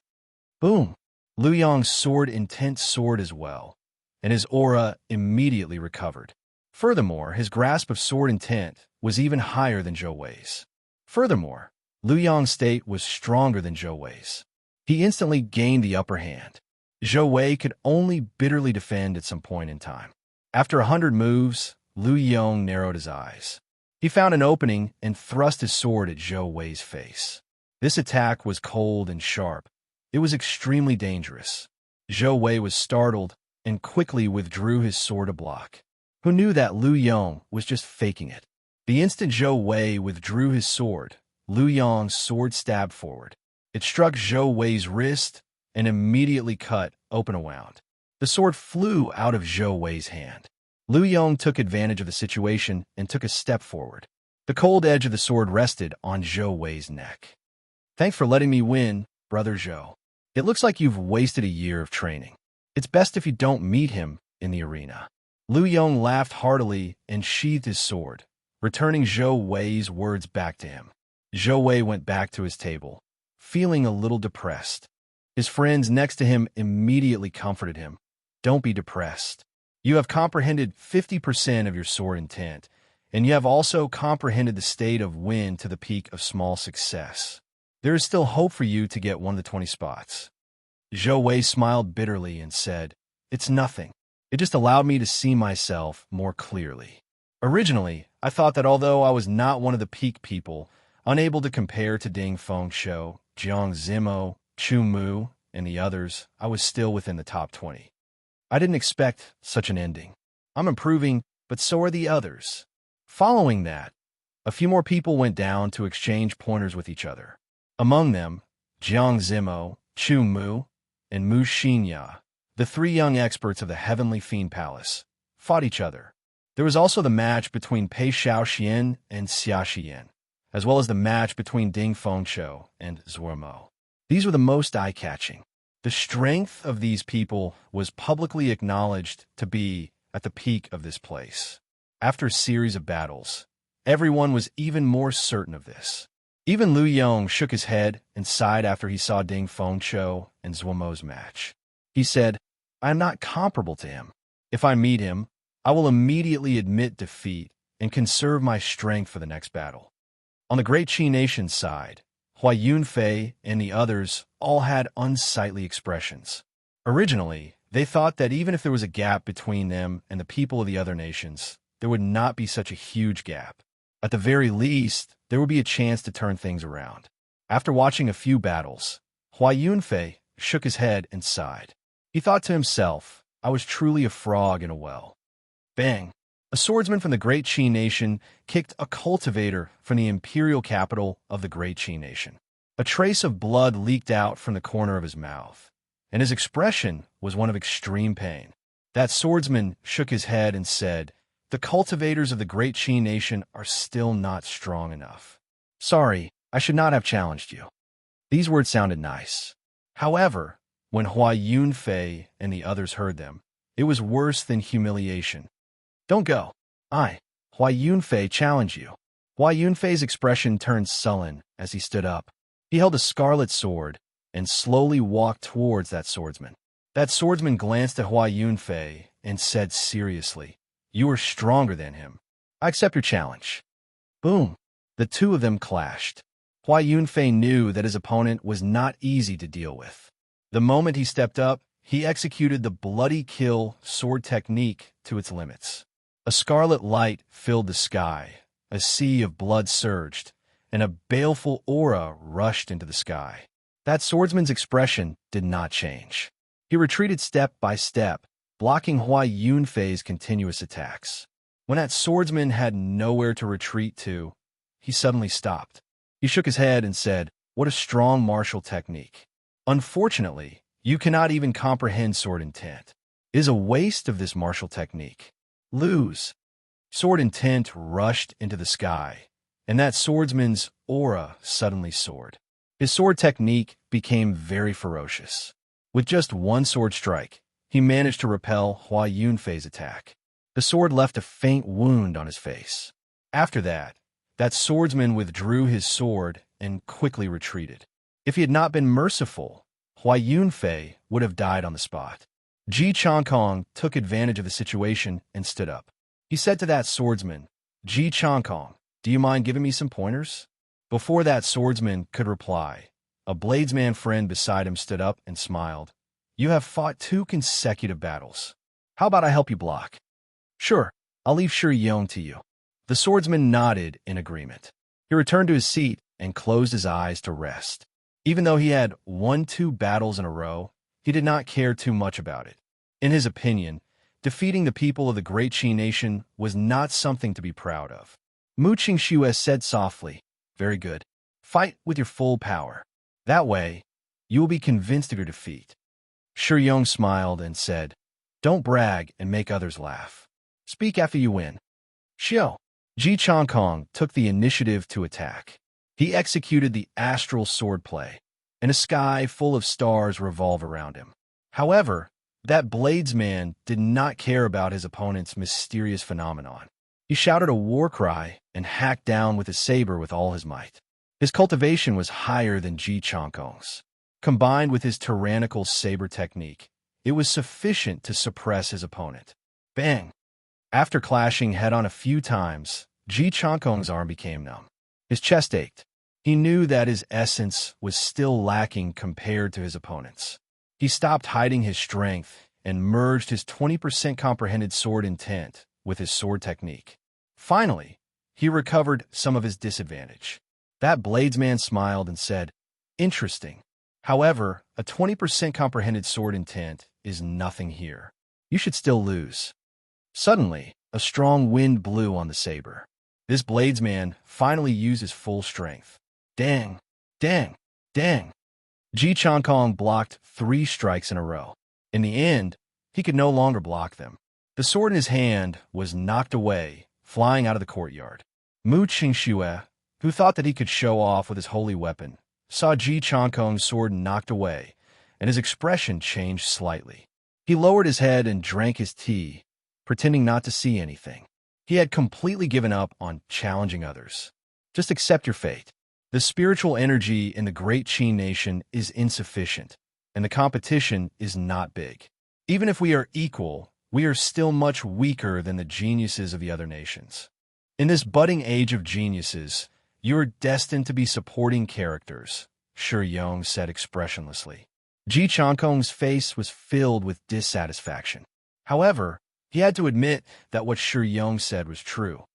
Boom! Lu Yong's sword intent soared as well, and his aura immediately recovered. Furthermore, his grasp of sword intent was even higher than Zhou Wei's. Furthermore, Lu Yong's state was stronger than Zhou Wei's. He instantly gained the upper hand. Zhou Wei could only bitterly defend at some point in time. After 100 moves, Lu Yong narrowed his eyes. He found an opening and thrust his sword at Zhou Wei's face. This attack was cold and sharp. It was extremely dangerous. Zhou Wei was startled and quickly withdrew his sword to block. Who knew that Lu Yong was just faking it? The instant Zhou Wei withdrew his sword, Lu Yong's sword stabbed forward. It struck Zhou Wei's wrist and immediately cut open a wound. The sword flew out of Zhou Wei's hand. Lu Yong took advantage of the situation and took a step forward. The cold edge of the sword rested on Zhou Wei's neck. Thanks for letting me win, Brother Zhou. It looks like you've wasted a year of training. It's best if you don't meet him in the arena. Lu Yong laughed heartily and sheathed his sword, returning Zhou Wei's words back to him. Zhou Wei went back to his table, feeling a little depressed. His friends next to him immediately comforted him. Don't be depressed. You have comprehended 50% of your sword intent, and you have also comprehended the state of win to the peak of small success. There is still hope for you to get one of the 20 spots. Zhou Wei smiled bitterly and said, It's nothing. It just allowed me to see myself more clearly. Originally, I thought that although I was not one of the peak people, unable to compare to Ding Fengshou, Jiang Zimo, Chu Mu, and the others, I was still within the top 20. I didn't expect such an ending. I'm improving, but so are the others. Following that, a few more people went down to exchange pointers with each other. Among them, Jiang Zimo, Chu Mu, and Mu Xinya, the three young experts of the Heavenly Fiend Palace, fought each other. There was also the match between Pei Xiaoxian and Xia Xian, as well as the match between Ding Fengqiu and Zuomo. These were the most eye-catching. The strength of these people was publicly acknowledged to be at the peak of this place. After a series of battles, everyone was even more certain of this. Even Lu Yong shook his head and sighed after he saw Ding Fengqiu and Zuomo's match. He said, "I am not comparable to him. If I meet him, I will immediately admit defeat and conserve my strength for the next battle." On the Great Qi Nation's side, Hua Yunfei and the others all had unsightly expressions. Originally, they thought that even if there was a gap between them and the people of the other nations, there would not be such a huge gap. At the very least, there would be a chance to turn things around. After watching a few battles, Hua Yunfei shook his head and sighed. He thought to himself, "I was truly a frog in a well." Bang! A swordsman from the Great Qi Nation kicked a cultivator from the imperial capital of the Great Qi Nation. A trace of blood leaked out from the corner of his mouth, and his expression was one of extreme pain. That swordsman shook his head and said, "The cultivators of the Great Qi Nation are still not strong enough. Sorry, I should not have challenged you." These words sounded nice. However, when Hua Yunfei and the others heard them, it was worse than humiliation. "Don't go. I, Hua Yunfei, challenge you." Hua Yunfei's expression turned sullen as he stood up. He held a scarlet sword and slowly walked towards that swordsman. That swordsman glanced at Hua Yunfei and said seriously, "You are stronger than him. I accept your challenge." Boom! The two of them clashed. Hua Yunfei knew that his opponent was not easy to deal with. The moment he stepped up, he executed the bloody kill sword technique to its limits. A scarlet light filled the sky, a sea of blood surged, and a baleful aura rushed into the sky. That swordsman's expression did not change. He retreated step by step, blocking Hua Yunfei's continuous attacks. When that swordsman had nowhere to retreat to, he suddenly stopped. He shook his head and said, "What a strong martial technique. Unfortunately, you cannot even comprehend sword intent. It is a waste of this martial technique. Lose." Sword intent rushed into the sky, and that swordsman's aura suddenly soared. His sword technique became very ferocious. With just one sword strike, he managed to repel Hua Yunfei's attack. The sword left a faint wound on his face. After that, that swordsman withdrew his sword and quickly retreated. If he had not been merciful, Hua Yunfei would have died on the spot. Ji Changkong took advantage of the situation and stood up. He said to that swordsman, "Ji Changkong, do you mind giving me some pointers?" Before that swordsman could reply, a bladesman friend beside him stood up and smiled. "You have fought 2 consecutive battles. How about I help you block?" "Sure, I'll leave Shi Yong to you." The swordsman nodded in agreement. He returned to his seat and closed his eyes to rest. Even though he had won 2 battles in a row, he did not care too much about it. In his opinion, defeating the people of the Great Qi Nation was not something to be proud of. Mu Qingxue said softly, "Very good. Fight with your full power. That way, you will be convinced of your defeat." Shi Yong smiled and said, "Don't brag and make others laugh. Speak after you win." Xiao. Ji Changkong took the initiative to attack. He executed the astral swordplay, and a sky full of stars revolved around him. However, that bladesman did not care about his opponent's mysterious phenomenon. He shouted a war cry and hacked down with his saber with all his might. His cultivation was higher than Ji Changkong's. Combined with his tyrannical saber technique, it was sufficient to suppress his opponent. Bang! After clashing head-on a few times, Ji Changkong's arm became numb. His chest ached. He knew that his essence was still lacking compared to his opponent's. He stopped hiding his strength and merged his 20% comprehended sword intent with his sword technique. Finally, he recovered some of his disadvantage. That bladesman smiled and said, "Interesting. However, a 20% comprehended sword intent is nothing here. You should still lose." Suddenly, a strong wind blew on the saber. This bladesman finally used his full strength. Dang! Dang! Dang! Ji Changkong blocked 3 strikes in a row. In the end, he could no longer block them. The sword in his hand was knocked away, flying out of the courtyard. Mu Qingxue, who thought that he could show off with his holy weapon, saw Ji Chankong's sword knocked away, and his expression changed slightly. He lowered his head and drank his tea, pretending not to see anything. He had completely given up on challenging others. Just accept your fate. The spiritual energy in the great Qi nation is insufficient, and the competition is not big. Even if we are equal, we are still much weaker than the geniuses of the other nations. In this budding age of geniuses, you are destined to be supporting characters, Shi Yong said expressionlessly. Ji Chankong's face was filled with dissatisfaction. However, he had to admit that what Shi Yong said was true.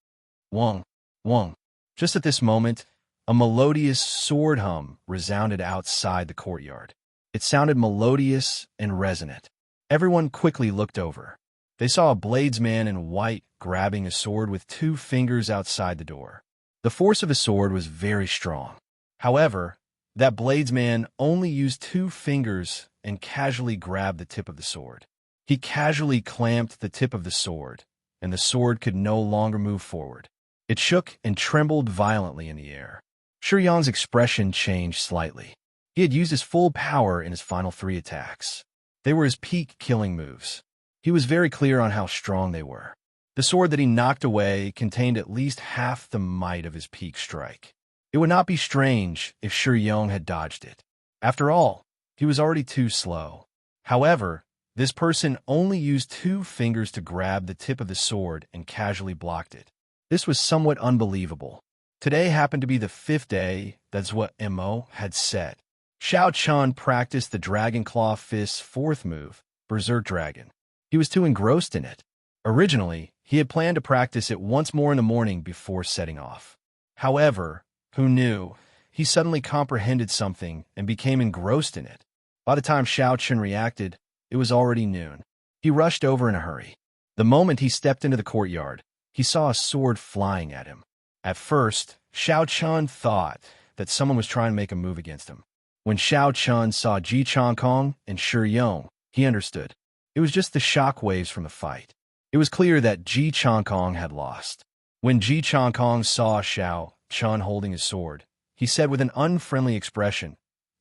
Wong, Wong. Just at this moment, a melodious sword hum resounded outside the courtyard. It sounded melodious and resonant. Everyone quickly looked over. They saw a bladesman in white grabbing a sword with 2 fingers outside the door. The force of his sword was very strong. However, that bladesman only used 2 fingers and casually grabbed the tip of the sword. He casually clamped the tip of the sword, and the sword could no longer move forward. It shook and trembled violently in the air. Shi Yong's expression changed slightly. He had used his full power in his final 3 attacks. They were his peak killing moves. He was very clear on how strong they were. The sword that he knocked away contained at least half the might of his peak strike. It would not be strange if Shi Yong had dodged it. After all, he was already too slow. However, this person only used 2 fingers to grab the tip of the sword and casually blocked it. This was somewhat unbelievable. Today happened to be the 5th day, that's what Mo had said. Xiao Chun practiced the Dragon Claw Fist's 4th move, Berserk Dragon. He was too engrossed in it. Originally, he had planned to practice it once more in the morning before setting off. However, who knew, he suddenly comprehended something and became engrossed in it. By the time Xiao Chun reacted, it was already noon. He rushed over in a hurry. The moment he stepped into the courtyard, he saw a sword flying at him. At first, Xiao Chun thought that someone was trying to make a move against him. When Xiao Chun saw Ji Chankong and Shi Yong, he understood. It was just the shock waves from the fight. It was clear that Ji Chankong had lost. When Ji Chankong saw Xiao Chun holding his sword, he said with an unfriendly expression,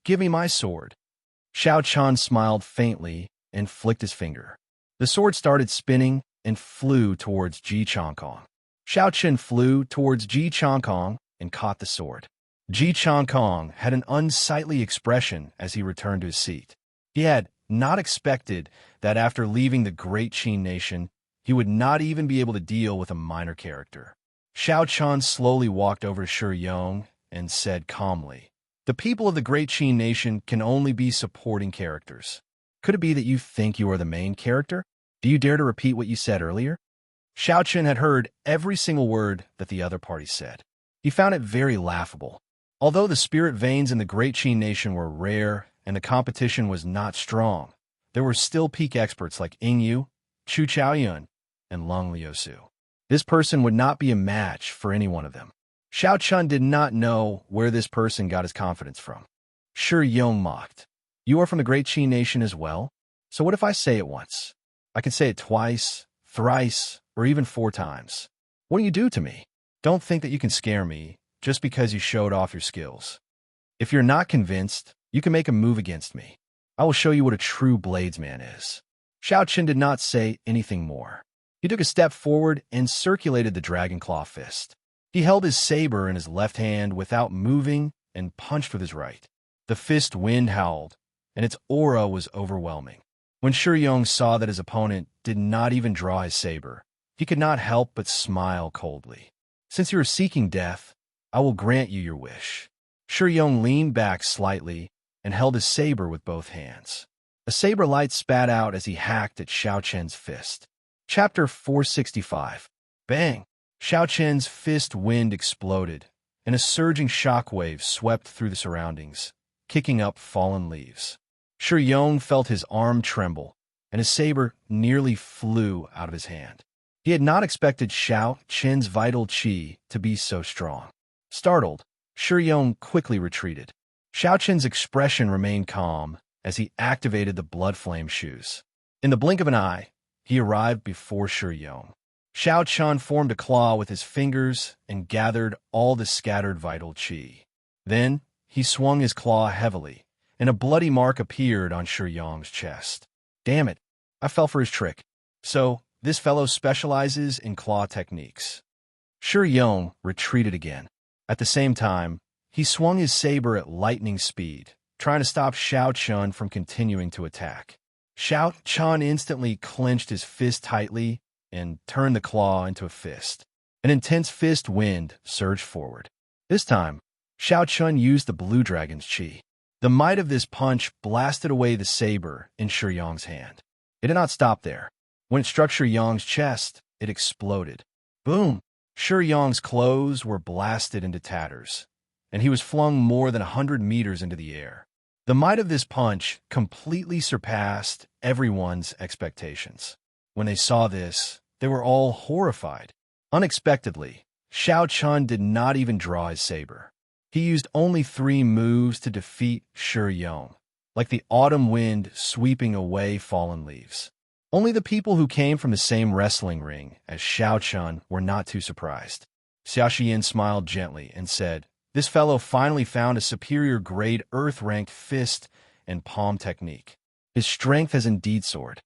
"Give me my sword." Xiao Chun smiled faintly and flicked his finger. The sword started spinning and flew towards Ji Chankong. Xiao Chun flew towards Ji Chankong and caught the sword. Ji Chankong had an unsightly expression as he returned to his seat. He had not expected that after leaving the great Qin nation, he would not even be able to deal with a minor character. Xiao Chun slowly walked over to Shi Yong and said calmly, "The people of the great Qin nation can only be supporting characters. Could it be that you think you are the main character? Do you dare to repeat what you said earlier?" Xiao Chun had heard every single word that the other party said. He found it very laughable. Although the spirit veins in the great Qin nation were rare and the competition was not strong, there were still peak experts like Ying Yu, Chu Chaoyun, and Lung Liusu. This person would not be a match for any one of them. Xiao Chun did not know where this person got his confidence from. Shi Yong mocked. "You are from the great Qin nation as well? So what if I say it once? I can say it twice, thrice, or even 4 times. What do you do to me? Don't think that you can scare me just because you showed off your skills. If you're not convinced, you can make a move against me. I will show you what a true bladesman is." Xiao Chun did not say anything more. He took a step forward and circulated the Dragon Claw Fist. He held his saber in his left hand without moving and punched with his right. The fist wind howled, and its aura was overwhelming. When Shi Yong saw that his opponent did not even draw his saber, he could not help but smile coldly. "Since you are seeking death, I will grant you your wish." Shi Yong leaned back slightly and held his saber with both hands. A saber light spat out as he hacked at Xiao Chen's fist. Chapter 465. Bang! Xiao Chen's fist wind exploded, and a surging shockwave swept through the surroundings, kicking up fallen leaves. Shi Yong felt his arm tremble, and his saber nearly flew out of his hand. He had not expected Xiao Chen's vital qi to be so strong. Startled, Shi Yong quickly retreated. Xiao Chen's expression remained calm as he activated the blood flame shoes. In the blink of an eye, he arrived before Shi Yong. Xiao Chun formed a claw with his fingers and gathered all the scattered vital qi. Then, he swung his claw heavily, and a bloody mark appeared on Shi Yong's chest. Damn it, I fell for his trick. So, this fellow specializes in claw techniques. Shi Yong retreated again. At the same time, he swung his saber at lightning speed, trying to stop Xiao Chun from continuing to attack. Xiao Chun instantly clenched his fist tightly and turned the claw into a fist. An intense fist wind surged forward. This time, Xiao Chun used the blue dragon's qi. The might of this punch blasted away the saber in Shi Yong's hand. It did not stop there. When it struck Shi Yong's chest, it exploded. Boom! Shi Yong's clothes were blasted into tatters, and he was flung more than 100 meters into the air. The might of this punch completely surpassed everyone's expectations. When they saw this, they were all horrified. Unexpectedly, Xiao Chun did not even draw his saber. He used only 3 moves to defeat Shi Yong, like the autumn wind sweeping away fallen leaves. Only the people who came from the same wrestling ring as Xiao Chun were not too surprised. Xiao Xian smiled gently and said, "This fellow finally found a superior grade earth-ranked fist and palm technique. His strength has indeed soared."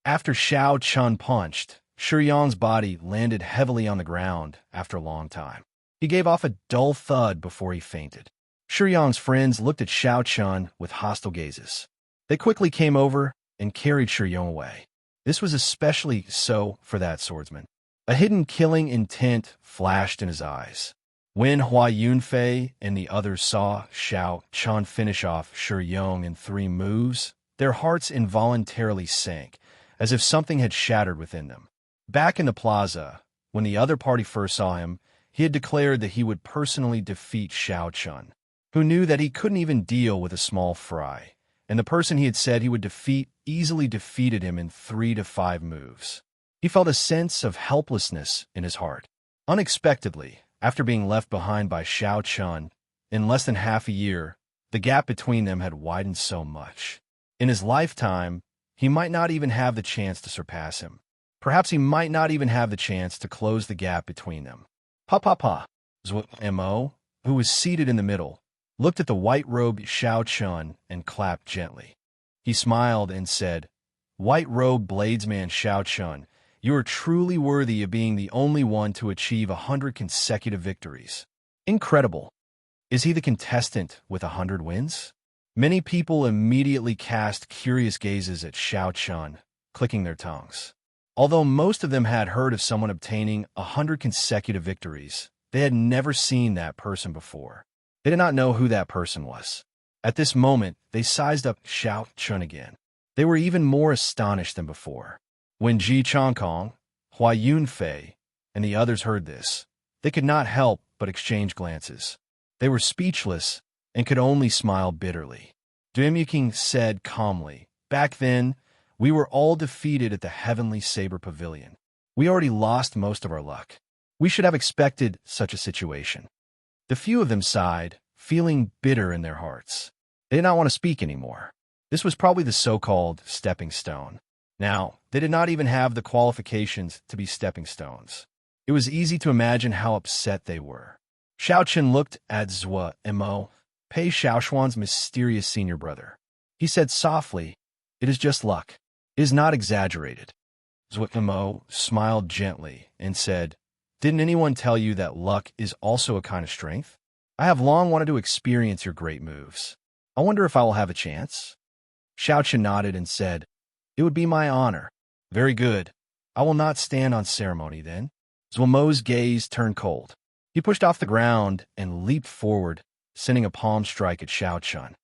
After Xiao Chun punched, Shi Yong's body landed heavily on the ground after a long time. He gave off a dull thud before he fainted. Shi Yong's friends looked at Xiao Chun with hostile gazes. They quickly came over and carried Shi Yong away. This was especially so for that swordsman. A hidden killing intent flashed in his eyes. When Hua Yunfei and the others saw Xiao Chun finish off Shi Yong in 3 moves, their hearts involuntarily sank, as if something had shattered within them. Back in the plaza, when the other party first saw him, he had declared that he would personally defeat Xiao Chun, who knew that he couldn't even deal with a small fry, and the person he had said he would defeat easily defeated him in 3 to 5 moves. He felt a sense of helplessness in his heart. Unexpectedly, after being left behind by Xiao Chun, in less than half a year, the gap between them had widened so much. In his lifetime, he might not even have the chance to surpass him. Perhaps he might not even have the chance to close the gap between them. Pa, Mo, who was seated in the middle, looked at the white-robed Xiao Chun and clapped gently. He smiled and said, "White-robed bladesman Xiao Chun, you are truly worthy of being the only one to achieve 100 consecutive victories. Incredible. Is he the contestant with 100 wins?" Many people immediately cast curious gazes at Xiao Chun, clicking their tongues. Although most of them had heard of someone obtaining 100 consecutive victories, they had never seen that person before. They did not know who that person was. At this moment, they sized up Xiao Chun again. They were even more astonished than before. When Ji Changkong, Hua Yunfei, and the others heard this, they could not help but exchange glances. They were speechless and could only smile bitterly. Duimyuking said calmly, "Back then, we were all defeated at the Heavenly Saber Pavilion. We already lost most of our luck. We should have expected such a situation." The few of them sighed, feeling bitter in their hearts. They did not want to speak anymore. This was probably the so-called stepping stone. Now, they did not even have the qualifications to be stepping stones. It was easy to imagine how upset they were. Xiao Chen looked at Zhua Mo, Pei Xiaoshuan's mysterious senior brother. He said softly, "It is just luck. It is not exaggerated." Zhua Mo smiled gently and said, "Didn't anyone tell you that luck is also a kind of strength? I have long wanted to experience your great moves. I wonder if I will have a chance." Xiao Chen nodded and said, "It would be my honor." "Very good. I will not stand on ceremony then." Zhua Mo's gaze turned cold. He pushed off the ground and leaped forward, sending a palm strike at Xiao Chun.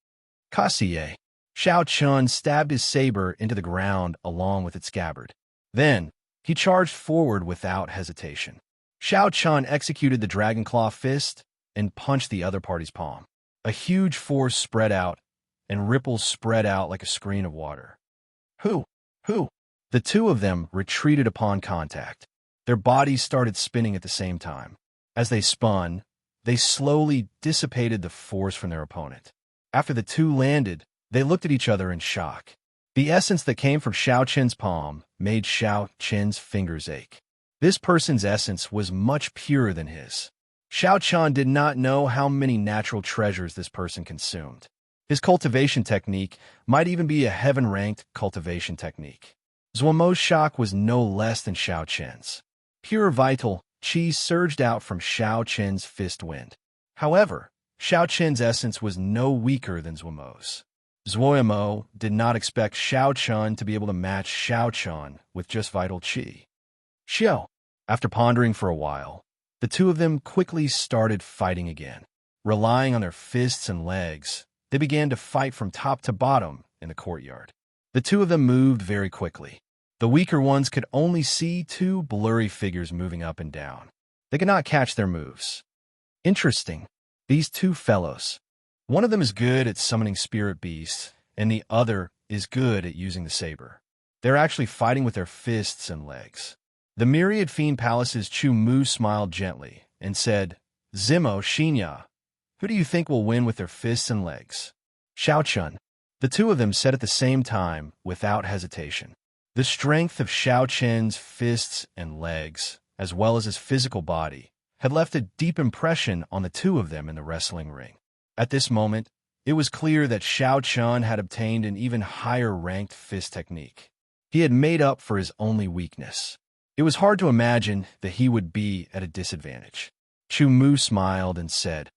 "Kassiye." Xiao Chun stabbed his saber into the ground along with its scabbard. Then, he charged forward without hesitation. Xiao Chun executed the Dragon Claw fist and punched the other party's palm. A huge force spread out, and ripples spread out like a screen of water. Who? The two of them retreated upon contact. Their bodies started spinning at the same time. As they spun, they slowly dissipated the force from their opponent. After the two landed, they looked at each other in shock. The essence that came from Xiao Chen's palm made Xiao Chen's fingers ache. This person's essence was much purer than his. Xiao Qian did not know how many natural treasures this person consumed. His cultivation technique might even be a heaven-ranked cultivation technique. Zuomo's shock was no less than Xiao Qian's. Pure vital qi surged out from Xiao Qian's fist wind. However, Xiao Qian's essence was no weaker than Zuomo's. Zuomo did not expect Xiao Qian to be able to match Xiao Qian with just vital qi. Xiao. After pondering for a while, the two of them quickly started fighting again. Relying on their fists and legs, they began to fight from top to bottom in the courtyard. The two of them moved very quickly. The weaker ones could only see two blurry figures moving up and down. They could not catch their moves. Interesting. These two fellows. One of them is good at summoning spirit beasts, and the other is good at using the saber. They're actually fighting with their fists and legs. The myriad fiend palace's Chu Mu smiled gently and said, Zimo Xinya, who do you think will win with their fists and legs? Xiao Qian. The two of them said at the same time, without hesitation. The strength of Xiao Qian's fists and legs, as well as his physical body, had left a deep impression on the two of them in the wrestling ring. At this moment, it was clear that Xiao Qian had obtained an even higher-ranked fist technique. He had made up for his only weakness. It was hard to imagine that he would be at a disadvantage. Chu Mu smiled and said,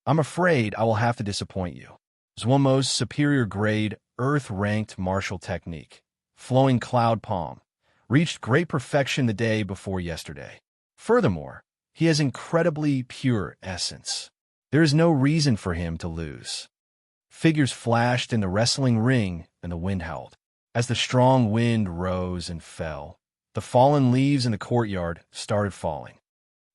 I'm afraid I will have to disappoint you. Zuomo's superior-grade, earth-ranked martial technique, flowing cloud palm, reached great perfection the day before yesterday. Furthermore, he has incredibly pure essence. There is no reason for him to lose. Figures flashed in the wrestling ring and the wind howled. As the strong wind rose and fell, the fallen leaves in the courtyard started falling.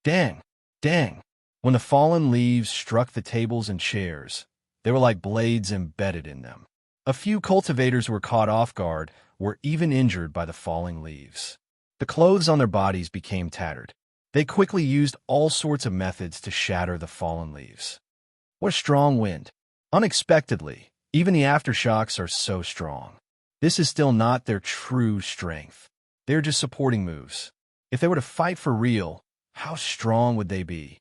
Dang! Dang! When the fallen leaves struck the tables and chairs, they were like blades embedded in them. A few cultivators who were caught off guard were even injured by the falling leaves. The clothes on their bodies became tattered. They quickly used all sorts of methods to shatter the fallen leaves. What a strong wind! Unexpectedly, even the aftershocks are so strong. This is still not their true strength. They're just supporting moves. If they were to fight for real, how strong would they be?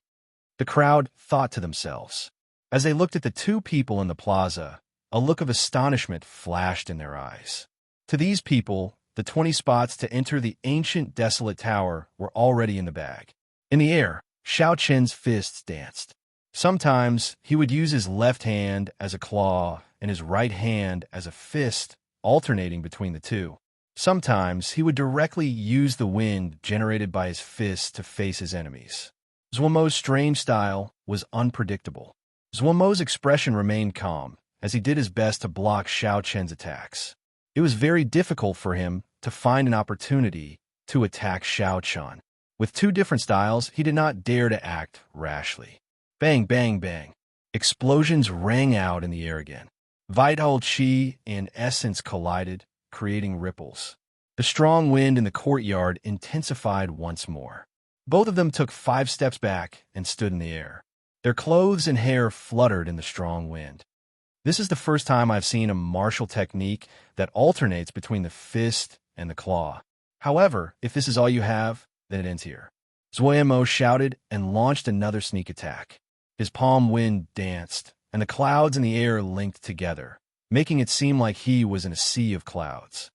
The crowd thought to themselves. As they looked at the two people in the plaza, a look of astonishment flashed in their eyes. To these people, the 20 spots to enter the ancient desolate tower were already in the bag. In the air, Xiao Qian's fists danced. Sometimes he would use his left hand as a claw and his right hand as a fist, alternating between the two. Sometimes he would directly use the wind generated by his fists to face his enemies. Zuomo's strange style was unpredictable. Zuomo's expression remained calm as he did his best to block Xiao Qian's attacks. It was very difficult for him to find an opportunity to attack Xiao Qian. With two different styles, he did not dare to act rashly. Bang, bang, bang. Explosions rang out in the air again. Vital qi and essence collided, creating ripples. The strong wind in the courtyard intensified once more. Both of them took 5 steps back and stood in the air. Their clothes and hair fluttered in the strong wind. This is the first time I've seen a martial technique that alternates between the fist and the claw. However, if this is all you have, then it ends here. Zuomo shouted and launched another sneak attack. His palm wind danced, and the clouds in the air linked together, making it seem like he was in a sea of clouds.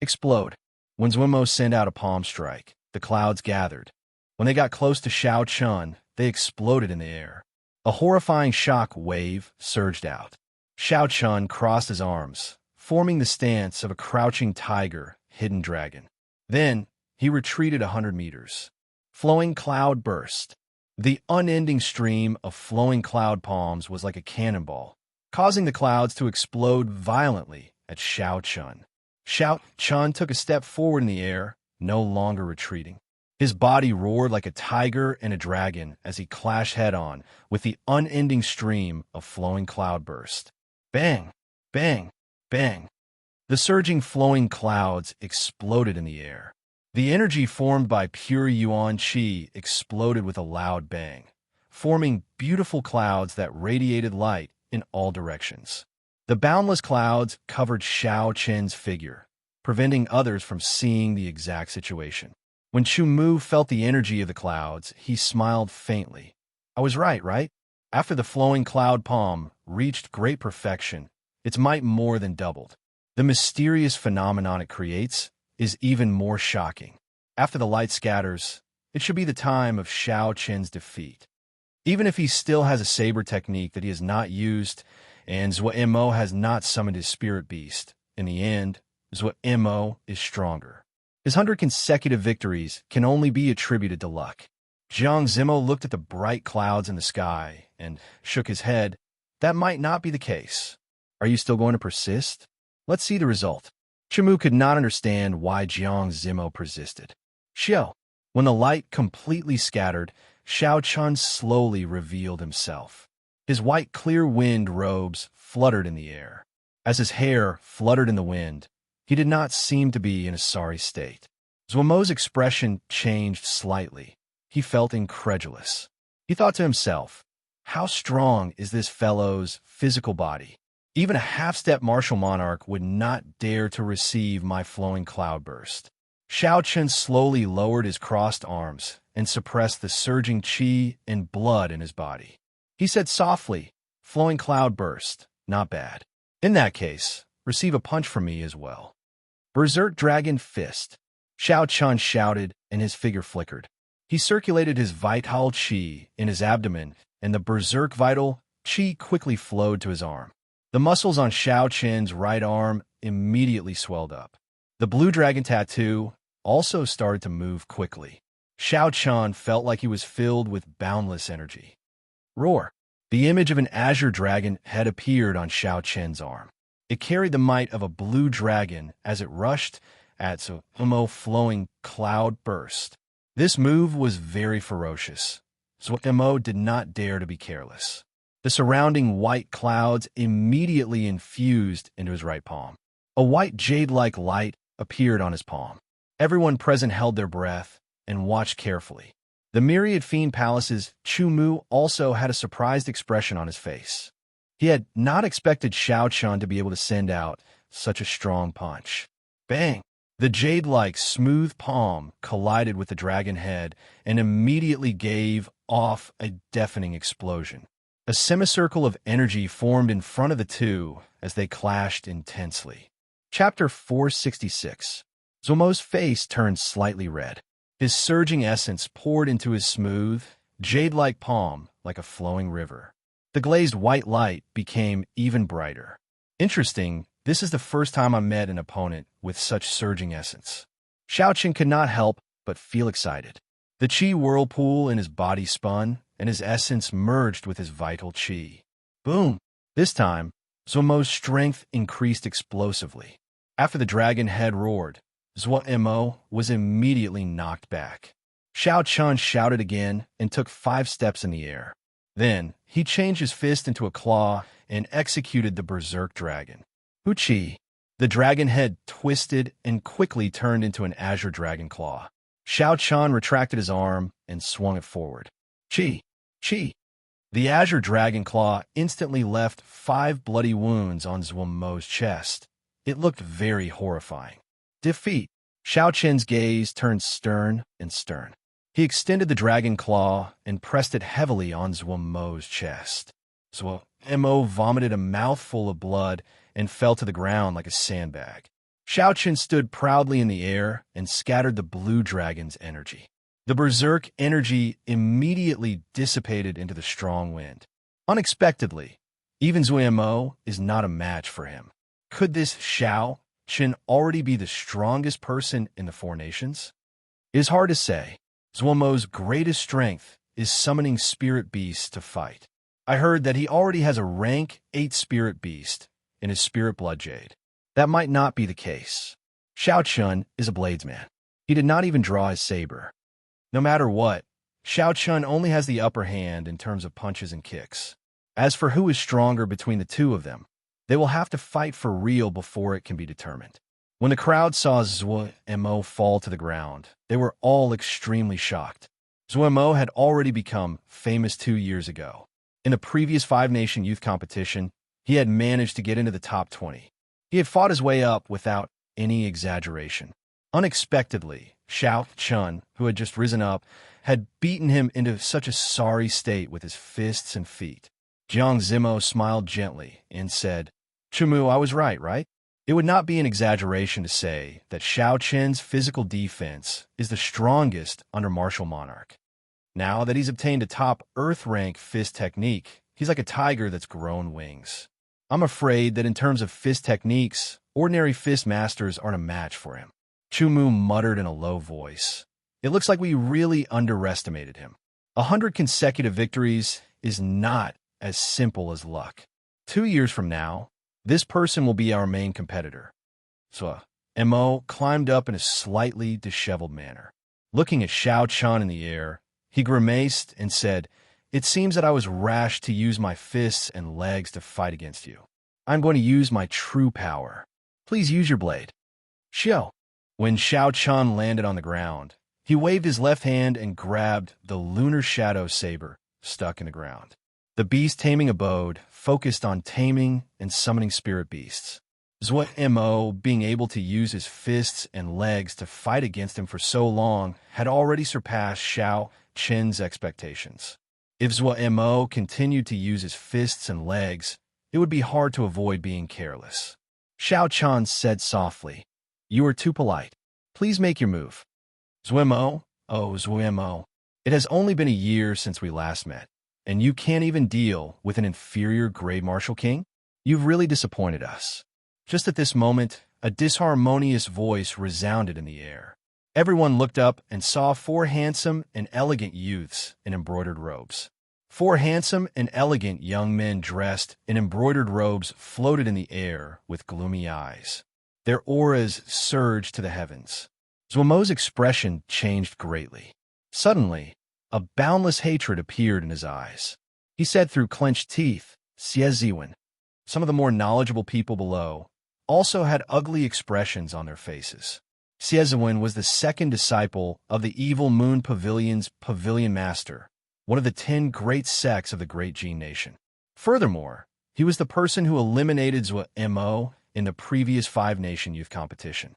Explode. When Zuomo sent out a palm strike, the clouds gathered. When they got close to Xiao Qian, they exploded in the air. A horrifying shock wave surged out. Xiao Qian crossed his arms, forming the stance of a crouching tiger, hidden dragon. Then, he retreated 100 meters. Flowing cloud burst. The unending stream of flowing cloud palms was like a cannonball, causing the clouds to explode violently at Xiao Qian. Xiao Qian took a step forward in the air, no longer retreating. His body roared like a tiger and a dragon as he clashed head-on with the unending stream of flowing cloudburst. Bang! Bang! Bang! The surging flowing clouds exploded in the air. The energy formed by pure Yuan Qi exploded with a loud bang, forming beautiful clouds that radiated light in all directions. The boundless clouds covered Xiao Qian's figure, preventing others from seeing the exact situation. When Chu Mu felt the energy of the clouds, he smiled faintly. I was right? After the flowing cloud palm reached great perfection, its might more than doubled. The mysterious phenomenon it creates is even more shocking. After the light scatters, it should be the time of Xiao Qin's defeat. Even if he still has a saber technique that he has not used, and Zhuo Mo has not summoned his spirit beast, in the end, Zhuo Mo is stronger. His 100 consecutive victories can only be attributed to luck. Jiang Zimo looked at the bright clouds in the sky and shook his head. That might not be the case. Are you still going to persist? Let's see the result. Chimu could not understand why Jiang Zimo persisted. Xiao. When the light completely scattered, Xiao Chun slowly revealed himself. His white clear wind robes fluttered in the air. As his hair fluttered in the wind, he did not seem to be in a sorry state. Zuomo's expression changed slightly. He felt incredulous. He thought to himself, how strong is this fellow's physical body? Even a half-step martial monarch would not dare to receive my flowing cloudburst. Xiao Chen slowly lowered his crossed arms and suppressed the surging qi and blood in his body. He said softly, flowing cloudburst, not bad. In that case, receive a punch from me as well. Berserk Dragon Fist. Xiao Chun shouted, and his figure flickered. He circulated his vital qi in his abdomen, and the berserk vital qi quickly flowed to his arm. The muscles on Xiao Chen's right arm immediately swelled up. The blue dragon tattoo also started to move quickly. Xiao Chun felt like he was filled with boundless energy. Roar! The image of an azure dragon had appeared on Xiao Chen's arm. It carried the might of a blue dragon as it rushed at Zuo flowing cloud burst. This move was very ferocious. Zuo did not dare to be careless. The surrounding white clouds immediately infused into his right palm. A white jade-like light appeared on his palm. Everyone present held their breath and watched carefully. The myriad fiend palace's Chu Mu also had a surprised expression on his face. He had not expected Xiao Chun to be able to send out such a strong punch. Bang! The jade-like smooth palm collided with the dragon head and immediately gave off a deafening explosion. A semicircle of energy formed in front of the two as they clashed intensely. Chapter 466. Zuomo's face turned slightly red. His surging essence poured into his smooth, jade-like palm like a flowing river. The glazed white light became even brighter. Interesting, this is the first time I met an opponent with such surging essence. Xiao Qin could not help but feel excited. The qi whirlpool in his body spun, and his essence merged with his vital qi. Boom! This time, Zuomo's strength increased explosively. After the dragon head roared, Zhuo Mo was immediately knocked back. Xiao Chun shouted again and took 5 steps in the air. Then, he changed his fist into a claw and executed the berserk dragon. Huchi! The dragon head twisted and quickly turned into an azure dragon claw. Xiao Chun retracted his arm and swung it forward. Chi! Chi! The azure dragon claw instantly left 5 bloody wounds on Zuomo's chest. It looked very horrifying. Defeat! Xiao Chen's gaze turned stern and stern. He extended the dragon claw and pressed it heavily on Zuomo's chest. Zuo vomited a mouthful of blood and fell to the ground like a sandbag. Xiao Chen stood proudly in the air and scattered the blue dragon's energy. The berserk energy immediately dissipated into the strong wind. Unexpectedly, even Zuo is not a match for him. Could this Xiao Chen already be the strongest person in the 4 nations? It is hard to say. Zuomo's greatest strength is summoning spirit beasts to fight. I heard that he already has a rank 8 spirit beast in his spirit blood jade. That might not be the case. Xiao Chun is a bladesman. He did not even draw his saber. No matter what, Xiao Chun only has the upper hand in terms of punches and kicks. As for who is stronger between the two of them, they will have to fight for real before it can be determined. When the crowd saw Zuo fall to the ground, they were all extremely shocked. Zuo had already become famous 2 years ago. In the previous 5-nation youth competition, he had managed to get into the top 20. He had fought his way up without any exaggeration. Unexpectedly, Xiao Chun, who had just risen up, had beaten him into such a sorry state with his fists and feet. Jiang Zimo smiled gently and said, Chumu, I was right? It would not be an exaggeration to say that Xiao Chen's physical defense is the strongest under martial monarch. Now that he's obtained a top Earth-rank fist technique, he's like a tiger that's grown wings. I'm afraid that in terms of fist techniques, ordinary fist masters aren't a match for him. Chumu muttered in a low voice. It looks like we really underestimated him. 100 consecutive victories is not as simple as luck. 2 years from now, this person will be our main competitor. So, Mo climbed up in a slightly disheveled manner. Looking at Xiao Chun in the air, he grimaced and said, It seems that I was rash to use my fists and legs to fight against you. I'm going to use my true power. Please use your blade. Xiao. When Xiao Chun landed on the ground, he waved his left hand and grabbed the lunar shadow saber stuck in the ground. The beast-taming abode focused on taming and summoning spirit beasts. Zhuo Mo, being able to use his fists and legs to fight against him for so long, had already surpassed Xiao Chen's expectations. If Zhuo Mo continued to use his fists and legs, it would be hard to avoid being careless. Xiao Chun said softly, You are too polite. Please make your move. Zhuo Mo, it has only been a year since we last met, and you can't even deal with an inferior grade martial king? You've really disappointed us. Just at this moment, a disharmonious voice resounded in the air. Everyone looked up and saw 4 handsome and elegant youths in embroidered robes. 4 handsome and elegant young men dressed in embroidered robes floated in the air with gloomy eyes. Their auras surged to the heavens. Zhuo Mo's expression changed greatly. Suddenly, a boundless hatred appeared in his eyes. He said through clenched teeth, Xie Ziwen. Some of the more knowledgeable people below also had ugly expressions on their faces. Xie Ziwen was the second disciple of the Evil Moon Pavilion's Pavilion Master, one of the 10 great sects of the Great Jin Nation. Furthermore, he was the person who eliminated Zhuo Mo in the previous 5-nation youth competition.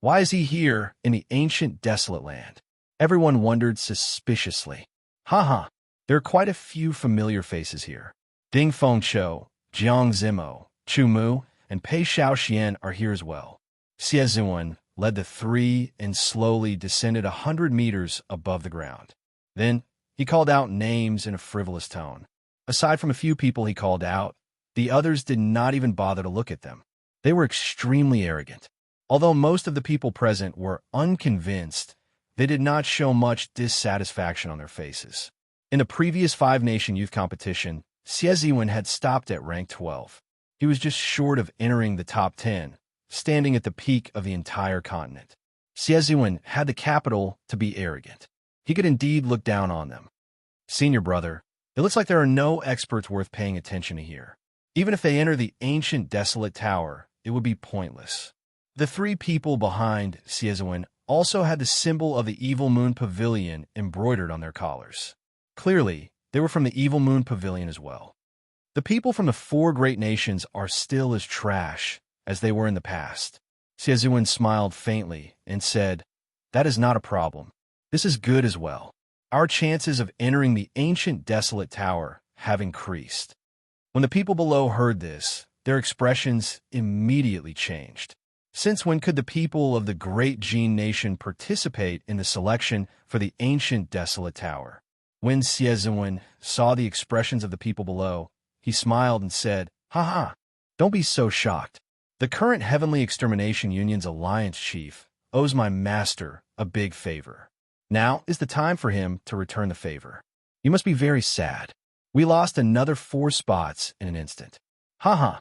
Why is he here in the ancient desolate land? Everyone wondered suspiciously. There are quite a few familiar faces here. Ding Fengqiu, Jiang Zimo, Chu Mu, and Pei Xiaoxian are here as well. Xie Ziwen led the 3 and slowly descended 100 meters above the ground. Then, he called out names in a frivolous tone. Aside from a few people he called out, the others did not even bother to look at them. They were extremely arrogant. Although most of the people present were unconvinced, they did not show much dissatisfaction on their faces. In the previous 5-nation youth competition, Xie Ziwen had stopped at rank 12. He was just short of entering the top 10, standing at the peak of the entire continent. Xie Ziwen had the capital to be arrogant. He could indeed look down on them. Senior brother, it looks like there are no experts worth paying attention to here. Even if they enter the ancient desolate tower, it would be pointless. The 3 people behind Xie Ziwen also had the symbol of the Evil Moon Pavilion embroidered on their collars. Clearly, they were from the Evil Moon Pavilion as well. The people from the 4 great nations are still as trash as they were in the past. Xie Ziwen smiled faintly and said, That is not a problem. This is good as well. Our chances of entering the ancient desolate tower have increased. When the people below heard this, their expressions immediately changed. Since when could the people of the Great Jin Nation participate in the selection for the ancient desolate tower? When Xie Ziwen saw the expressions of the people below, he smiled and said, Don't be so shocked. The current Heavenly Extermination Union's alliance chief owes my master a big favor. Now is the time for him to return the favor. You must be very sad. We lost another 4 spots in an instant. Xie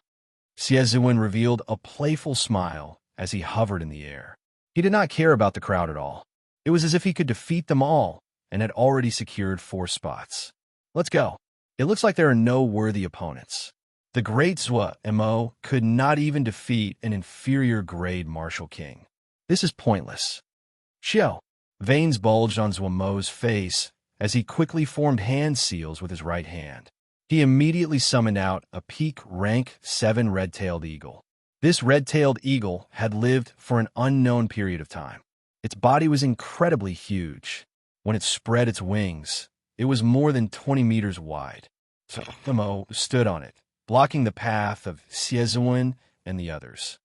Ziwen revealed a playful smile as he hovered in the air. He did not care about the crowd at all. It was as if he could defeat them all and had already secured 4 spots. Let's go. It looks like there are no worthy opponents. The great Zhuo Mo could not even defeat an inferior grade martial king. This is pointless. Xiao. Veins bulged on Zhuo Mo's face as he quickly formed hand seals with his right hand. He immediately summoned out a peak rank 7 red-tailed eagle. This red-tailed eagle had lived for an unknown period of time. Its body was incredibly huge. When it spread its wings, it was more than 20 meters wide. So Emo stood on it, blocking the path of Siezewin and the others.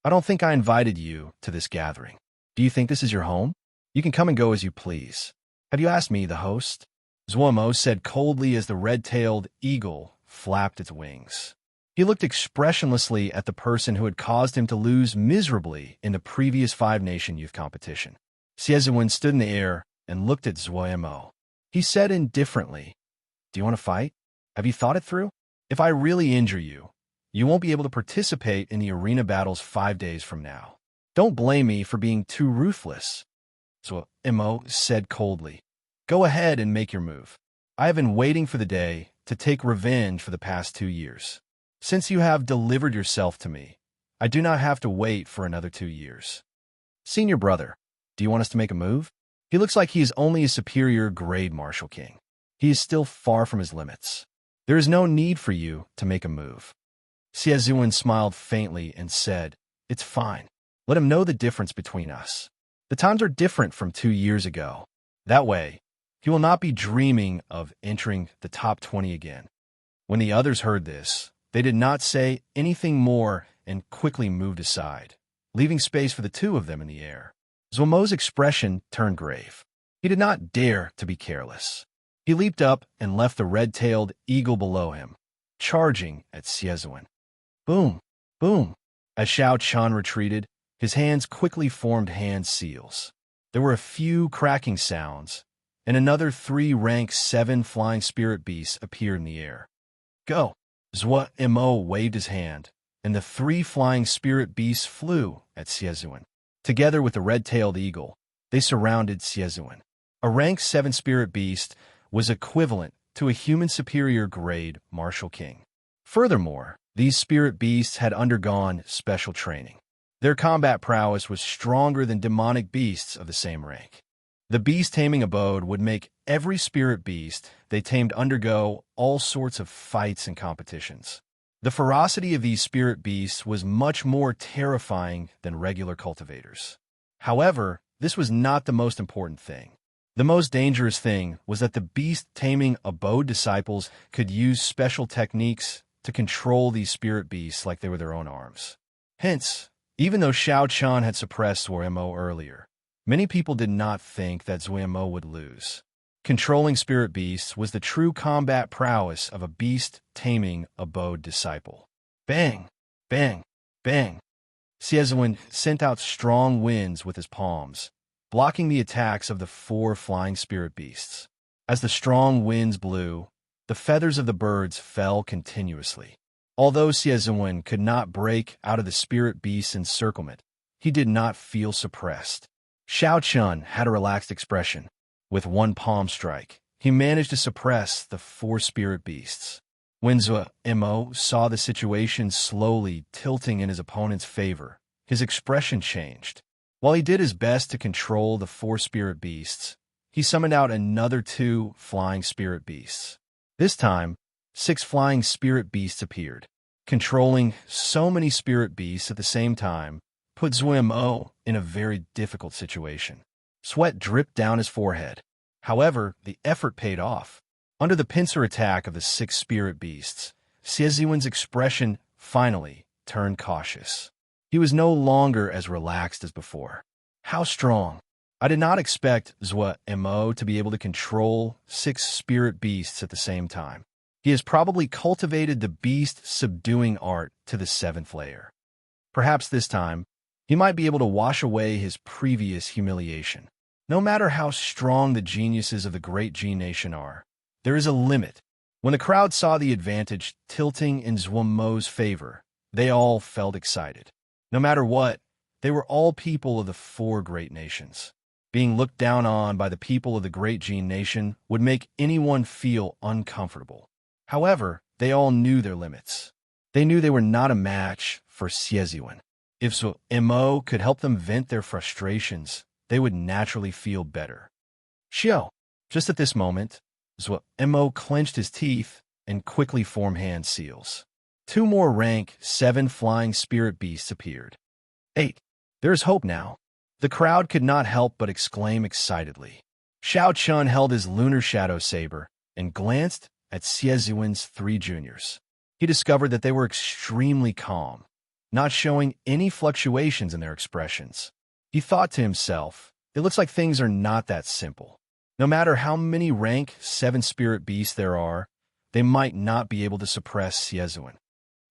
I don't think I invited you to this gathering. Do you think this is your home? You can come and go as you please. Have you asked me, the host? Zuomo said coldly as the red-tailed eagle flapped its wings. He looked expressionlessly at the person who had caused him to lose miserably in the previous Five-Nation Youth competition. Siezewin stood in the air and looked at Zuomo. He said indifferently, "Do you want to fight? Have you thought it through? If I really injure you, you won't be able to participate in the arena battles 5 days from now. Don't blame me for being too ruthless." Zuomo said coldly, "Go ahead and make your move. I have been waiting for the day to take revenge for the past 2 years. Since you have delivered yourself to me, I do not have to wait for another 2 years. Senior brother, do you want us to make a move? He looks like he is only a superior grade Martial King. He is still far from his limits. There is no need for you to make a move." Siezewin smiled faintly and said, "It's fine. Let him know the difference between us. The times are different from 2 years ago. That way, he will not be dreaming of entering the top 20 again." When the others heard this, they did not say anything more and quickly moved aside, leaving space for the two of them in the air. Zuomo's expression turned grave. He did not dare to be careless. He leaped up and left the red-tailed eagle below him, charging at Siezewin. Boom! Boom! As Xiao Chan retreated, his hands quickly formed hand seals. There were a few cracking sounds, and another 3 rank 7 flying spirit beasts appeared in the air. "Go!" Zuomo waved his hand, and the 3 flying spirit beasts flew at Siezewin. Together with the red-tailed eagle, they surrounded Siezewin. A rank 7 spirit beast was equivalent to a human superior grade Martial King. Furthermore, these spirit beasts had undergone special training. Their combat prowess was stronger than demonic beasts of the same rank. The beast-taming abode would make every spirit beast they tamed undergo all sorts of fights and competitions. The ferocity of these spirit beasts was much more terrifying than regular cultivators. However, this was not the most important thing. The most dangerous thing was that the beast-taming abode disciples could use special techniques to control these spirit beasts like they were their own arms. Hence, even though Xiao Chan had suppressed Zuomo earlier, many people did not think that Zuomo would lose. Controlling spirit beasts was the true combat prowess of a beast-taming abode disciple. Bang! Bang! Bang! Siezewin sent out strong winds with his palms, blocking the attacks of the 4 flying spirit beasts. As the strong winds blew, the feathers of the birds fell continuously. Although Siezewin could not break out of the spirit beast's encirclement, he did not feel suppressed. Xiao Chun had a relaxed expression. With 1 palm strike, he managed to suppress the 4 spirit beasts. When Zuomo saw the situation slowly tilting in his opponent's favor, his expression changed. While he did his best to control the 4 spirit beasts, he summoned out another 2 flying spirit beasts. This time, 6 flying spirit beasts appeared. Controlling so many spirit beasts at the same time put Zuomo in a very difficult situation. Sweat dripped down his forehead. However, the effort paid off. Under the pincer attack of the 6 spirit beasts, Siezewin's expression finally turned cautious. He was no longer as relaxed as before. How strong! I did not expect Zuomo to be able to control 6 spirit beasts at the same time. He has probably cultivated the beast-subduing art to the 7th layer. Perhaps this time, he might be able to wash away his previous humiliation. No matter how strong the geniuses of the great G Nation are, there is a limit. When the crowd saw the advantage tilting in Zuomo's favor, they all felt excited. No matter what, they were all people of the 4 great nations. Being looked down on by the people of the great G Nation would make anyone feel uncomfortable. However, they all knew their limits. They knew they were not a match for Siezewin. If Zuomo could help them vent their frustrations, they would naturally feel better. Xiao. Just at this moment, Zuomo clenched his teeth and quickly formed hand seals. 2 more rank 7 flying spirit beasts appeared. 8. There is hope now. The crowd could not help but exclaim excitedly. Xiao Chun held his lunar shadow saber and glanced at Xiezuan's three juniors. He discovered that they were extremely calm, not showing any fluctuations in their expressions. He thought to himself, it looks like things are not that simple. No matter how many rank 7 spirit beasts there are, they might not be able to suppress Xiezuan.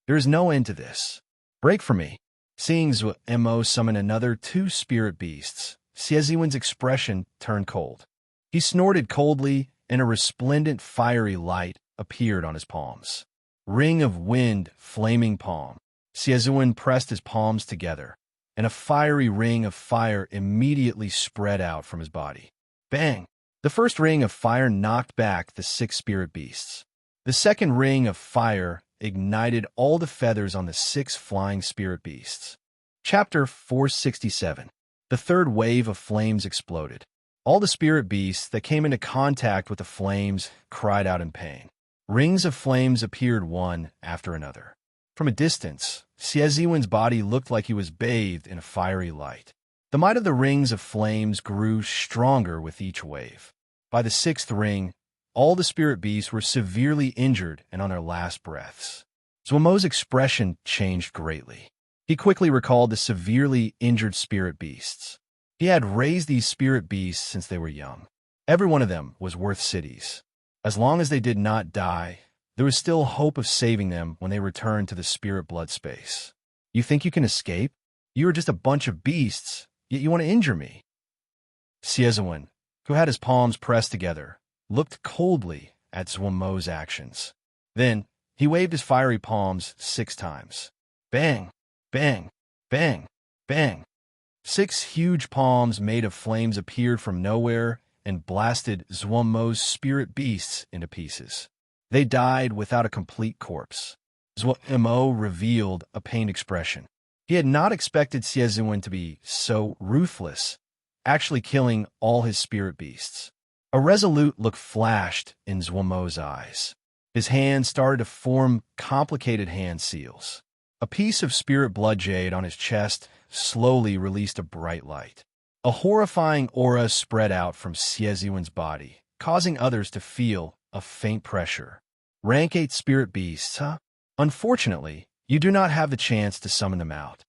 There is no end to this. Break for me. Seeing Mo summon another 2 spirit beasts, Xiezuan's expression turned cold. He snorted coldly, and a resplendent fiery light appeared on his palms. Ring of wind, flaming palm. Xiezuan pressed his palms together, and a fiery ring of fire immediately spread out from his body. Bang! The first ring of fire knocked back the 6 spirit beasts. The second ring of fire ignited all the feathers on the 6 flying spirit beasts. Chapter 467. The third wave of flames exploded. All the spirit beasts that came into contact with the flames cried out in pain. Rings of flames appeared one after another. From a distance, Xiezuan's body looked like he was bathed in a fiery light. The might of the rings of flames grew stronger with each wave. By the 6th ring, all the spirit beasts were severely injured and on their last breaths. Zuomo's expression changed greatly. He quickly recalled the severely injured spirit beasts. He had raised these spirit beasts since they were young. Every one of them was worth cities. As long as they did not die, there was still hope of saving them when they returned to the spirit blood space. You think you can escape? You are just a bunch of beasts, yet you want to injure me. Xiezuan, who had his palms pressed together, looked coldly at Zuomo's actions. Then, he waved his fiery palms 6 times. Bang! Bang! Bang! Bang! 6 huge palms made of flames appeared from nowhere and blasted Zuomo's spirit beasts into pieces. They died without a complete corpse. Zuomo revealed a pained expression. He had not expected Xiezuan to be so ruthless, actually killing all his spirit beasts. A resolute look flashed in Zuomo's eyes. His hands started to form complicated hand seals. A piece of spirit blood jade on his chest slowly released a bright light. A horrifying aura spread out from Xiezuan's body, causing others to feel a faint pressure. Rank 8 spirit beasts, huh? Unfortunately, you do not have the chance to summon them out.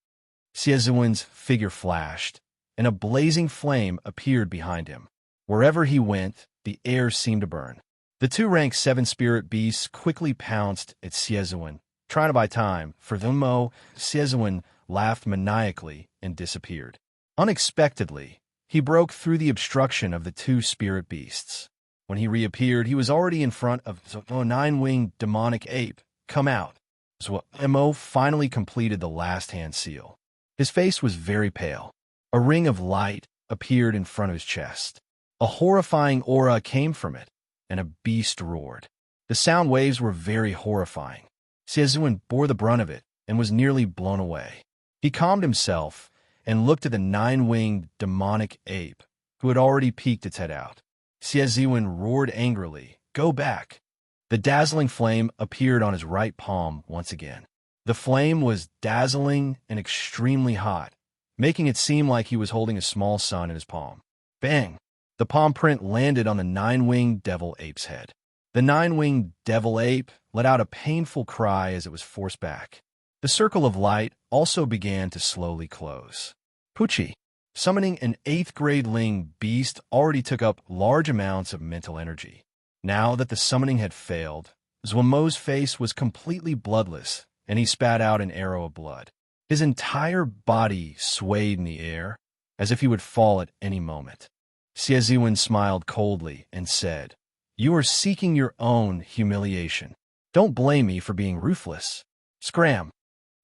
Xiezuan's figure flashed, and a blazing flame appeared behind him. Wherever he went, the air seemed to burn. The 2 rank 7 spirit beasts quickly pounced at Xiezuan, trying to buy time. For them, Xiezuan laughed maniacally and disappeared. Unexpectedly, he broke through the obstruction of the 2 spirit beasts. When he reappeared, he was already in front of a 9-winged demonic ape. Come out. Zuomo finally completed the last hand seal. His face was very pale. A ring of light appeared in front of his chest. A horrifying aura came from it, and a beast roared. The sound waves were very horrifying. Xiezuan bore the brunt of it and was nearly blown away. He calmed himself and looked at the 9-winged demonic ape, who had already peeked its head out. Xiezuan roared angrily, "Go back!" The dazzling flame appeared on his right palm once again. The flame was dazzling and extremely hot, making it seem like he was holding a small sun in his palm. Bang! The palm print landed on the 9-winged devil ape's head. The 9-winged devil ape let out a painful cry as it was forced back. The circle of light also began to slowly close. Pucci, summoning an 8th-grade Ling beast, already took up large amounts of mental energy. Now that the summoning had failed, Zuomo's face was completely bloodless, and he spat out an arrow of blood. His entire body swayed in the air, as if he would fall at any moment. Xiezuan smiled coldly and said, "You are seeking your own humiliation. Don't blame me for being ruthless." Scram!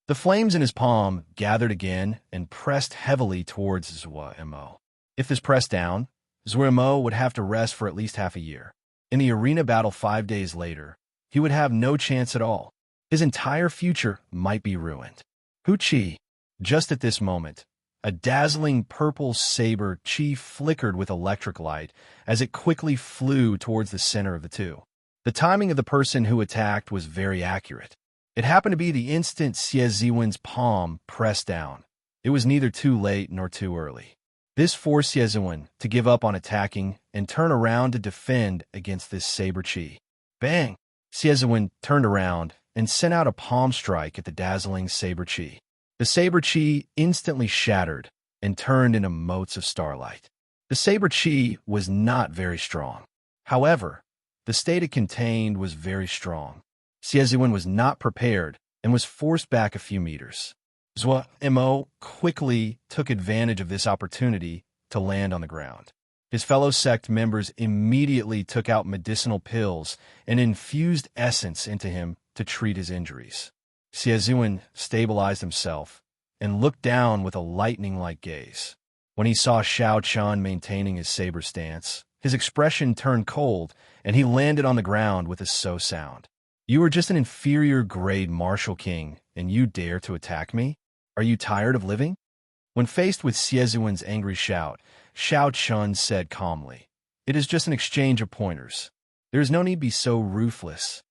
The flames in his palm gathered again and pressed heavily towards Zuomo. If this pressed down, Zuomo would have to rest for at least half a year. In the arena battle 5 days later, he would have no chance at all. His entire future might be ruined. Hu-Chi! Just at this moment, a dazzling purple saber chi flickered with electric light as it quickly flew towards the center of the 2. The timing of the person who attacked was very accurate. It happened to be the instant Xiezuan's palm pressed down. It was neither too late nor too early. This forced Xie to give up on attacking and turn around to defend against this saber chi. Bang! Xie turned around and sent out a palm strike at the dazzling saber chi. The saber chi instantly shattered and turned into motes of starlight. The saber chi was not very strong. However, the state it contained was very strong. Xie was not prepared and was forced back a few meters. Zhuo Mo quickly took advantage of this opportunity to land on the ground. His fellow sect members immediately took out medicinal pills and infused essence into him to treat his injuries. Xie stabilized himself and looked down with a lightning-like gaze. When he saw Xiao Chun maintaining his saber stance, his expression turned cold and he landed on the ground with a so sound. "You are just an inferior grade martial king and you dare to attack me? Are you tired of living?" When faced with Xie angry shout, Xiao Chun said calmly, "It is just an exchange of pointers. There is no need to be so ruthless."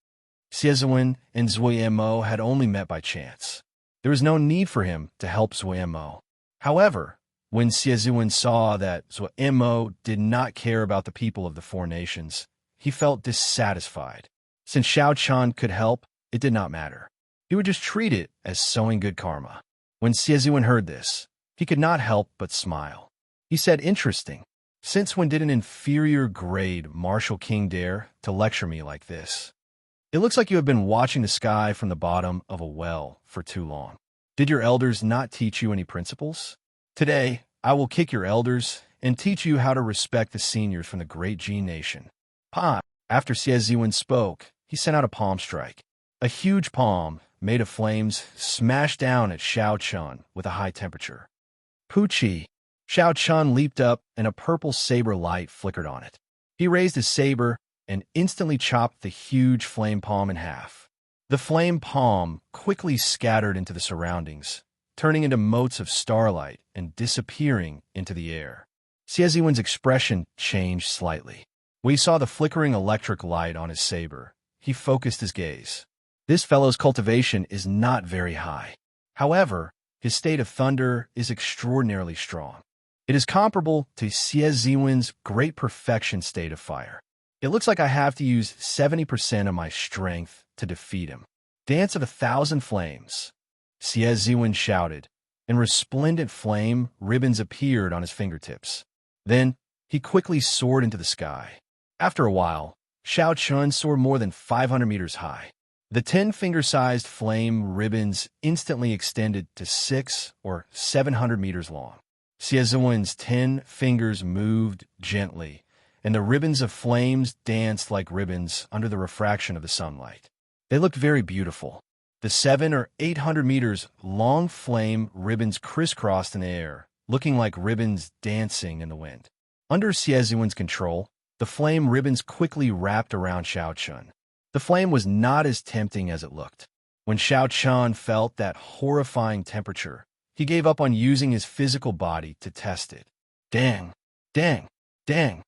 Xie and Zhuo Mo had only met by chance. There was no need for him to help Zhuo Mo. However, when Xie saw that Zhuo Mo did not care about the people of the four nations, he felt dissatisfied. Since Xiao Chun could help, it did not matter. He would just treat it as sowing good karma. When Xie heard this, he could not help but smile. He said, "Interesting. Since when did an inferior grade martial king dare to lecture me like this? It looks like you have been watching the sky from the bottom of a well for too long. Did your elders not teach you any principles? Today, I will kick your elders and teach you how to respect the seniors from the great G nation." Pa! After Xie spoke, he sent out a palm strike. A huge palm, made of flames, smashed down at Xiao Chun with a high temperature. Puchi! Xiao Chun leaped up and a purple saber light flickered on it. He raised his saber and instantly chopped the huge flame palm in half. The flame palm quickly scattered into the surroundings, turning into motes of starlight and disappearing into the air. Xie expression changed slightly. When he saw the flickering electric light on his saber, he focused his gaze. This fellow's cultivation is not very high. However, his state of thunder is extraordinarily strong. It is comparable to Xie great perfection state of fire. It looks like I have to use 70% of my strength to defeat him. Dance of 1,000 flames. Xie shouted, and resplendent flame ribbons appeared on his fingertips. Then, he quickly soared into the sky. After a while, Xiao Chun soared more than 500 meters high. The 10-finger-sized flame ribbons instantly extended to 600 or 700 meters long. Xie 10 fingers moved gently, and the ribbons of flames danced like ribbons under the refraction of the sunlight. They looked very beautiful. The 700 or 800 meters long flame ribbons crisscrossed in the air, looking like ribbons dancing in the wind. Under Xie control, the flame ribbons quickly wrapped around Xiao Chun. The flame was not as tempting as it looked. When Xiao Chun felt that horrifying temperature, he gave up on using his physical body to test it. Dang! Dang! Dang!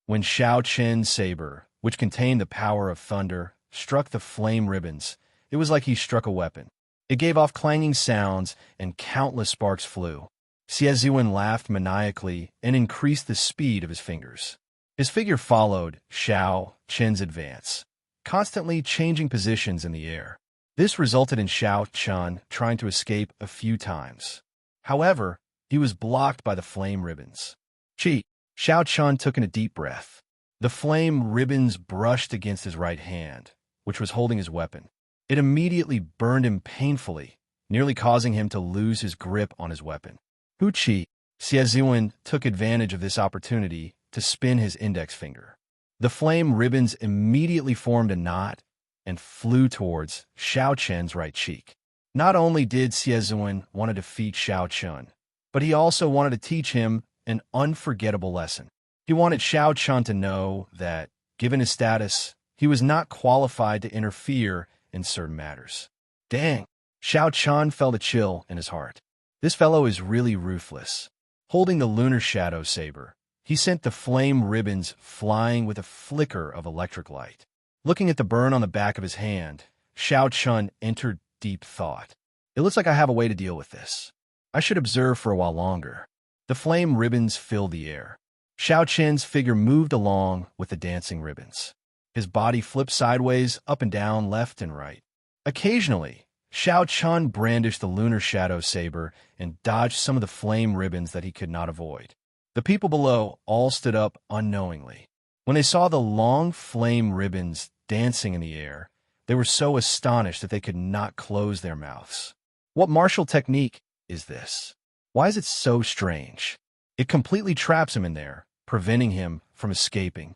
When Xiao Chun's saber, which contained the power of thunder, struck the flame ribbons, it was like he struck a weapon. It gave off clanging sounds, and countless sparks flew. Xie laughed maniacally and increased the speed of his fingers. His figure followed Xiao Chun's advance, constantly changing positions in the air. This resulted in Xiao Chun trying to escape a few times. However, he was blocked by the flame ribbons. Chi! Xiao Chun took in a deep breath. The flame ribbons brushed against his right hand, which was holding his weapon. It immediately burned him painfully, nearly causing him to lose his grip on his weapon. Hu Chi! Xie took advantage of this opportunity to spin his index finger. The flame ribbons immediately formed a knot and flew towards Xiao Chun's right cheek. Not only did Xie want to defeat Xiao Chun, but he also wanted to teach him an unforgettable lesson. He wanted Xiao Chun to know that, given his status, he was not qualified to interfere in certain matters. Dang! Xiao Chun felt a chill in his heart. This fellow is really ruthless. Holding the lunar shadow saber, he sent the flame ribbons flying with a flicker of electric light. Looking at the burn on the back of his hand, Xiao Chun entered deep thought. It looks like I have a way to deal with this. I should observe for a while longer. The flame ribbons filled the air. Xiao Qian's figure moved along with the dancing ribbons. His body flipped sideways, up and down, left and right. Occasionally, Xiao Qian brandished the lunar shadow saber and dodged some of the flame ribbons that he could not avoid. The people below all stood up unknowingly. When they saw the long flame ribbons dancing in the air, they were so astonished that they could not close their mouths. What martial technique is this? Why is it so strange? It completely traps him in there, preventing him from escaping.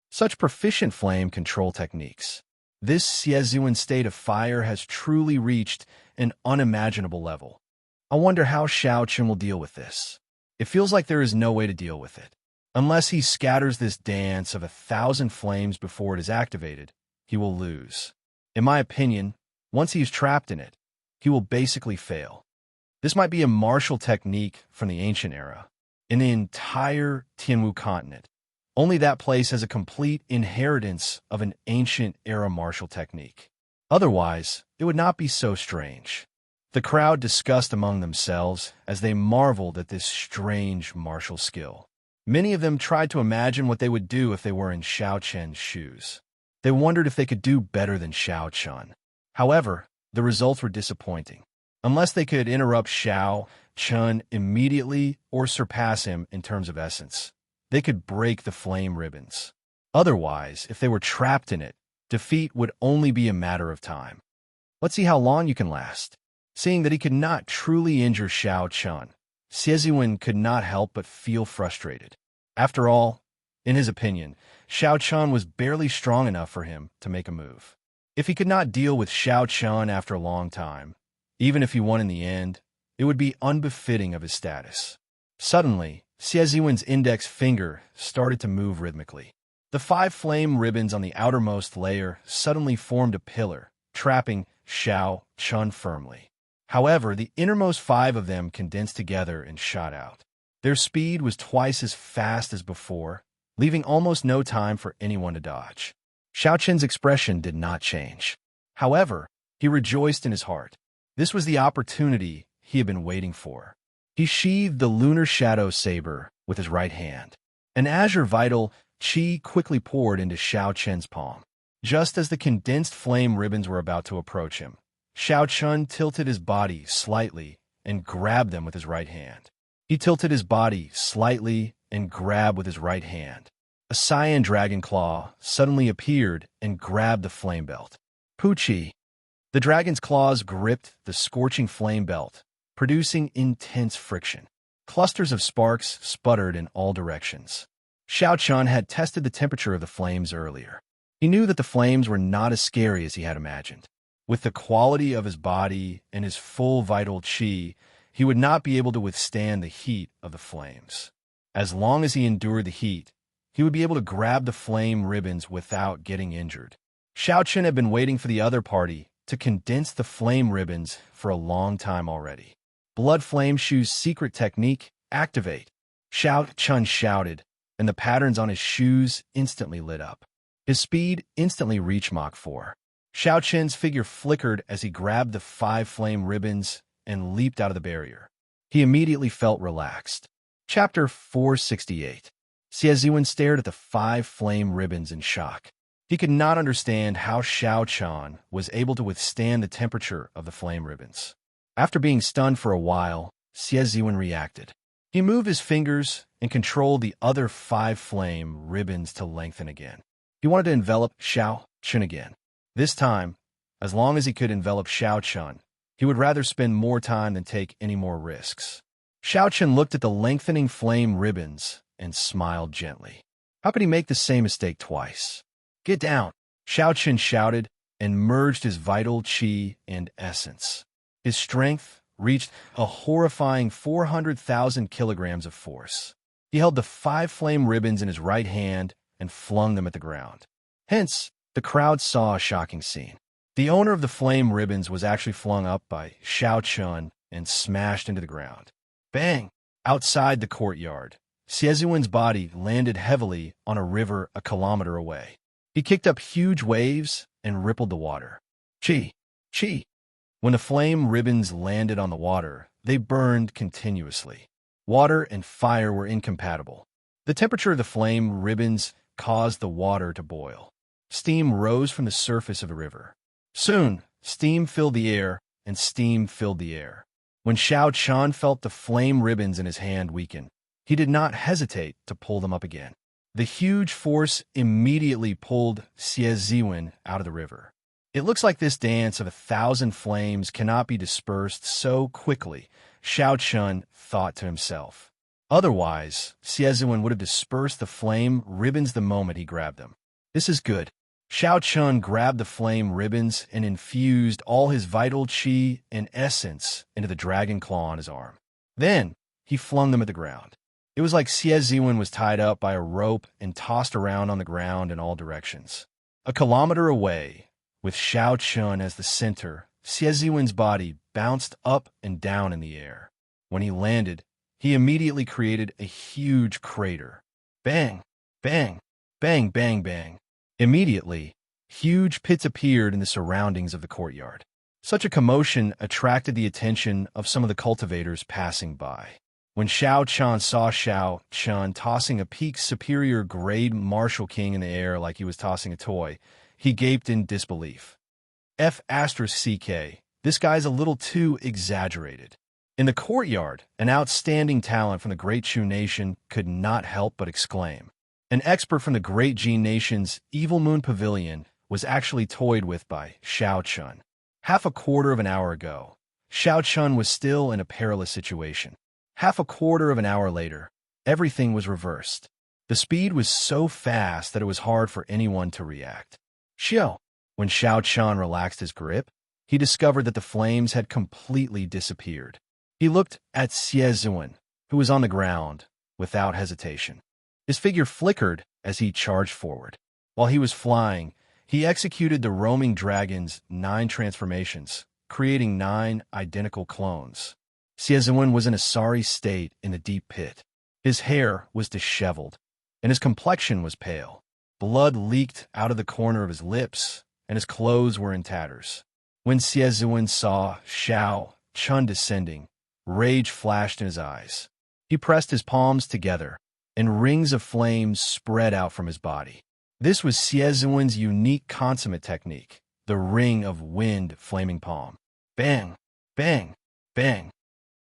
Such proficient flame control techniques. This Xiezuan state of fire has truly reached an unimaginable level. I wonder how Xiao Qian will deal with this. It feels like there is no way to deal with it. Unless he scatters this dance of 1,000 flames before it is activated, he will lose. In my opinion, once he is trapped in it, he will basically fail. This might be a martial technique from the ancient era. In the entire Tianwu continent, only that place has a complete inheritance of an ancient era martial technique. Otherwise, it would not be so strange. The crowd discussed among themselves as they marveled at this strange martial skill. Many of them tried to imagine what they would do if they were in Xiao Qian's shoes. They wondered if they could do better than Xiao Qian. However, the results were disappointing. Unless they could interrupt Xiao Qian immediately or surpass him in terms of essence, they could break the flame ribbons. Otherwise, if they were trapped in it, defeat would only be a matter of time. Let's see how long you can last. Seeing that he could not truly injure Xiao Qian, Xiezuan could not help but feel frustrated. After all, in his opinion, Xiao Qian was barely strong enough for him to make a move. If he could not deal with Xiao Qian after a long time, even if he won in the end, it would be unbefitting of his status. Suddenly, Xiezuan's index finger started to move rhythmically. The 5 flame ribbons on the outermost layer suddenly formed a pillar, trapping Xiao Qian firmly. However, the innermost 5 of them condensed together and shot out. Their speed was twice as fast as before, leaving almost no time for anyone to dodge. Xiao Qian's expression did not change. However, he rejoiced in his heart. This was the opportunity he had been waiting for. He sheathed the lunar shadow saber with his right hand. An azure vital qi quickly poured into Xiao Qian's palm. Just as the condensed flame ribbons were about to approach him, Xiao Qian tilted his body slightly and grabbed them with his right hand. He tilted his body slightly and grabbed with his right hand. A cyan dragon claw suddenly appeared and grabbed the flame belt. Puchi. The dragon's claws gripped the scorching flame belt, producing intense friction. Clusters of sparks sputtered in all directions. Xiao Qian had tested the temperature of the flames earlier. He knew that the flames were not as scary as he had imagined. With the quality of his body and his full vital qi, he would not be able to withstand the heat of the flames. As long as he endured the heat, he would be able to grab the flame ribbons without getting injured. Xiao Qian had been waiting for the other party to condense the flame ribbons for a long time already. Blood Flame Shoe's secret technique, activate. Xiao Qian shouted, and the patterns on his shoes instantly lit up. His speed instantly reached Mach 4. Xiao Qian's figure flickered as he grabbed the 5 flame ribbons and leaped out of the barrier. He immediately felt relaxed. Chapter 468. Xiezuan stared at the 5 flame ribbons in shock. He could not understand how Xiao Qian was able to withstand the temperature of the flame ribbons. After being stunned for a while, Xiezuan reacted. He moved his fingers and controlled the other 5 flame ribbons to lengthen again. He wanted to envelop Xiao Qian again. This time, as long as he could envelop Xiao Qian, he would rather spend more time than take any more risks. Xiao Qian looked at the lengthening flame ribbons and smiled gently. How could he make the same mistake twice? Get down, Xiao Qian shouted and merged his vital qi and essence. His strength reached a horrifying 400,000 kilograms of force. He held the 5 flame ribbons in his right hand and flung them at the ground. Hence, the crowd saw a shocking scene. The owner of the flame ribbons was actually flung up by Xiao Qian and smashed into the ground. Bang! Outside the courtyard, Xiezuan's body landed heavily on a river a kilometer away. He kicked up huge waves and rippled the water. Chi! Chi! When the flame ribbons landed on the water, they burned continuously. Water and fire were incompatible. The temperature of the flame ribbons caused the water to boil. Steam rose from the surface of the river. Soon, steam filled the air, and steam filled the air. When Xiao Chan felt the flame ribbons in his hand weaken, he did not hesitate to pull them up again. The huge force immediately pulled Xie Ziwen out of the river. It looks like this dance of 1,000 flames cannot be dispersed so quickly, Xiao Chun thought to himself. Otherwise, Xie Ziwen would have dispersed the flame ribbons the moment he grabbed them. This is good. Xiao Chun grabbed the flame ribbons and infused all his vital qi and essence into the dragon claw on his arm. Then, he flung them at the ground. It was like Xie Ziwen was tied up by a rope and tossed around on the ground in all directions. A kilometer away, with Xiao Chun as the center, Xie Ziwen's body bounced up and down in the air. When he landed, he immediately created a huge crater. Bang! Bang! Bang! Bang! Bang! Immediately, huge pits appeared in the surroundings of the courtyard. Such a commotion attracted the attention of some of the cultivators passing by. When Xiao Chan saw Xiao Chun tossing a peak superior grade Martial King in the air like he was tossing a toy, he gaped in disbelief. F***CK, this guy's a little too exaggerated. In the courtyard, an outstanding talent from the Great Chu Nation could not help but exclaim. An expert from the Great Jin Nation's Evil Moon Pavilion was actually toyed with by Xiao Chun. Half a quarter of an hour ago, Xiao Chun was still in a perilous situation. Half a quarter of an hour later, everything was reversed. The speed was so fast that it was hard for anyone to react. Xiao. When Xiao Chun relaxed his grip, he discovered that the flames had completely disappeared. He looked at Xie Ziwen, who was on the ground, without hesitation. His figure flickered as he charged forward. While he was flying, he executed the roaming dragon's 9 transformations, creating 9 identical clones. Xie Ziwen was in a sorry state in the deep pit. His hair was disheveled, and his complexion was pale. Blood leaked out of the corner of his lips, and his clothes were in tatters. When Xie Ziwen saw Xiao Chun descending, rage flashed in his eyes. He pressed his palms together, and rings of flames spread out from his body. This was Xie Ziwen's unique consummate technique, the ring of wind flaming palm. Bang! Bang! Bang!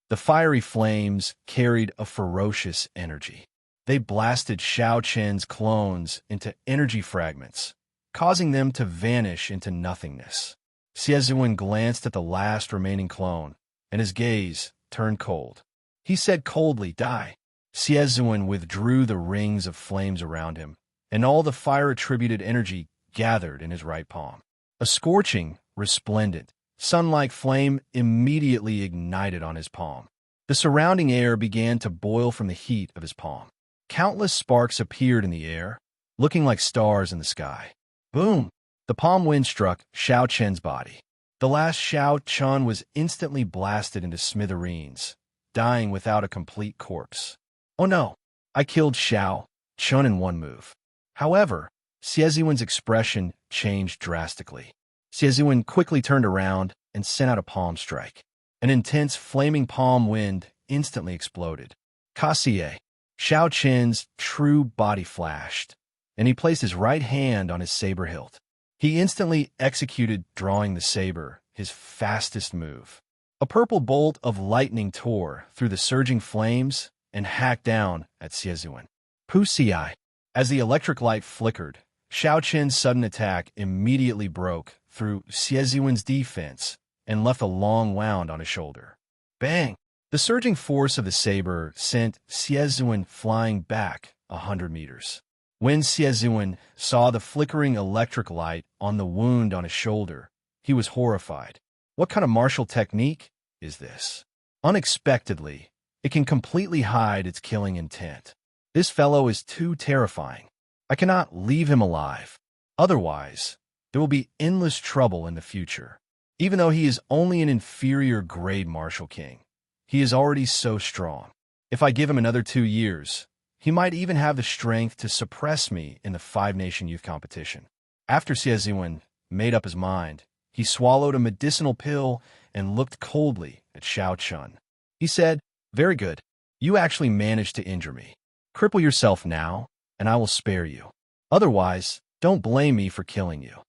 The fiery flames carried a ferocious energy. They blasted Xiao Chen's clones into energy fragments, causing them to vanish into nothingness. Xie Ziwen glanced at the last remaining clone, and his gaze turned cold. He said coldly, "Die." Xie Ziwen withdrew the rings of flames around him, and all the fire-attributed energy gathered in his right palm. A scorching, resplendent, sun-like flame immediately ignited on his palm. The surrounding air began to boil from the heat of his palm. Countless sparks appeared in the air, looking like stars in the sky. Boom! The palm wind struck Xiao Chen's body. The last Xiao Chun was instantly blasted into smithereens, dying without a complete corpse. Oh no! I killed Xiao Chun in one move. However, Xie Ziwen's expression changed drastically. Xie Ziwen quickly turned around and sent out a palm strike. An intense, flaming palm wind instantly exploded. Kasie! Xiao Chen's true body flashed, and he placed his right hand on his saber hilt. He instantly executed drawing the saber, his fastest move. A purple bolt of lightning tore through the surging flames and hacked down at Xie Ziwen. Pussy-eye! As the electric light flickered, Xiao Chen's sudden attack immediately broke through Xie Ziwen's defense and left a long wound on his shoulder. Bang! The surging force of the saber sent Xie Ziwen flying back 100 meters. When Xie Ziwen saw the flickering electric light on the wound on his shoulder, he was horrified. What kind of martial technique is this? Unexpectedly, it can completely hide its killing intent. This fellow is too terrifying. I cannot leave him alive. Otherwise, there will be endless trouble in the future. Even though he is only an inferior grade Martial King, he is already so strong. If I give him another 2 years, he might even have the strength to suppress me in the 5-nation youth competition. After Xie Ziwen made up his mind, he swallowed a medicinal pill and looked coldly at Xiao Chun. He said, "Very good. You actually managed to injure me. Cripple yourself now, and I will spare you. Otherwise, don't blame me for killing you."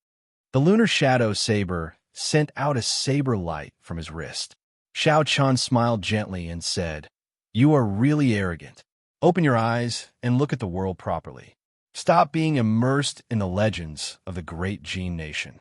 The lunar shadow saber sent out a saber light from his wrist. Xiao Chun smiled gently and said, "You are really arrogant. Open your eyes and look at the world properly. Stop being immersed in the legends of the great Gene Nation.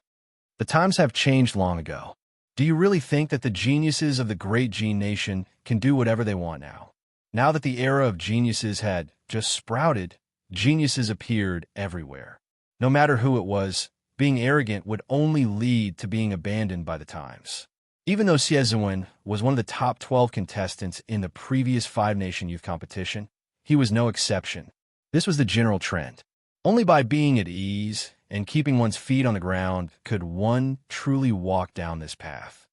The times have changed long ago. Do you really think that the geniuses of the great Gene Nation can do whatever they want now? Now that the era of geniuses had just sprouted, geniuses appeared everywhere. No matter who it was, being arrogant would only lead to being abandoned by the times." Even though Xie was one of the top 12 contestants in the previous five-nation youth competition, he was no exception. This was the general trend. Only by being at ease and keeping one's feet on the ground could one truly walk down this path.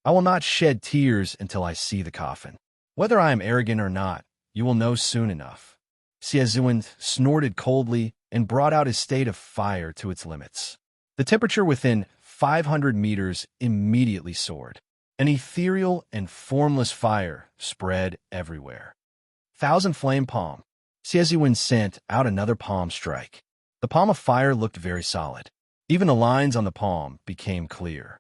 "I will not shed tears until I see the coffin. Whether I am arrogant or not, you will know soon enough." Xie snorted coldly and brought out his state of fire to its limits. The temperature within 500 meters immediately soared. An ethereal and formless fire spread everywhere. "Thousand Flame Palm." Xie sent out another palm strike. The palm of fire looked very solid. Even the lines on the palm became clear.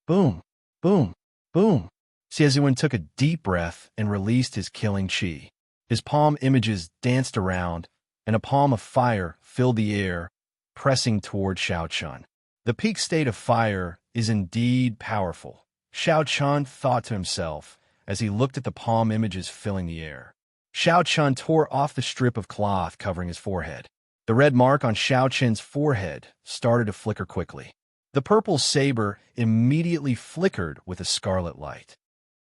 Boom, boom, boom. Xie took a deep breath and released his killing chi. His palm images danced around, and a palm of fire filled the air, pressing toward Xiao Chun. The peak state of fire is indeed powerful, Xiao Chun thought to himself as he looked at the palm images filling the air. Xiao Chun tore off the strip of cloth covering his forehead. The red mark on Xiao Chun's forehead started to flicker quickly. The purple saber immediately flickered with a scarlet light.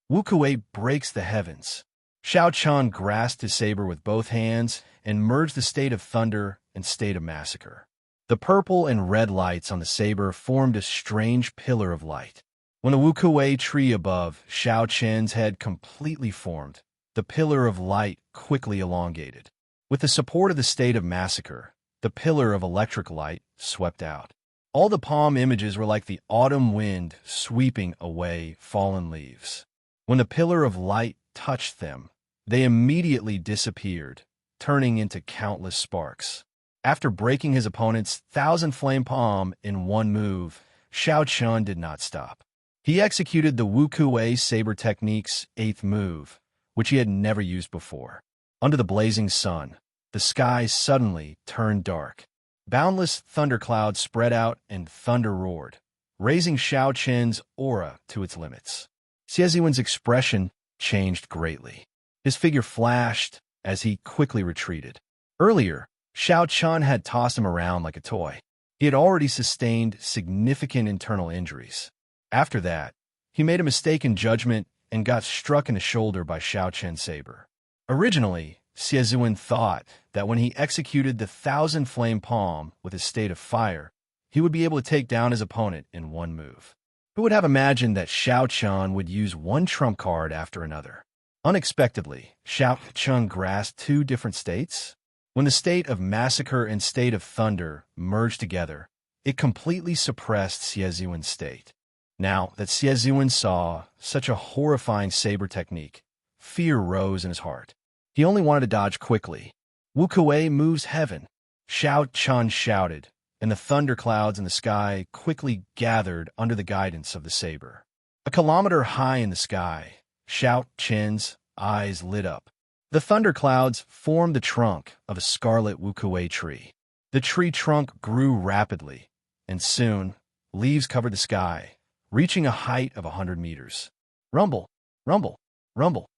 Wu Kuei breaks the heavens. Xiao Chun grasped his saber with both hands and merged the state of thunder and state of massacre. The purple and red lights on the saber formed a strange pillar of light. When the Wu Kuei tree above Xiao Chun's head completely formed, the pillar of light quickly elongated. With the support of the state of massacre, the pillar of electric light swept out. All the palm images were like the autumn wind sweeping away fallen leaves. When the pillar of light touched them, they immediately disappeared, turning into countless sparks. After breaking his opponent's 1,000 flame palm in one move, Xiao Chun did not stop. He executed the Wu Kuei saber technique's 8th move, which he had never used before. Under the blazing sun, the sky suddenly turned dark. Boundless thunderclouds spread out and thunder roared, raising Xiao Chun's aura to its limits. Xie expression changed greatly. His figure flashed as he quickly retreated. Earlier, Xiao Chun had tossed him around like a toy. He had already sustained significant internal injuries. After that, he made a mistake in judgment and got struck in the shoulder by Xiao Chun's saber. Originally, Xie thought that when he executed the 1,000 flame palm with his state of fire, he would be able to take down his opponent in one move. Who would have imagined that Xiao Chun would use one trump card after another? Unexpectedly, Xiao Chun grasped two different states. When the state of massacre and state of thunder merged together, it completely suppressed Xie state. Now that Xie saw such a horrifying saber technique, fear rose in his heart. He only wanted to dodge quickly. Wu Kuei moves heaven, Xiao Chun shouted, and the thunderclouds in the sky quickly gathered under the guidance of the saber. A kilometer high in the sky, Xiao Chun's eyes lit up. The thunderclouds formed the trunk of a scarlet Wu Kuei tree. The tree trunk grew rapidly, and soon, leaves covered the sky, reaching a height of 100 meters. Rumble, rumble, rumble.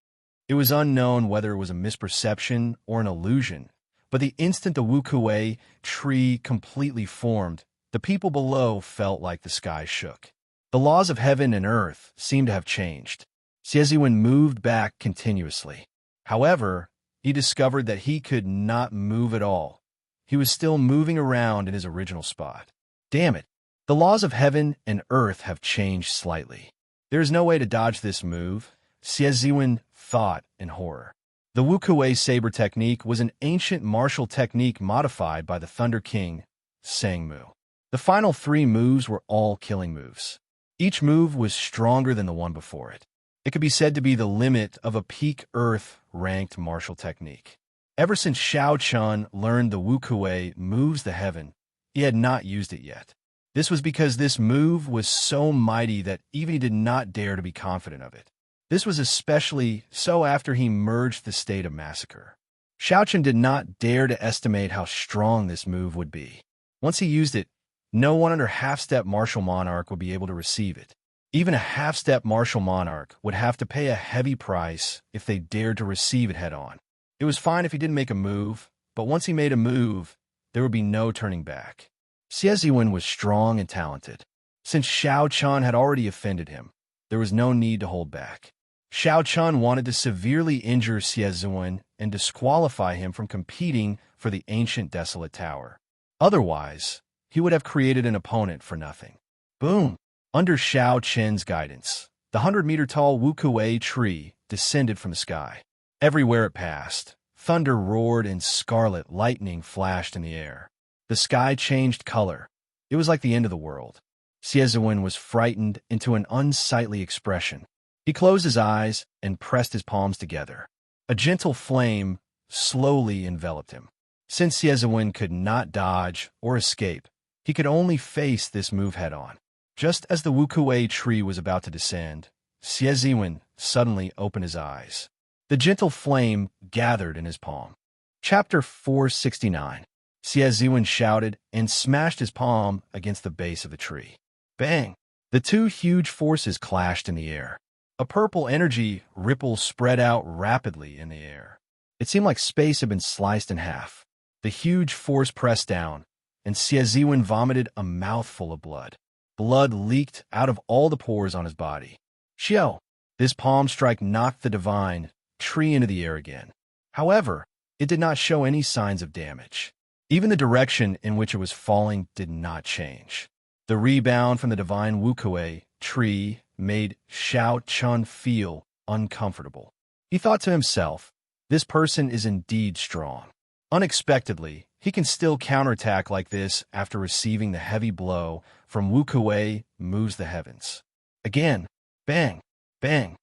It was unknown whether it was a misperception or an illusion, but the instant the Wu Kuei tree completely formed, the people below felt like the sky shook. The laws of heaven and earth seemed to have changed. Xie moved back continuously. However, he discovered that he could not move at all. He was still moving around in his original spot. Damn it! The laws of heaven and earth have changed slightly. There is no way to dodge this move, Xie thought in horror. The Wu Kuei saber technique was an ancient martial technique modified by the Thunder King, Sangmu. The final 3 moves were all killing moves. Each move was stronger than the one before it. It could be said to be the limit of a peak Earth-ranked martial technique. Ever since Shao Chun learned the Wukuei moves the heaven, he had not used it yet. This was because this move was so mighty that even he did not dare to be confident of it. This was especially so after he merged the state of massacre. Shao Chun did not dare to estimate how strong this move would be. Once he used it, no one under half-step martial monarch would be able to receive it. Even a half-step martial monarch would have to pay a heavy price if they dared to receive it head-on. It was fine if he didn't make a move, but once he made a move, there would be no turning back. Xie Ziwen was strong and talented. Since Shao Chun had already offended him, there was no need to hold back. Shao Chun wanted to severely injure Xie Ziwen and disqualify him from competing for the ancient desolate tower. Otherwise, he would have created an opponent for nothing. Boom! Under Shao Chun's guidance, the 100-meter-tall Wukuei tree descended from the sky. Everywhere it passed, thunder roared and scarlet lightning flashed in the air. The sky changed color. It was like the end of the world. Xie Ziwen was frightened into an unsightly expression. He closed his eyes and pressed his palms together. A gentle flame slowly enveloped him. Since Xie Ziwen could not dodge or escape, he could only face this move head-on. Just as the Wukuei tree was about to descend, Xie Ziwen suddenly opened his eyes. The gentle flame gathered in his palm. Chapter 469. Xie Ziwen shouted and smashed his palm against the base of the tree. Bang! The two huge forces clashed in the air. A purple energy ripple spread out rapidly in the air. It seemed like space had been sliced in half. The huge force pressed down, and Xie Ziwen vomited a mouthful of blood. Blood leaked out of all the pores on his body. Xiao! This palm strike knocked the divine tree into the air again. However, it did not show any signs of damage. Even the direction in which it was falling did not change. The rebound from the divine Wukuei tree made Shao Chun feel uncomfortable. He thought to himself, this person is indeed strong. Unexpectedly, he can still counterattack like this after receiving the heavy blow from Wukuei moves the heavens. Again, bang, bang.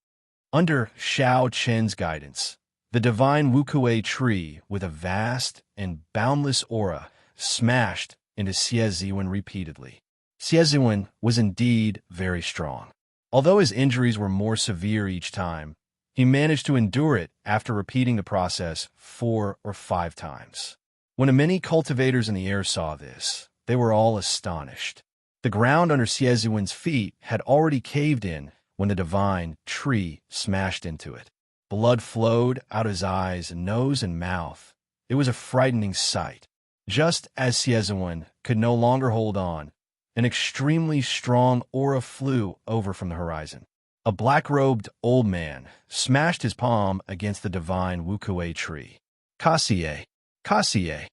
Under Shao Chun's guidance, the divine Wukuei tree with a vast and boundless aura smashed into Xie Ziwen repeatedly. Xie Ziwen was indeed very strong. Although his injuries were more severe each time, he managed to endure it after repeating the process 4 or 5 times. When many cultivators in the air saw this, they were all astonished. The ground under Xie Ziwen's feet had already caved in when the divine tree smashed into it. Blood flowed out his eyes, nose, and mouth. It was a frightening sight. Just as Xie Ziwen could no longer hold on, an extremely strong aura flew over from the horizon. A black-robed old man smashed his palm against the divine Wukuei tree. Kasie, Kasie.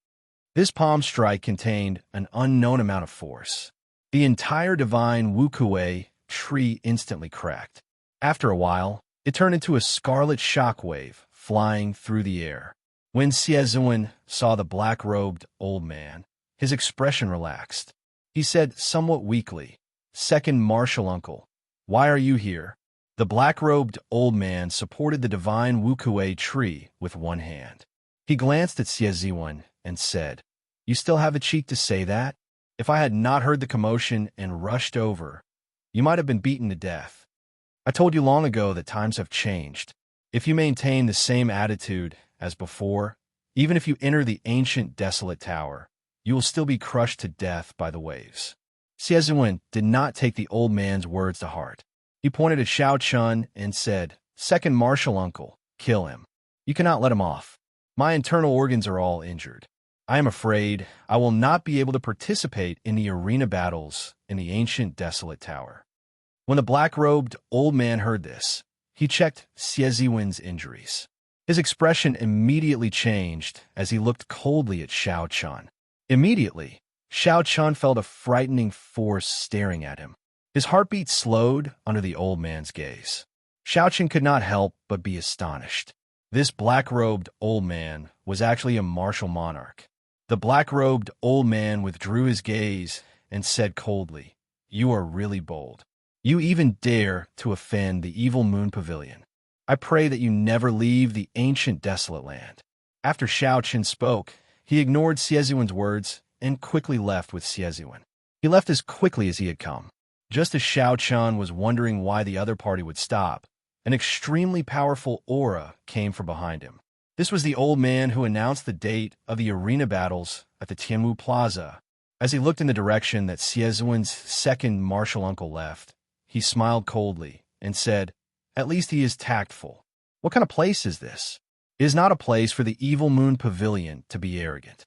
This palm strike contained an unknown amount of force. The entire divine Wukuei tree instantly cracked. After a while, it turned into a scarlet shockwave flying through the air. When Xie Ziwen saw the black-robed old man, his expression relaxed. He said somewhat weakly, "Second martial uncle, why are you here?" The black-robed old man supported the divine Wukuei tree with one hand. He glanced at Xie Ziwen and said, "You still have the cheek to say that? If I had not heard the commotion and rushed over, you might have been beaten to death. I told you long ago that times have changed. If you maintain the same attitude as before, even if you enter the ancient desolate tower, you will still be crushed to death by the waves." Xie Ziwen did not take the old man's words to heart. He pointed at Shao Chun and said, "Second martial uncle, kill him. You cannot let him off. My internal organs are all injured. I am afraid I will not be able to participate in the arena battles in the ancient desolate tower." When the black-robed old man heard this, he checked Xie Ziwen's injuries. His expression immediately changed as he looked coldly at Shao Chun. Immediately, Shao Chun felt a frightening force staring at him. His heartbeat slowed under the old man's gaze. Shao Chun could not help but be astonished. This black-robed old man was actually a martial monarch. The black-robed old man withdrew his gaze and said coldly, "You are really bold. You even dare to offend the evil moon pavilion. I pray that you never leave the ancient desolate land." After Xiao Chen spoke, he ignored Xiezuan's words and quickly left with Xiezuan. He left as quickly as he had come. Just as Xiao Chen was wondering why the other party would stop, an extremely powerful aura came from behind him. This was the old man who announced the date of the arena battles at the Tianwu Plaza. As he looked in the direction that Xiezuan's second martial uncle left, he smiled coldly and said, "At least he is tactful. What kind of place is this? It is not a place for the evil moon pavilion to be arrogant."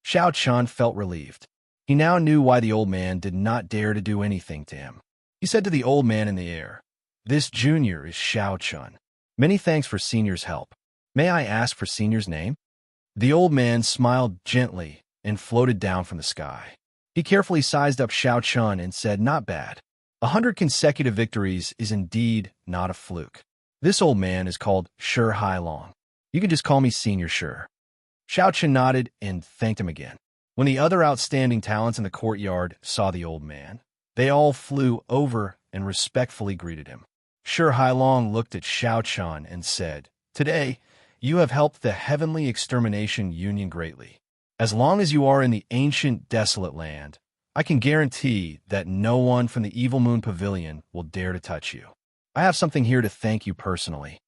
Xiao Chen felt relieved. He now knew why the old man did not dare to do anything to him. He said to the old man in the air, "This junior is Xiao Chen. Many thanks for senior's help. May I ask for senior's name?" The old man smiled gently and floated down from the sky. He carefully sized up Xiao Chen and said, "Not bad. 100 consecutive victories is indeed not a fluke. This old man is called Shi Hailong. You can just call me Senior Shi." Xiao Chen nodded and thanked him again. When the other outstanding talents in the courtyard saw the old man, they all flew over and respectfully greeted him. Shi Hailong looked at Xiao Chen and said, "Today, you have helped the Heavenly Extermination Union greatly. As long as you are in the ancient desolate land, I can guarantee that no one from the Evil Moon Pavilion will dare to touch you. I have something here to thank you personally."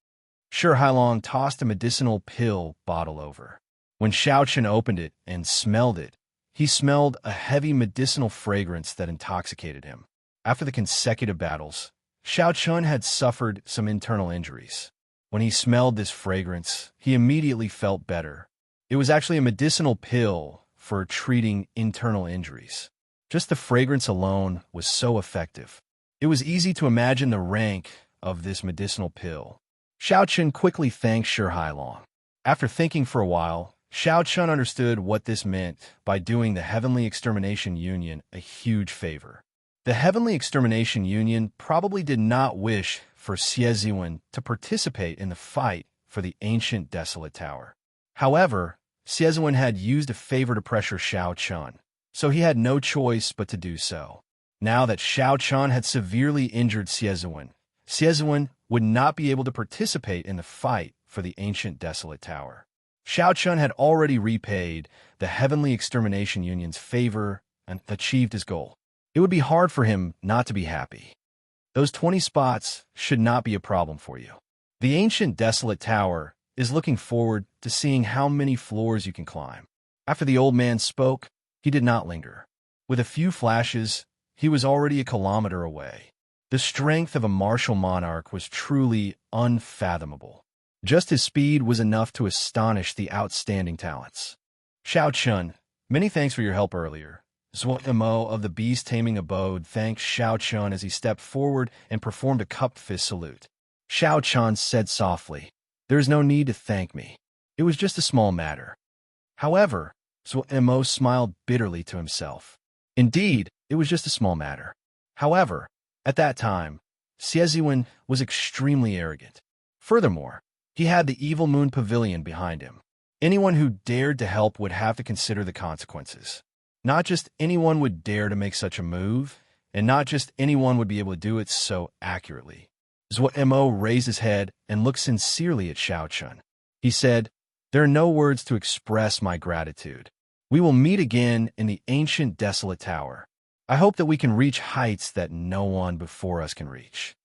Shi Hailong tossed a medicinal pill bottle over. When Xiao Chen opened it and smelled it, he smelled a heavy medicinal fragrance that intoxicated him. After the consecutive battles, Xiao Chen had suffered some internal injuries. When he smelled this fragrance, he immediately felt better. It was actually a medicinal pill for treating internal injuries. Just the fragrance alone was so effective. It was easy to imagine the rank of this medicinal pill. Xiao Chen quickly thanked Shi Hailong. After thinking for a while, Xiao Chen understood what this meant by doing the Heavenly Extermination Union a huge favor. The Heavenly Extermination Union probably did not wish for Xiezuan to participate in the fight for the ancient desolate tower. However, Xiezuan had used a favor to pressure Xiao Chen, so he had no choice but to do so. Now that Xiao Chen had severely injured Xiezuan, Xiezuan would not be able to participate in the fight for the ancient desolate tower. Xiao Chen had already repaid the Heavenly Extermination Union's favor and achieved his goal. It would be hard for him not to be happy. Those 20 spots should not be a problem for you. The ancient desolate tower is looking forward to seeing how many floors you can climb. After the old man spoke, he did not linger. With a few flashes, he was already a kilometer away. The strength of a martial monarch was truly unfathomable. Just his speed was enough to astonish the outstanding talents. "Xiao Chen, many thanks for your help earlier." Zuo of the beast-taming abode thanked Xiao Chen as he stepped forward and performed a cupped fist salute. Xiao Chen said softly, "There is no need to thank me. It was just a small matter." However, Zuo smiled bitterly to himself. Indeed, it was just a small matter. However, at that time, Xiezuan was extremely arrogant. Furthermore, he had the Evil Moon Pavilion behind him. Anyone who dared to help would have to consider the consequences. Not just anyone would dare to make such a move, and not just anyone would be able to do it so accurately. Zuo raised his head and looked sincerely at Xiao Chen. He said, "There are no words to express my gratitude. We will meet again in the ancient desolate tower. I hope that we can reach heights that no one before us can reach.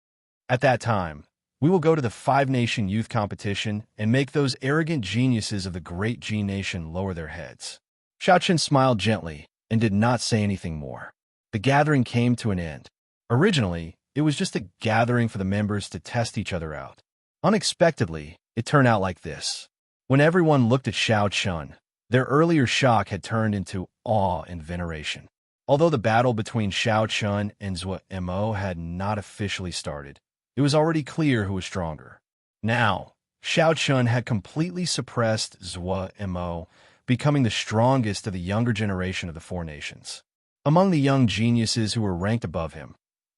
At that time, we will go to the Five-Nation Youth Competition and make those arrogant geniuses of the Great G Nation lower their heads." Xiao Chen smiled gently and did not say anything more. The gathering came to an end. Originally, it was just a gathering for the members to test each other out. Unexpectedly, it turned out like this. When everyone looked at Xiao Chen, their earlier shock had turned into awe and veneration. Although the battle between Xiao Chen and Zuo had not officially started, it was already clear who was stronger. Now, Xiao Chen had completely suppressed Zuo, becoming the strongest of the younger generation of the Four Nations. Among the young geniuses who were ranked above him,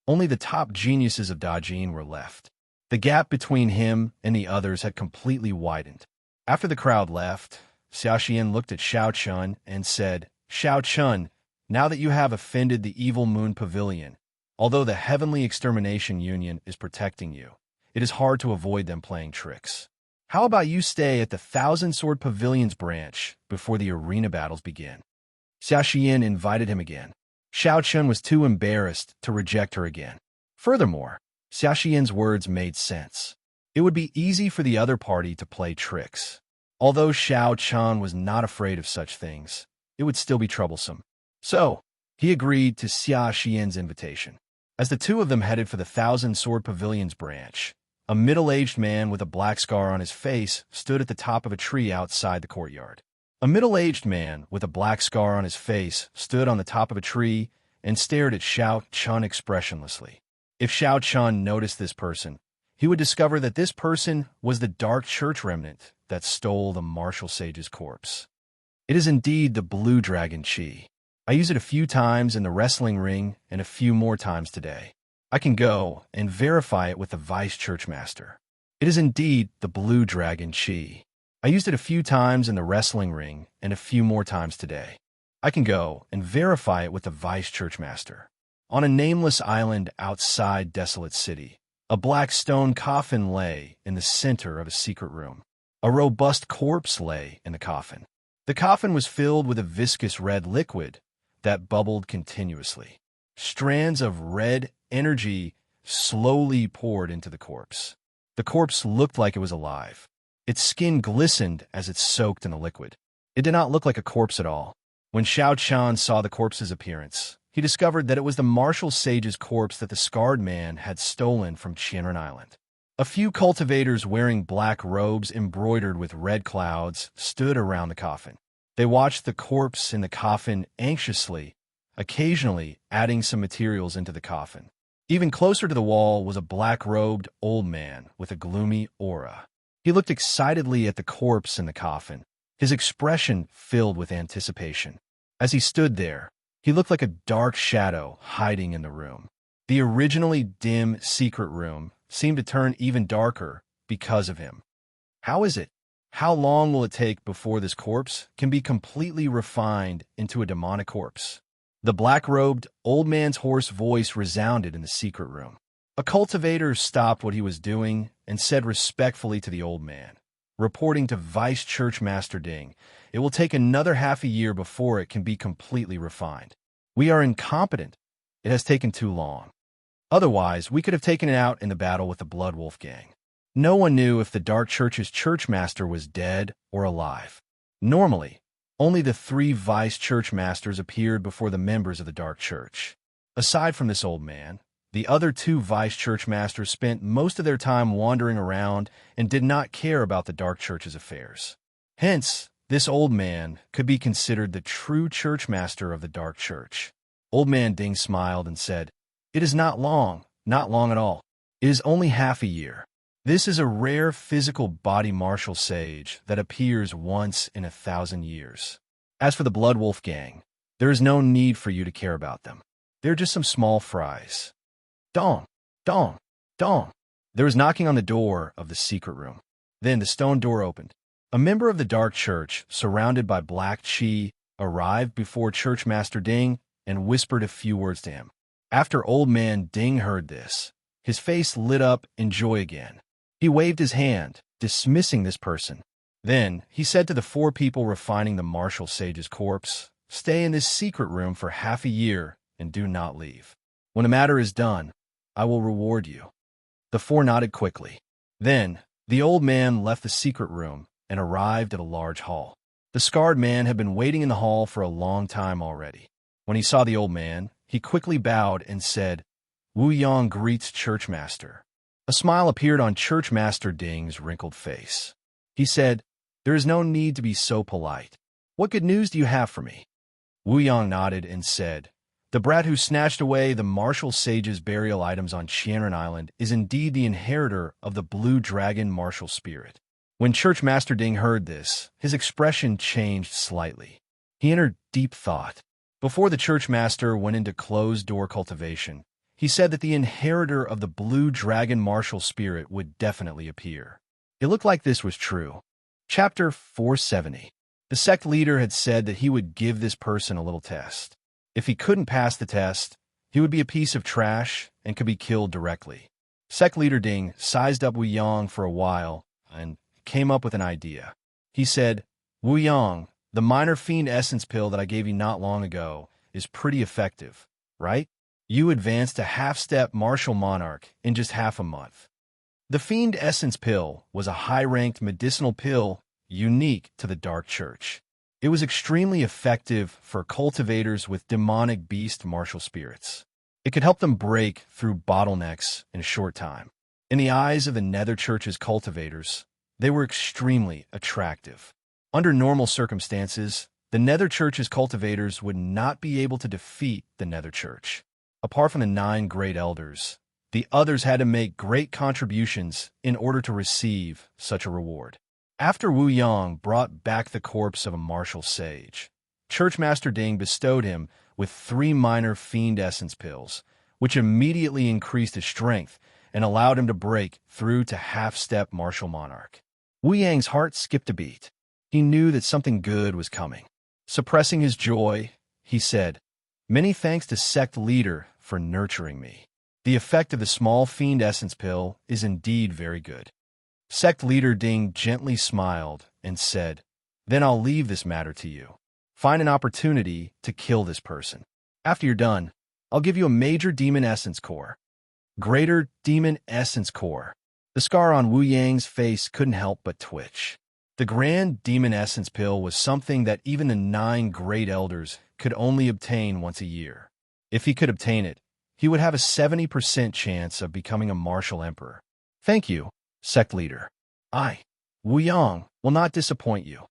only the top geniuses of Dajin were left. The gap between him and the others had completely widened. After the crowd left, Xiaoxian looked at Xiao Chen and said, "Xiao Chen, now that you have offended the Evil Moon Pavilion, Although the Heavenly Extermination Union is protecting you, it is hard to avoid them playing tricks. How about you stay at the Thousand Sword Pavilion's branch before the arena battles begin? Xiao Xian invited him again. Xiao Chun was too embarrassed to reject her again. Furthermore, Xiao Xian's words made sense. It would be easy for the other party to play tricks. Although Xiao Chun was not afraid of such things, it would still be troublesome. So, he agreed to Xiao Xian's invitation. As the two of them headed for the Thousand Sword Pavilion's branch, a middle-aged man with a black scar on his face stood at the top of a tree outside the courtyard. A middle-aged man with a black scar on his face stood on the top of a tree and stared at Xiao Chun expressionlessly. If Xiao Chun noticed this person, he would discover that this person was the dark church remnant that stole the martial sage's corpse. It is indeed the blue dragon chi. I used it a few times in the wrestling ring and a few more times today. I can go and verify it with the vice churchmaster. It is indeed the blue dragon chi. I used it a few times in the wrestling ring and a few more times today. I can go and verify it with the vice churchmaster. On a nameless island outside Desolate City, a black stone coffin lay in the center of a secret room. A robust corpse lay in the coffin. The coffin was filled with a viscous red liquid that bubbled continuously. Strands of red energy slowly poured into the corpse. The corpse looked like it was alive. Its skin glistened as it soaked in the liquid. It did not look like a corpse at all. When Xiao Chan saw the corpse's appearance, he discovered that it was the martial sage's corpse that the scarred man had stolen from Qianren Island. A few cultivators wearing black robes embroidered with red clouds stood around the coffin. They watched the corpse in the coffin anxiously, occasionally adding some materials into the coffin. Even closer to the wall was a black-robed old man with a gloomy aura. He looked excitedly at the corpse in the coffin, his expression filled with anticipation. As he stood there, he looked like a dark shadow hiding in the room. The originally dim secret room seemed to turn even darker because of him. How is it? How long will it take before this corpse can be completely refined into a demonic corpse? The black-robed old man's hoarse voice resounded in the secret room. A cultivator stopped what he was doing and said respectfully to the old man, reporting to Vice Churchmaster Ding, "It will take another half a year before it can be completely refined. We are incompetent. It has taken too long. Otherwise, we could have taken it out in the battle with the Blood Wolf gang." No one knew if the Dark Church's churchmaster was dead or alive. Normally, only the 3 vice churchmasters appeared before the members of the Dark Church. Aside from this old man, the other 2 vice churchmasters spent most of their time wandering around and did not care about the Dark Church's affairs. Hence, this old man could be considered the true churchmaster of the Dark Church. Old Man Ding smiled and said, "It is not long at all. It is only half a year. This is a rare physical body martial sage that appears once in 1,000 years. As for the Blood Wolf gang, there is no need for you to care about them. They're just some small fries." Dong, dong, dong. There was knocking on the door of the secret room. Then the stone door opened. A member of the Dark Church, surrounded by black chi, arrived before Churchmaster Ding and whispered a few words to him. After Old Man Ding heard this, his face lit up in joy again. He waved his hand, dismissing this person. Then he said to the 4 people refining the martial sage's corpse, "Stay in this secret room for half a year and do not leave. When the matter is done, I will reward you." The 4 nodded quickly. Then the old man left the secret room and arrived at a large hall. The scarred man had been waiting in the hall for a long time already. When he saw the old man, he quickly bowed and said, "Wu Yang greets Churchmaster." A smile appeared on Churchmaster Ding's wrinkled face. He said, "There is no need to be so polite. What good news do you have for me?" Wu Yang nodded and said, "The brat who snatched away the martial sage's burial items on Qianren Island is indeed the inheritor of the blue dragon martial spirit." When Churchmaster Ding heard this, his expression changed slightly. He entered deep thought. Before the Churchmaster went into closed-door cultivation, he said that the inheritor of the blue dragon martial spirit would definitely appear. It looked like this was true. Chapter 470. The sect leader had said that he would give this person a little test. If he couldn't pass the test, He would be a piece of trash and could be killed directly. Sect leader Ding sized up Wu Yang for a while and came up with an idea. He said, "Wu Yang, the minor fiend essence pill that I gave you not long ago is pretty effective, right? You advanced to half-step martial monarch in just half a month." The fiend essence pill was a high-ranked medicinal pill unique to the Dark Church. It was extremely effective for cultivators with demonic beast martial spirits. It could help them break through bottlenecks in a short time. In the eyes of the Nether Church's cultivators, they were extremely attractive. Under normal circumstances, the Nether Church's cultivators would not be able to defeat the Nether Church. Apart from the 9 great elders, the others had to make great contributions in order to receive such a reward. After Wu Yang brought back the corpse of a martial sage, Churchmaster Ding bestowed him with 3 minor fiend essence pills, which immediately increased his strength and allowed him to break through to half-step martial monarch. Wu Yang's heart skipped a beat. He knew that something good was coming. Suppressing his joy, he said, "Many thanks to Sect Leader for nurturing me. The effect of the small fiend essence pill is indeed very good." Sect Leader Ding gently smiled and said, "Then I'll leave this matter to you. Find an opportunity to kill this person. After you're done, I'll give you a major demon essence core." Greater demon essence core. The scar on Wu Yang's face couldn't help but twitch. The grand demon essence pill was something that even the 9 great elders could only obtain once a year. If he could obtain it, he would have a 70% chance of becoming a martial emperor. "Thank you, Sect Leader. Wu Yang, will not disappoint you."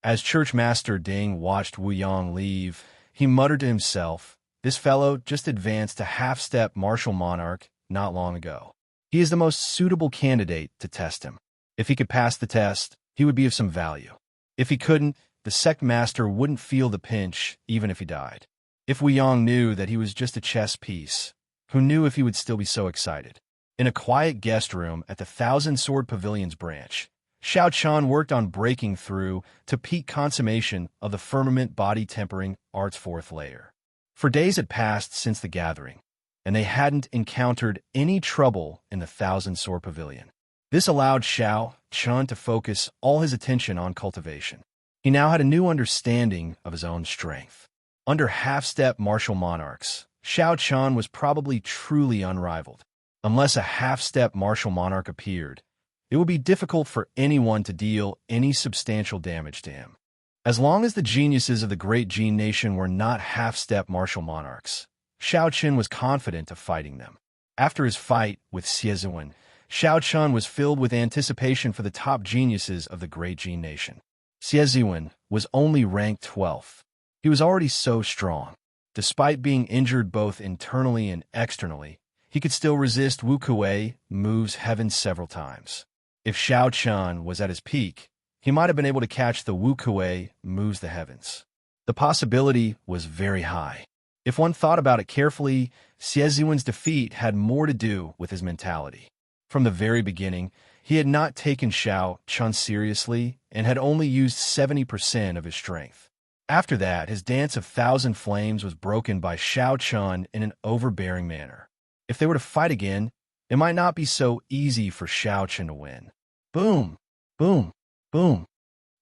As Churchmaster Ding watched Wu Yang leave, he muttered to himself, "This fellow just advanced to half-step martial monarch not long ago. He is the most suitable candidate to test him. If he could pass the test, he would be of some value. If he couldn't, the sect master wouldn't feel the pinch even if he died." If Wu Yang knew that he was just a chess piece, who knew if he would still be so excited? In a quiet guest room at the Thousand Sword Pavilion's branch, Xiao Chan worked on breaking through to peak consummation of the firmament body tempering art's 4th layer. For days had passed since the gathering, and they hadn't encountered any trouble in the Thousand Sword Pavilion. This allowed Xiao Chan to focus all his attention on cultivation. He now had a new understanding of his own strength. Under half-step martial monarchs, Xiao Chan was probably truly unrivaled. Unless a half-step martial monarch appeared, it would be difficult for anyone to deal any substantial damage to him. As long as the geniuses of the Great Gene Nation were not half-step martial monarchs, Xiao Qin was confident of fighting them. After his fight with Xieziwen, Xiao Chun was filled with anticipation for the top geniuses of the Great Gene Nation. Xieziwen was only ranked 12th. He was already so strong. Despite being injured both internally and externally, he could still resist Wu Kuei moves heaven several times. If Xiao Chun was at his peak, he might have been able to catch the Wu Kuei moves the heavens. The possibility was very high. If one thought about it carefully, Xieziwen's defeat had more to do with his mentality. From the very beginning, he had not taken Xiao Chun seriously and had only used 70% of his strength. After that, his dance of thousand flames was broken by Xiao Chun in an overbearing manner. If they were to fight again, it might not be so easy for Xiao Chun to win. Boom! Boom! Boom!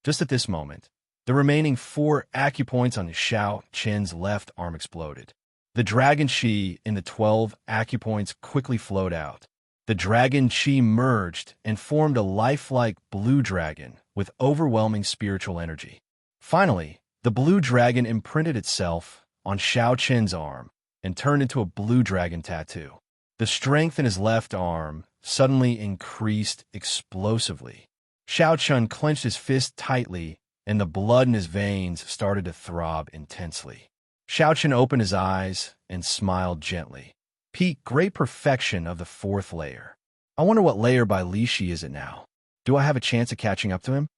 Just at this moment, the remaining 4 acupoints on Xiao Chen's left arm exploded. The dragon chi in the 12 acupoints quickly flowed out. The dragon chi merged and formed a lifelike blue dragon with overwhelming spiritual energy. Finally, the blue dragon imprinted itself on Xiao Chen's arm and turned into a blue dragon tattoo. The strength in his left arm suddenly increased explosively. Xiao Chun clenched his fist tightly, and the blood in his veins started to throb intensely. Xiao Chun opened his eyes and smiled gently. Peak great perfection of the 4th layer. I wonder what layer by Li Shi is it now? Do I have a chance of catching up to him?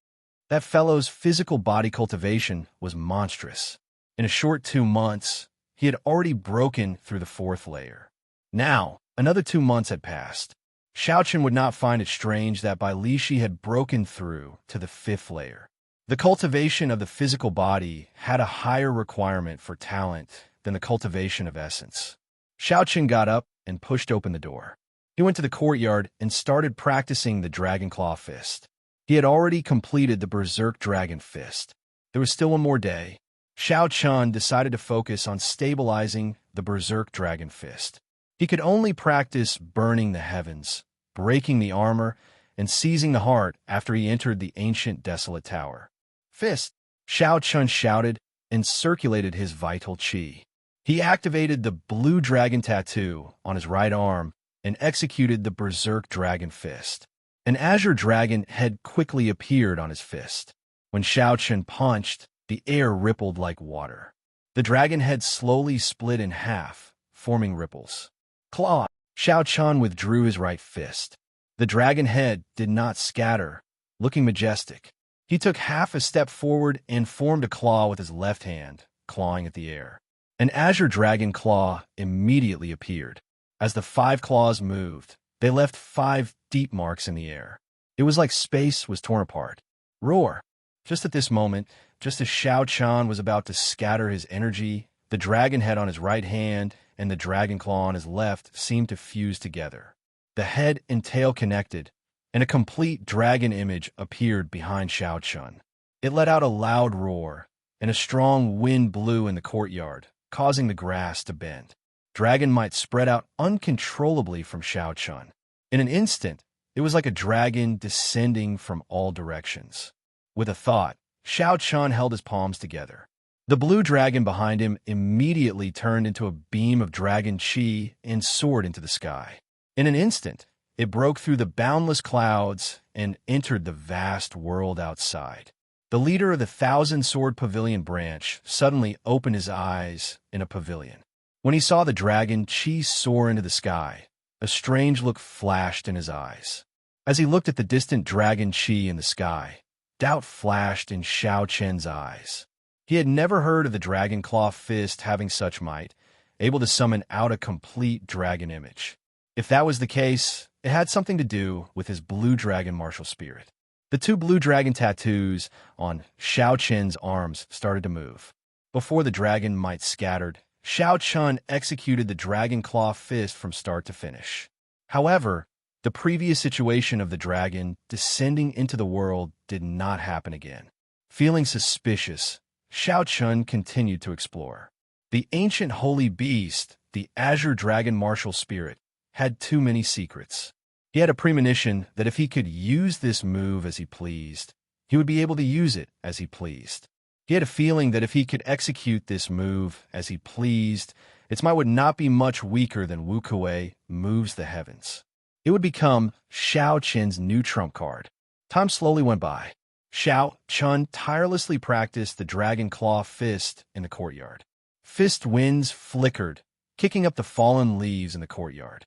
That fellow's physical body cultivation was monstrous. In a short 2 months, he had already broken through the 4th layer. Now, another 2 months had passed. Xiao Chun would not find it strange that Bai Li Shi had broken through to the 5th layer. The cultivation of the physical body had a higher requirement for talent than the cultivation of essence. Xiao Chen got up and pushed open the door. He went to the courtyard and started practicing the Dragon Claw Fist. He had already completed the Berserk Dragon Fist. There was still one more day. Xiao Chen decided to focus on stabilizing the Berserk Dragon Fist. He could only practice burning the heavens, breaking the armor, and seizing the heart after he entered the ancient desolate tower. Fist! Xiao Chen shouted and circulated his vital qi. He activated the blue dragon tattoo on his right arm and executed the Berserk Dragon Fist. An azure dragon head quickly appeared on his fist. When Xiao Chen punched, the air rippled like water. The dragon head slowly split in half, forming ripples. Claw! Xiao Chen withdrew his right fist. The dragon head did not scatter, looking majestic. He took half a step forward and formed a claw with his left hand, clawing at the air. An azure dragon claw immediately appeared. As the 5 claws moved, they left 5 deep marks in the air. It was like space was torn apart. Roar! Just at this moment, just as Xiao Chen was about to scatter his energy, the dragon head on his right hand and the dragon claw on his left seemed to fuse together. The head and tail connected, and a complete dragon image appeared behind Xiao Chen. It let out a loud roar, and a strong wind blew in the courtyard, causing the grass to bend. Dragon might spread out uncontrollably from Xiao Chen. In an instant, it was like a dragon descending from all directions. With a thought, Xiao Chen held his palms together. The blue dragon behind him immediately turned into a beam of dragon qi and soared into the sky. In an instant, it broke through the boundless clouds and entered the vast world outside. The leader of the 1,000-sword pavilion branch suddenly opened his eyes in a pavilion. When he saw the dragon qi soar into the sky, a strange look flashed in his eyes. As he looked at the distant dragon qi in the sky, doubt flashed in Xiao Chen's eyes. He had never heard of the Dragon Claw Fist having such might, able to summon out a complete dragon image. If that was the case, it had something to do with his blue dragon martial spirit. The 2 blue dragon tattoos on Xiao Chen's arms started to move. Before the dragon might scattered, Xiao Chen executed the Dragon Claw Fist from start to finish. However, the previous situation of the dragon descending into the world did not happen again. Feeling suspicious, Xiao Chen continued to explore. The ancient holy beast, the azure dragon martial spirit, had too many secrets. He had a premonition that if he could use this move as he pleased, he would be able to use it as he pleased. He had a feeling that if he could execute this move as he pleased, its might would not be much weaker than Wu Kuei moves the heavens. It would become Xiao Chen's new trump card. Time slowly went by. Xiao Chen tirelessly practiced the Dragon Claw Fist in the courtyard. Fist winds flickered, kicking up the fallen leaves in the courtyard.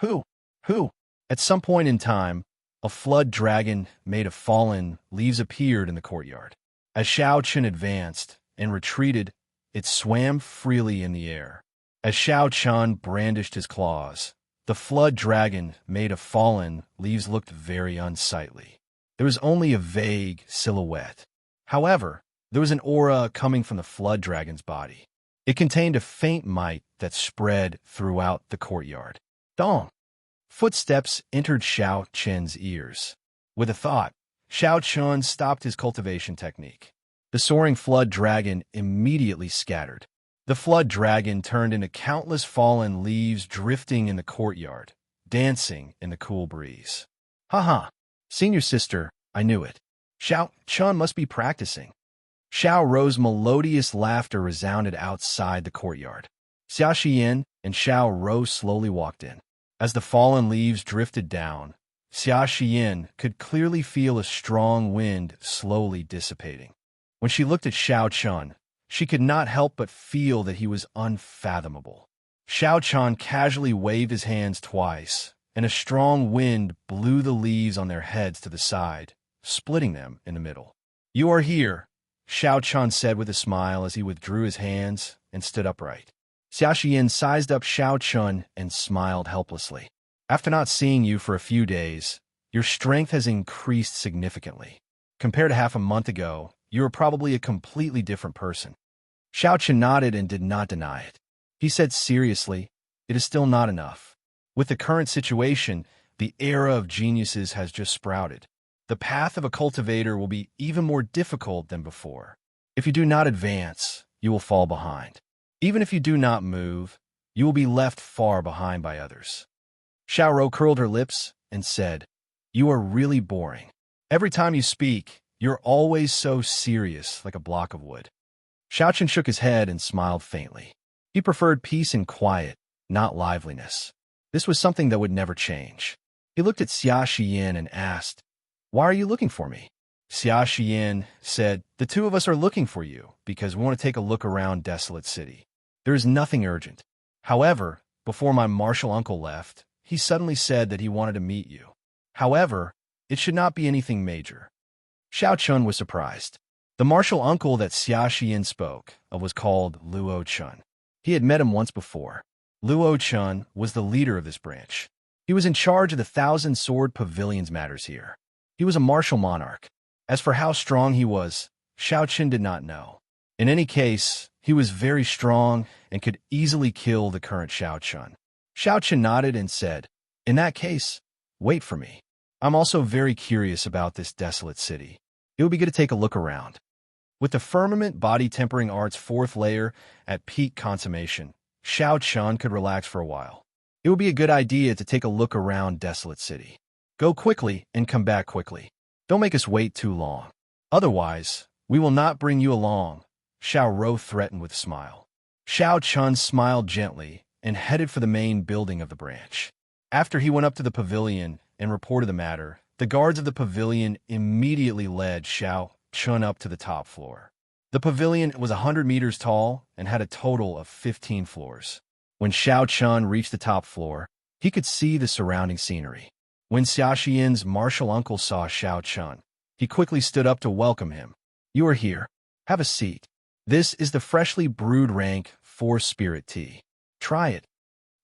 Who? At some point in time, a flood dragon made of fallen leaves appeared in the courtyard. As Xiao Chen advanced and retreated, it swam freely in the air. As Xiao Chen brandished his claws, the flood dragon made of fallen leaves looked very unsightly. There was only a vague silhouette. However, there was an aura coming from the flood dragon's body. It contained a faint might that spread throughout the courtyard. Dong! Footsteps entered Xiao Chen's ears. With a thought, Xiao Chen stopped his cultivation technique. The soaring flood dragon immediately scattered. The flood dragon turned into countless fallen leaves drifting in the courtyard, dancing in the cool breeze. Ha! Senior sister, I knew it. Xiao Chen must be practicing. Xiao Rou's melodious laughter resounded outside the courtyard. Xia Xian and Xiao Rou slowly walked in. As the fallen leaves drifted down, Xia Xian could clearly feel a strong wind slowly dissipating. When she looked at Xiao Chen, she could not help but feel that he was unfathomable. Xiao Chen casually waved his hands twice, and a strong wind blew the leaves on their heads to the side, splitting them in the middle. You are here, Xiao Chen said with a smile as he withdrew his hands and stood upright. Xia Xian sized up Xiao Chen and smiled helplessly. After not seeing you for a few days, your strength has increased significantly. Compared to half a month ago, you are probably a completely different person. Xiao Chen nodded and did not deny it. He said seriously, it is still not enough. With the current situation, the era of geniuses has just sprouted. The path of a cultivator will be even more difficult than before. If you do not advance, you will fall behind. Even if you do not move, you will be left far behind by others. Xiaorou curled her lips and said, "You are really boring. Every time you speak, you're always so serious, like a block of wood." Xiaochen shook his head and smiled faintly. He preferred peace and quiet, not liveliness. This was something that would never change. He looked at Xia Xian and asked, "Why are you looking for me?" Xia Xian said, "The two of us are looking for you because we want to take a look around Desolate City. There is nothing urgent. However, before my martial uncle left, he suddenly said that he wanted to meet you. However, it should not be anything major." Xiao Chun was surprised. The martial uncle that Xia Xian spoke of was called Luo Chun. He had met him once before. Luo Chun was the leader of this branch. He was in charge of the Thousand Sword Pavilion's matters here. He was a martial monarch. As for how strong he was, Xiao Chun did not know. In any case, he was very strong and could easily kill the current Xiao Chun. Xiao Chun nodded and said, "In that case, wait for me. I'm also very curious about this desolate city. It would be good to take a look around." With the firmament body tempering art's fourth layer at peak consummation, Xiao Chun could relax for a while. It would be a good idea to take a look around Desolate City. Go quickly and come back quickly. Don't make us wait too long. Otherwise, we will not bring you along, Xiao Rou threatened with a smile. Xiao Chun smiled gently and headed for the main building of the branch. After he went up to the pavilion and reported the matter, the guards of the pavilion immediately led Xiao Chun up to the top floor. The pavilion was 100 meters tall and had a total of 15 floors. When Xiao Chun reached the top floor, he could see the surrounding scenery. When Xia Xian's martial uncle saw Xiao Chun, he quickly stood up to welcome him. "You are here. Have a seat. This is the freshly brewed rank 4 spirit tea. Try it."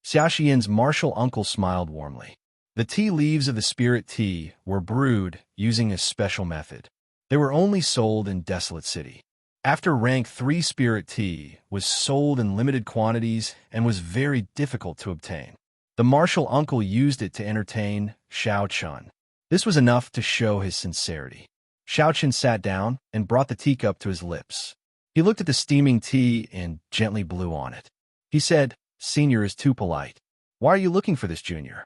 Xia Xian's martial uncle smiled warmly. The tea leaves of the spirit tea were brewed using a special method. They were only sold in Desolate City. After rank 3 spirit tea was sold in limited quantities and was very difficult to obtain. The martial uncle used it to entertain Xiao Chun. This was enough to show his sincerity. Xiao Chun sat down and brought the teacup to his lips. He looked at the steaming tea and gently blew on it. He said, "Senior is too polite. Why are you looking for this junior?"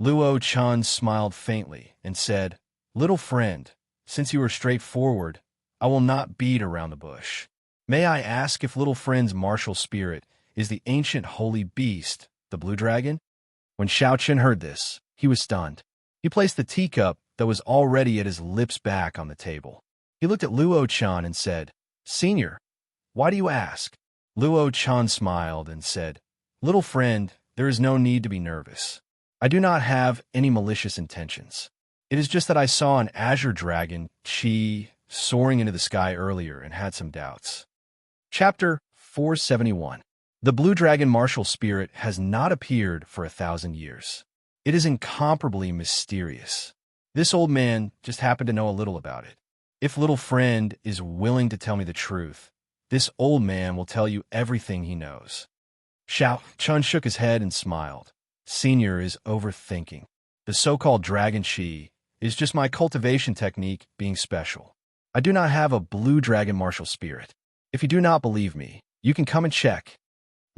Luo Chun smiled faintly and said, "Little friend, since you are straightforward, I will not beat around the bush. May I ask if little friend's martial spirit is the ancient holy beast, the blue dragon?" When Xiao Chun heard this, he was stunned. He placed the teacup that was already at his lips back on the table. He looked at Luo Chun and said, "Senior, why do you ask?" Luo Chun smiled and said, "Little friend, there is no need to be nervous. I do not have any malicious intentions. It is just that I saw an azure dragon, Qi, soaring into the sky earlier and had some doubts." Chapter 471. The blue dragon martial spirit has not appeared for 1,000 years. It is incomparably mysterious. This old man just happened to know a little about it. If little friend is willing to tell me the truth, this old man will tell you everything he knows. Xiao Chun shook his head and smiled. "Senior is overthinking. The so-called dragon Qi is just my cultivation technique being special. I do not have a blue dragon martial spirit. If you do not believe me, you can come and check."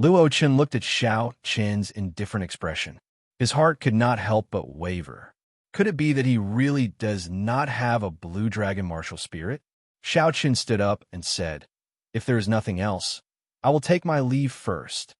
Luo Chun looked at Xiao Chen's indifferent expression. His heart could not help but waver. Could it be that he really does not have a blue dragon martial spirit? Xiao Chen stood up and said, "If there is nothing else, I will take my leave first."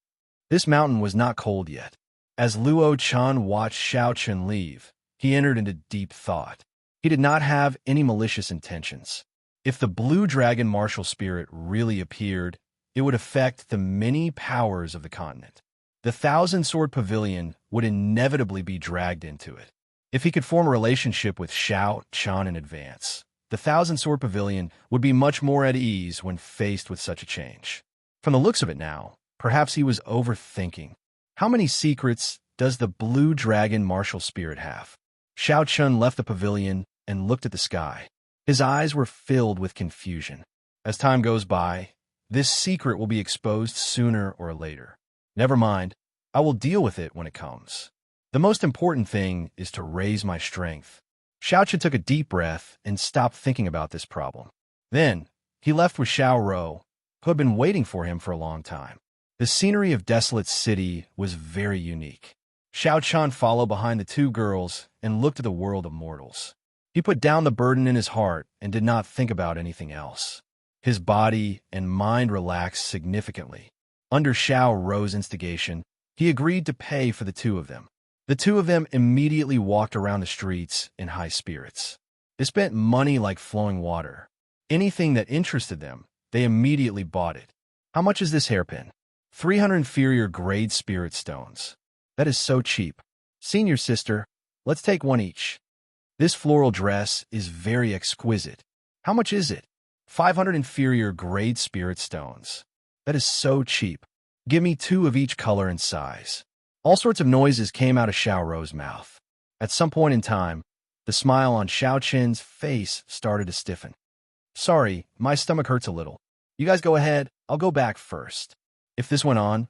This mountain was not cold yet. As Luo Chun watched Xiao Chen leave, he entered into deep thought. He did not have any malicious intentions. If the blue dragon martial spirit really appeared, it would affect the many powers of the continent. The Thousand Sword Pavilion would inevitably be dragged into it. If he could form a relationship with Xiao Chun in advance, the Thousand Sword Pavilion would be much more at ease when faced with such a change. From the looks of it now, perhaps he was overthinking. How many secrets does the blue dragon martial spirit have? Xiao Chun left the pavilion and looked at the sky. His eyes were filled with confusion. As time goes by, this secret will be exposed sooner or later. Never mind. I will deal with it when it comes. The most important thing is to raise my strength. Xiaochen took a deep breath and stopped thinking about this problem. Then, he left with Xiao Rou, who had been waiting for him for a long time. The scenery of Desolate City was very unique. Xiao Chan followed behind the two girls and looked at the world of mortals. He put down the burden in his heart and did not think about anything else. His body and mind relaxed significantly. Under Xiao Rou's instigation, he agreed to pay for the two of them. The two of them immediately walked around the streets in high spirits. They spent money like flowing water. Anything that interested them, they immediately bought it. How much is this hairpin? 300 inferior grade spirit stones. That is so cheap. Senior sister, let's take one each. This floral dress is very exquisite. How much is it? 500 inferior grade spirit stones. That is so cheap. Give me 2 of each color and size. All sorts of noises came out of Xiao Rou's mouth. At some point in time, the smile on Xiao Qin's face started to stiffen. Sorry, my stomach hurts a little. You guys go ahead, I'll go back first. If this went on,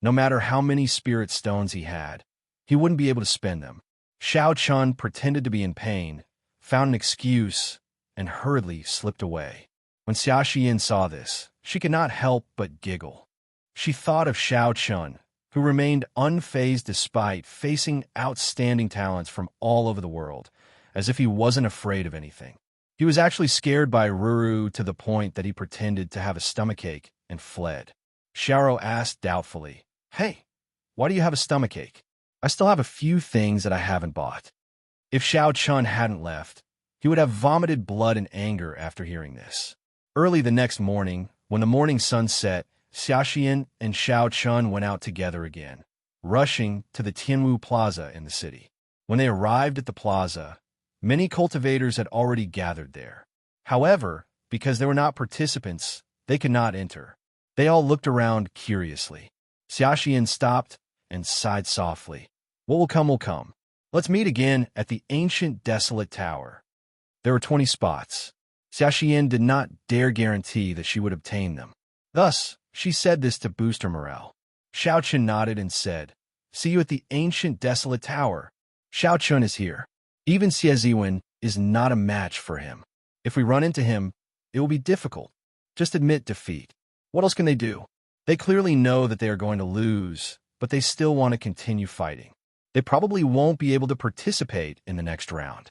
no matter how many spirit stones he had, he wouldn't be able to spend them. Xiao Chun pretended to be in pain, found an excuse, and hurriedly slipped away. When Xia Xian saw this, she could not help but giggle. She thought of Xiao Chun, who remained unfazed despite facing outstanding talents from all over the world, as if he wasn't afraid of anything. He was actually scared by Ruru to the point that he pretended to have a stomachache and fled. Xiao asked doubtfully, Hey, why do you have a stomachache? I still have a few things that I haven't bought. If Xiao Chun hadn't left, he would have vomited blood in anger after hearing this. Early the next morning, when the morning sun set, Xia Xian and Xiao Chun went out together again, rushing to the Tianwu Plaza in the city. When they arrived at the plaza, many cultivators had already gathered there. However, because they were not participants, they could not enter. They all looked around curiously. Xia Xian stopped and sighed softly. What will come will come. Let's meet again at the ancient desolate tower. There were 20 spots. Xia Xian did not dare guarantee that she would obtain them. Thus, she said this to boost her morale. Xiao Chun nodded and said, See you at the ancient desolate tower. Xiao Chun is here. Even Xie Ziwen is not a match for him. If we run into him, it will be difficult. Just admit defeat. What else can they do? They clearly know that they are going to lose, but they still want to continue fighting. They probably won't be able to participate in the next round.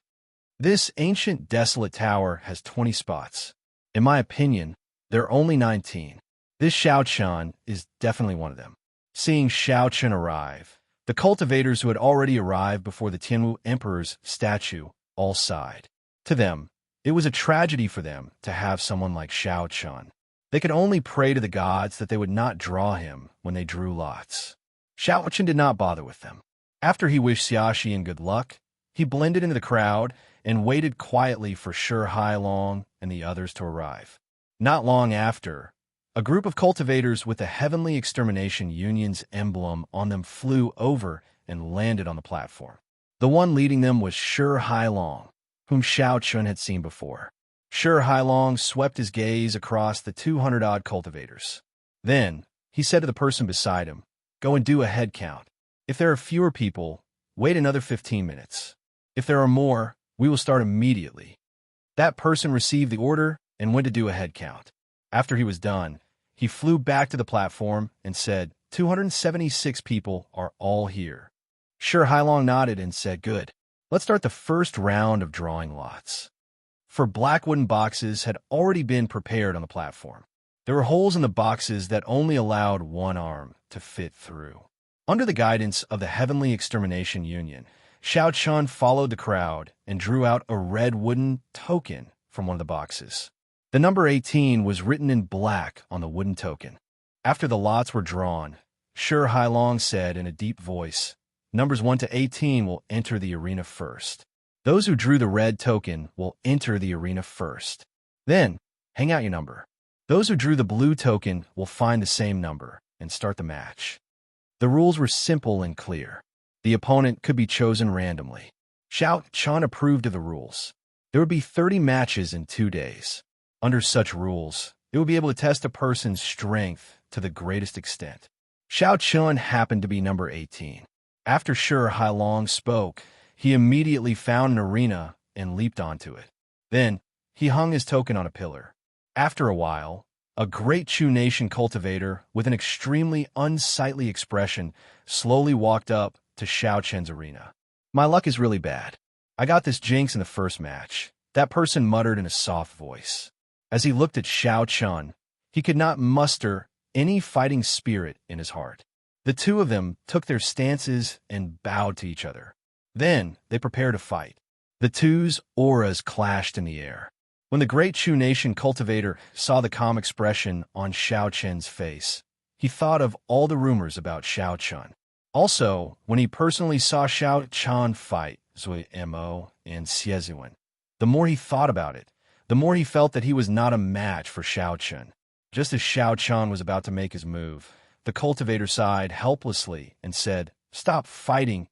This ancient desolate tower has 20 spots. In my opinion, there are only 19. This Xiao Chun is definitely one of them. Seeing Xiao Chun arrive, the cultivators who had already arrived before the Tianwu Emperor's statue all sighed. To them, it was a tragedy for them to have someone like Xiao Chun. They could only pray to the gods that they would not draw him when they drew lots. Xiao Chun did not bother with them. After he wished Xia Xian good luck, he blended into the crowd and waited quietly for Shi Hailong and the others to arrive. Not long after, a group of cultivators with the Heavenly Extermination Union's emblem on them flew over and landed on the platform. The one leading them was Shi Hailong, whom Xiao Chun had seen before. Shi Hailong swept his gaze across the 200-odd cultivators. Then, he said to the person beside him, Go and do a head count. If there are fewer people, wait another 15 minutes. If there are more, we will start immediately. That person received the order and went to do a head count. After he was done, he flew back to the platform and said, 276 people are all here. Shi Hailong nodded and said, Good. Let's start the first round of drawing lots. For black wooden boxes had already been prepared on the platform. There were holes in the boxes that only allowed one arm to fit through. Under the guidance of the Heavenly Extermination Union, Xiao Chun followed the crowd and drew out a red wooden token from one of the boxes. The number 18 was written in black on the wooden token. After the lots were drawn, Shi Hailong said in a deep voice, Numbers 1 to 18 will enter the arena first. Those who drew the red token will enter the arena first. Then, hang out your number. Those who drew the blue token will find the same number and start the match. The rules were simple and clear. The opponent could be chosen randomly. Xiao Chun approved of the rules. There would be 30 matches in 2 days. Under such rules, it would be able to test a person's strength to the greatest extent. Xiao Chun happened to be number 18. After Sure Hailong spoke, he immediately found an arena and leaped onto it. Then, he hung his token on a pillar. After a while, a great Chu Nation cultivator with an extremely unsightly expression slowly walked up to Xiao Chen's arena. My luck is really bad. I got this jinx in the first match, that person muttered in a soft voice. As he looked at Xiao Chun, he could not muster any fighting spirit in his heart. The two of them took their stances and bowed to each other. Then they prepared to fight. The two's auras clashed in the air. When the great Chu Nation cultivator saw the calm expression on Xiao Chen's face, he thought of all the rumors about Xiao Chun. Also, when he personally saw Xiao Chun fight Zui Mo and Xiezuan, the more he thought about it, the more he felt that he was not a match for Xiao Chun. Just as Xiao Chun was about to make his move, the cultivator sighed helplessly and said, "Stop fighting.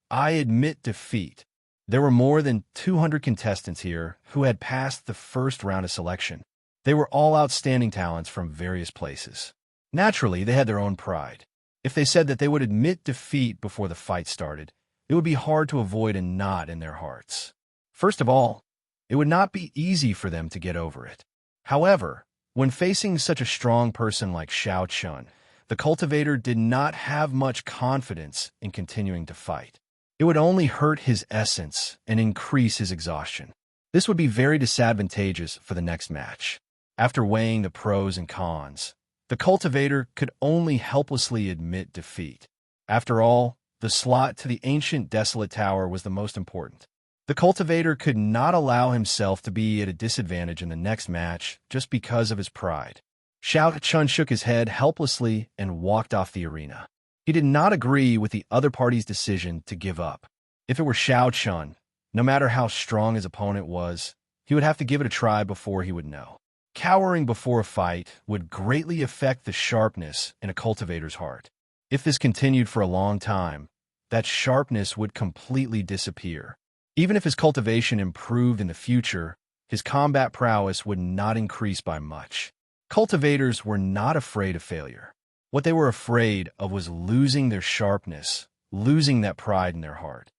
I admit defeat." There were more than 200 contestants here who had passed the first round of selection. They were all outstanding talents from various places. Naturally, they had their own pride. If they said that they would admit defeat before the fight started, it would be hard to avoid a knot in their hearts. First of all, it would not be easy for them to get over it. However, when facing such a strong person like Xiao Chun, the cultivator did not have much confidence in continuing to fight. It would only hurt his essence and increase his exhaustion. This would be very disadvantageous for the next match. After weighing the pros and cons, the cultivator could only helplessly admit defeat. After all, the slot to the ancient desolate tower was the most important. The cultivator could not allow himself to be at a disadvantage in the next match just because of his pride. Xiao Chun shook his head helplessly and walked off the arena. He did not agree with the other party's decision to give up. If it were Xiao Chun, no matter how strong his opponent was, he would have to give it a try before he would know. Cowering before a fight would greatly affect the sharpness in a cultivator's heart. If this continued for a long time, that sharpness would completely disappear. Even if his cultivation improved in the future, his combat prowess would not increase by much. Cultivators were not afraid of failure. What they were afraid of was losing their sharpness, losing that pride in their heart.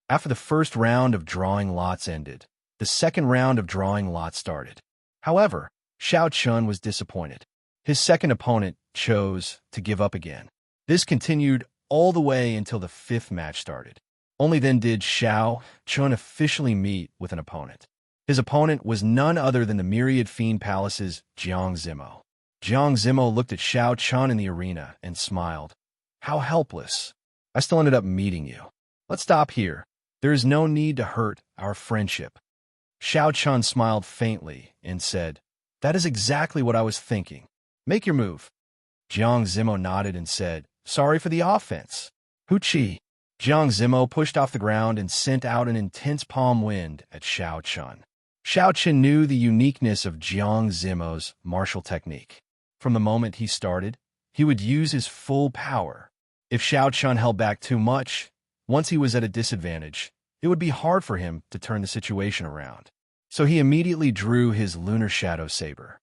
After the first round of drawing lots ended, the second round of drawing lots started. However, Xiao Chun was disappointed. His second opponent chose to give up again. This continued all the way until the fifth match started. Only then did Xiao Chun officially meet with an opponent. His opponent was none other than the Myriad Fiend Palace's Jiang Zimo. Jiang Zimo looked at Xiao Chun in the arena and smiled. "How helpless. I still ended up meeting you. Let's stop here. There is no need to hurt our friendship." Xiao Chun smiled faintly and said, "That is exactly what I was thinking. Make your move." Jiang Zimo nodded and said, "Sorry for the offense." Huchi. Jiang Zimo pushed off the ground and sent out an intense palm wind at Xiao Chun. Xiao Chun knew the uniqueness of Jiang Zimo's martial technique. From the moment he started, he would use his full power. If Xiao Chun held back too much, once he was at a disadvantage, it would be hard for him to turn the situation around. So he immediately drew his lunar shadow saber.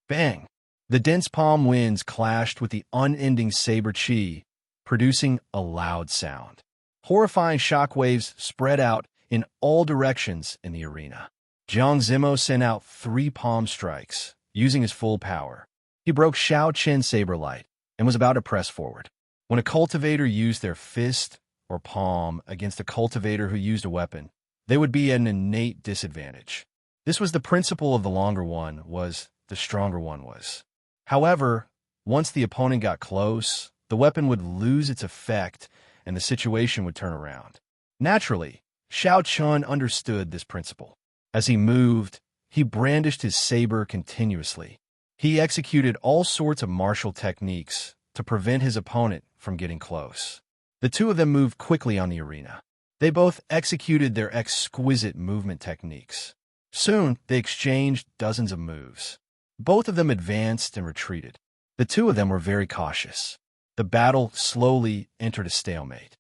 Bang! The dense palm winds clashed with the unending saber chi, producing a loud sound. Horrifying shockwaves spread out in all directions in the arena. Jiang Zimo sent out 3 palm strikes, using his full power. He broke Xiao Chen's saber light and was about to press forward. When a cultivator used their fist or palm against a cultivator who used a weapon, they would be at an innate disadvantage. This was the principle of the longer one was the stronger one was. However, once the opponent got close, the weapon would lose its effect and the situation would turn around. Naturally, Xiao Chun understood this principle. As he moved, he brandished his saber continuously. He executed all sorts of martial techniques to prevent his opponent from getting close. The two of them moved quickly on the arena. They both executed their exquisite movement techniques. Soon, they exchanged dozens of moves. Both of them advanced and retreated. The two of them were very cautious. The battle slowly entered a stalemate.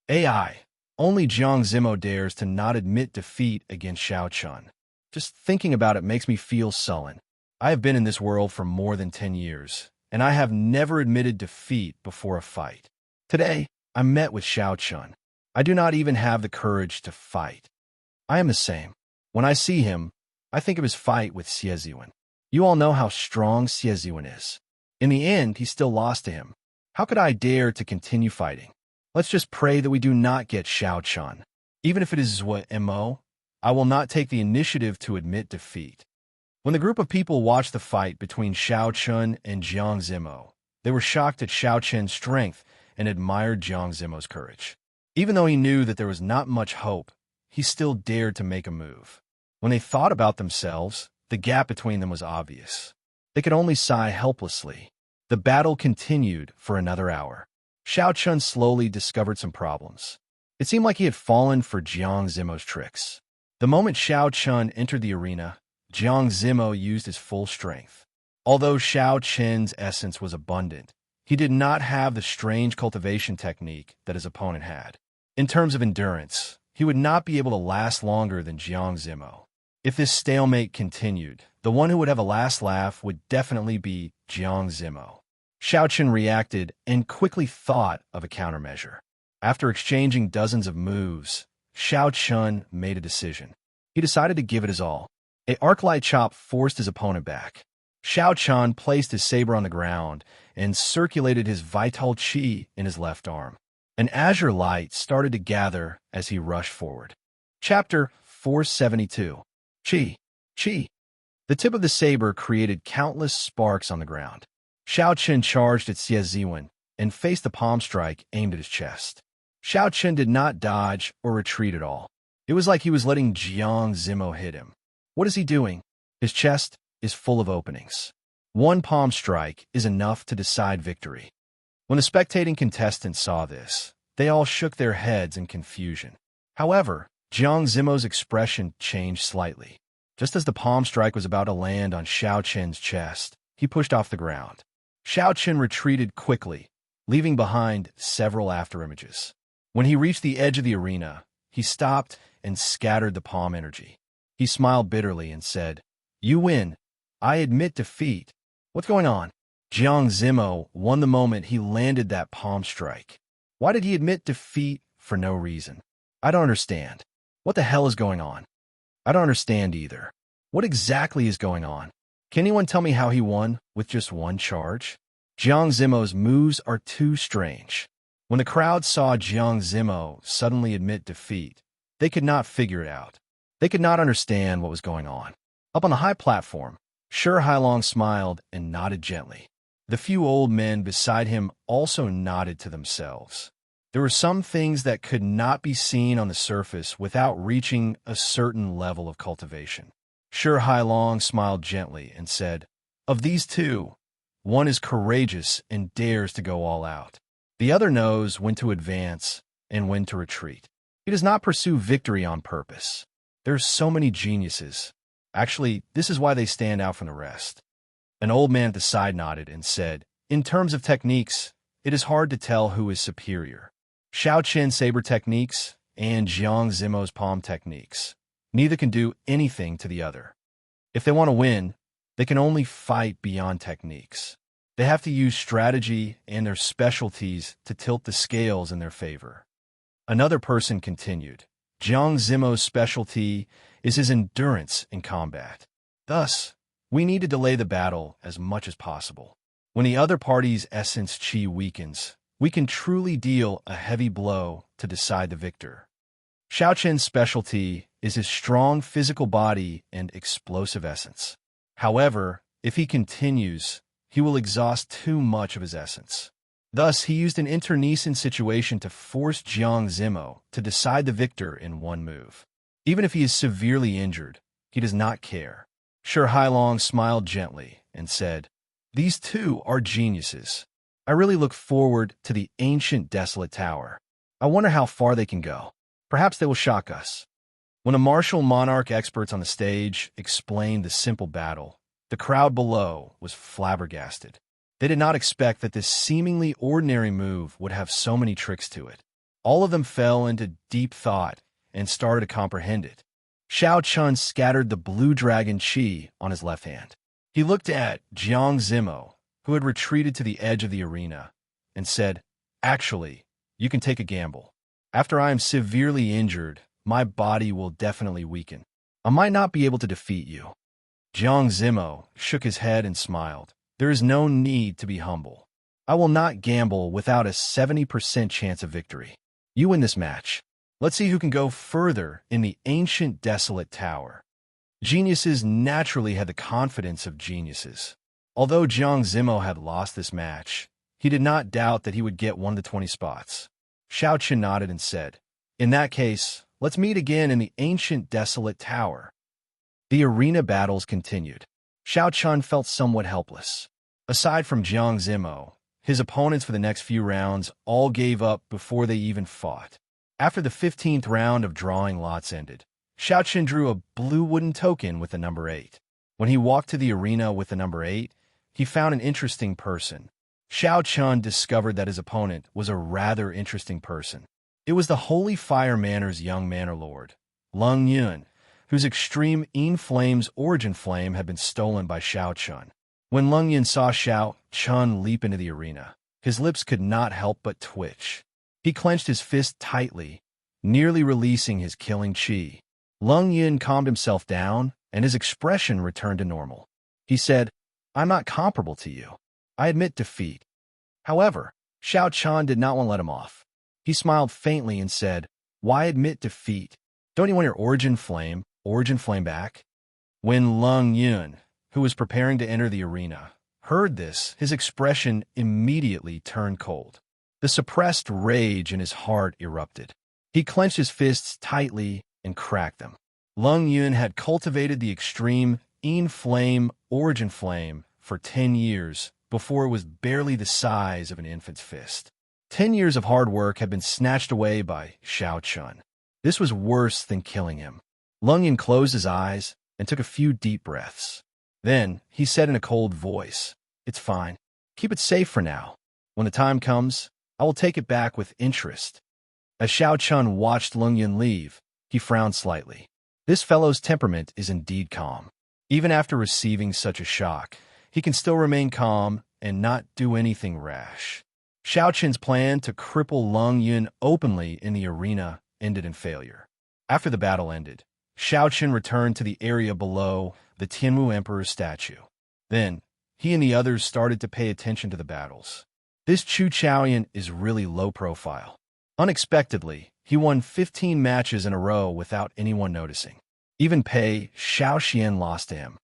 AI. Only Jiang Zimo dares to not admit defeat against Xiao Chun. Just thinking about it makes me feel sullen. I have been in this world for more than 10 years, and I have never admitted defeat before a fight. Today, I met with Xiao Chun. I do not even have the courage to fight. I am the same. When I see him, I think of his fight with Xie Ziwen. You all know how strong Xie Ziwen is. In the end, he still lost to him. How could I dare to continue fighting? Let's just pray that we do not get Xiao Chun. Even if it is what MO, I will not take the initiative to admit defeat. When the group of people watched the fight between Xiao Chun and Jiang Zimo, they were shocked at Xiao Chen's strength and admired Jiang Zimo's courage. Even though he knew that there was not much hope, he still dared to make a move. When they thought about themselves, the gap between them was obvious. They could only sigh helplessly. The battle continued for another hour. Xiao Chun slowly discovered some problems. It seemed like he had fallen for Jiang Zimo's tricks. The moment Xiao Chun entered the arena, Jiang Zimo used his full strength. Although Xiao Chen's essence was abundant, he did not have the strange cultivation technique that his opponent had. In terms of endurance, he would not be able to last longer than Jiang Zimo. If this stalemate continued, the one who would have a last laugh would definitely be Jiang Zimo. Xiao Chen reacted and quickly thought of a countermeasure. After exchanging dozens of moves, Xiao Chun made a decision. He decided to give it his all. A arc-light chop forced his opponent back. Xiao Chun placed his saber on the ground and circulated his vital qi in his left arm. An azure light started to gather as he rushed forward. Chapter 472. Qi. Qi. The tip of the saber created countless sparks on the ground. Xiao Chen charged at Xie Ziwen and faced the palm strike aimed at his chest. Xiao Chen did not dodge or retreat at all. It was like he was letting Jiang Zimo hit him. What is he doing? His chest is full of openings. One palm strike is enough to decide victory. When the spectating contestants saw this, they all shook their heads in confusion. However, Jiang Zimo's expression changed slightly. Just as the palm strike was about to land on Xiao Chen's chest, he pushed off the ground. Xiao Chen retreated quickly, leaving behind several afterimages. When he reached the edge of the arena, he stopped and scattered the palm energy. He smiled bitterly and said, "You win. I admit defeat." What's going on? Jiang Zimo won the moment he landed that palm strike. Why did he admit defeat for no reason? I don't understand. What the hell is going on? I don't understand either. What exactly is going on? Can anyone tell me how he won with just one charge? Jiang Zimo's moves are too strange. When the crowd saw Jiang Zimo suddenly admit defeat, they could not figure it out. They could not understand what was going on. Up on the high platform, Shi Hailong smiled and nodded gently. The few old men beside him also nodded to themselves. There were some things that could not be seen on the surface without reaching a certain level of cultivation. Shi Hailong smiled gently and said, "Of these two, one is courageous and dares to go all out. The other knows when to advance and when to retreat. He does not pursue victory on purpose. There are so many geniuses. Actually, this is why they stand out from the rest." An old man at the side nodded and said, "In terms of techniques, it is hard to tell who is superior. Xiao Chen's saber techniques and Jiang Zimo's palm techniques. Neither can do anything to the other. If they want to win, they can only fight beyond techniques. They have to use strategy and their specialties to tilt the scales in their favor." Another person continued, "Jiang Zimo's specialty is his endurance in combat. Thus, we need to delay the battle as much as possible. When the other party's essence qi weakens, we can truly deal a heavy blow to decide the victor. Xiao Chen's specialty is his strong physical body and explosive essence. However, if he continues, he will exhaust too much of his essence. Thus, he used an internecine situation to force Jiang Zimo to decide the victor in one move. Even if he is severely injured, he does not care." Shi Hailong smiled gently and said, "These two are geniuses. I really look forward to the ancient desolate tower. I wonder how far they can go. Perhaps they will shock us." When the martial monarch experts on the stage explained the simple battle, the crowd below was flabbergasted. They did not expect that this seemingly ordinary move would have so many tricks to it. All of them fell into deep thought and started to comprehend it. Xiao Chun scattered the blue dragon qi on his left hand. He looked at Jiang Zimo who had retreated to the edge of the arena, and said, "Actually, you can take a gamble. After I am severely injured, my body will definitely weaken. I might not be able to defeat you." Jiang Zimo shook his head and smiled. "There is no need to be humble. I will not gamble without a 70% chance of victory. You win this match. Let's see who can go further in the ancient desolate tower." Geniuses naturally had the confidence of geniuses. Although Jiang Zimo had lost this match, he did not doubt that he would get one of the 20 spots. Xiao Qin nodded and said, "In that case, let's meet again in the ancient desolate tower." The arena battles continued. Xiao Qin felt somewhat helpless. Aside from Jiang Zimo, his opponents for the next few rounds all gave up before they even fought. After the 15th round of drawing lots ended, Xiao Qin drew a blue wooden token with the number 8. When he walked to the arena with the number 8, he found an interesting person. Xiao Qin discovered that his opponent was a rather interesting person. It was the Holy Fire Manor's young manor lord, Lung Yun, whose extreme Yin Flame's origin flame had been stolen by Xiao Qin. When Lung Yun saw Xiao Qin leap into the arena, his lips could not help but twitch. He clenched his fist tightly, nearly releasing his killing qi. Lung Yun calmed himself down, and his expression returned to normal. He said, "I'm not comparable to you. I admit defeat." However, Xiao Qin did not want to let him off. He smiled faintly and said, "Why admit defeat? Don't you want your origin flame back?" When Lung Yun, who was preparing to enter the arena, heard this, his expression immediately turned cold. The suppressed rage in his heart erupted. He clenched his fists tightly and cracked them. Lung Yun had cultivated the extreme Yin Flame origin flame for 10 years before it was barely the size of an infant's fist. 10 years of hard work had been snatched away by Xiao Qin. This was worse than killing him. Lung Yun closed his eyes and took a few deep breaths. Then he said in a cold voice, "It's fine. Keep it safe for now. When the time comes, I will take it back with interest." As Xiao Qin watched Lung Yun leave, he frowned slightly. This fellow's temperament is indeed calm. Even after receiving such a shock, he can still remain calm and not do anything rash. Xiao Qin's plan to cripple Lung Yun openly in the arena ended in failure. After the battle ended, Xiao Qin returned to the area below the Tianwu Emperor's statue. Then, he and the others started to pay attention to the battles. This Chu Chaoyan is really low profile. Unexpectedly, he won 15 matches in a row without anyone noticing. Even Pei Xiaoxian lost to him.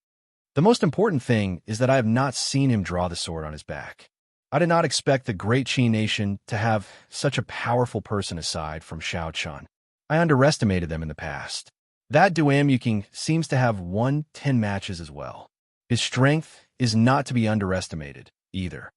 The most important thing is that I have not seen him draw the sword on his back. I did not expect the Great Qi Nation to have such a powerful person aside from Xiao Qin. I underestimated them in the past. That Duamyuking seems to have won 10 matches as well. His strength is not to be underestimated, either.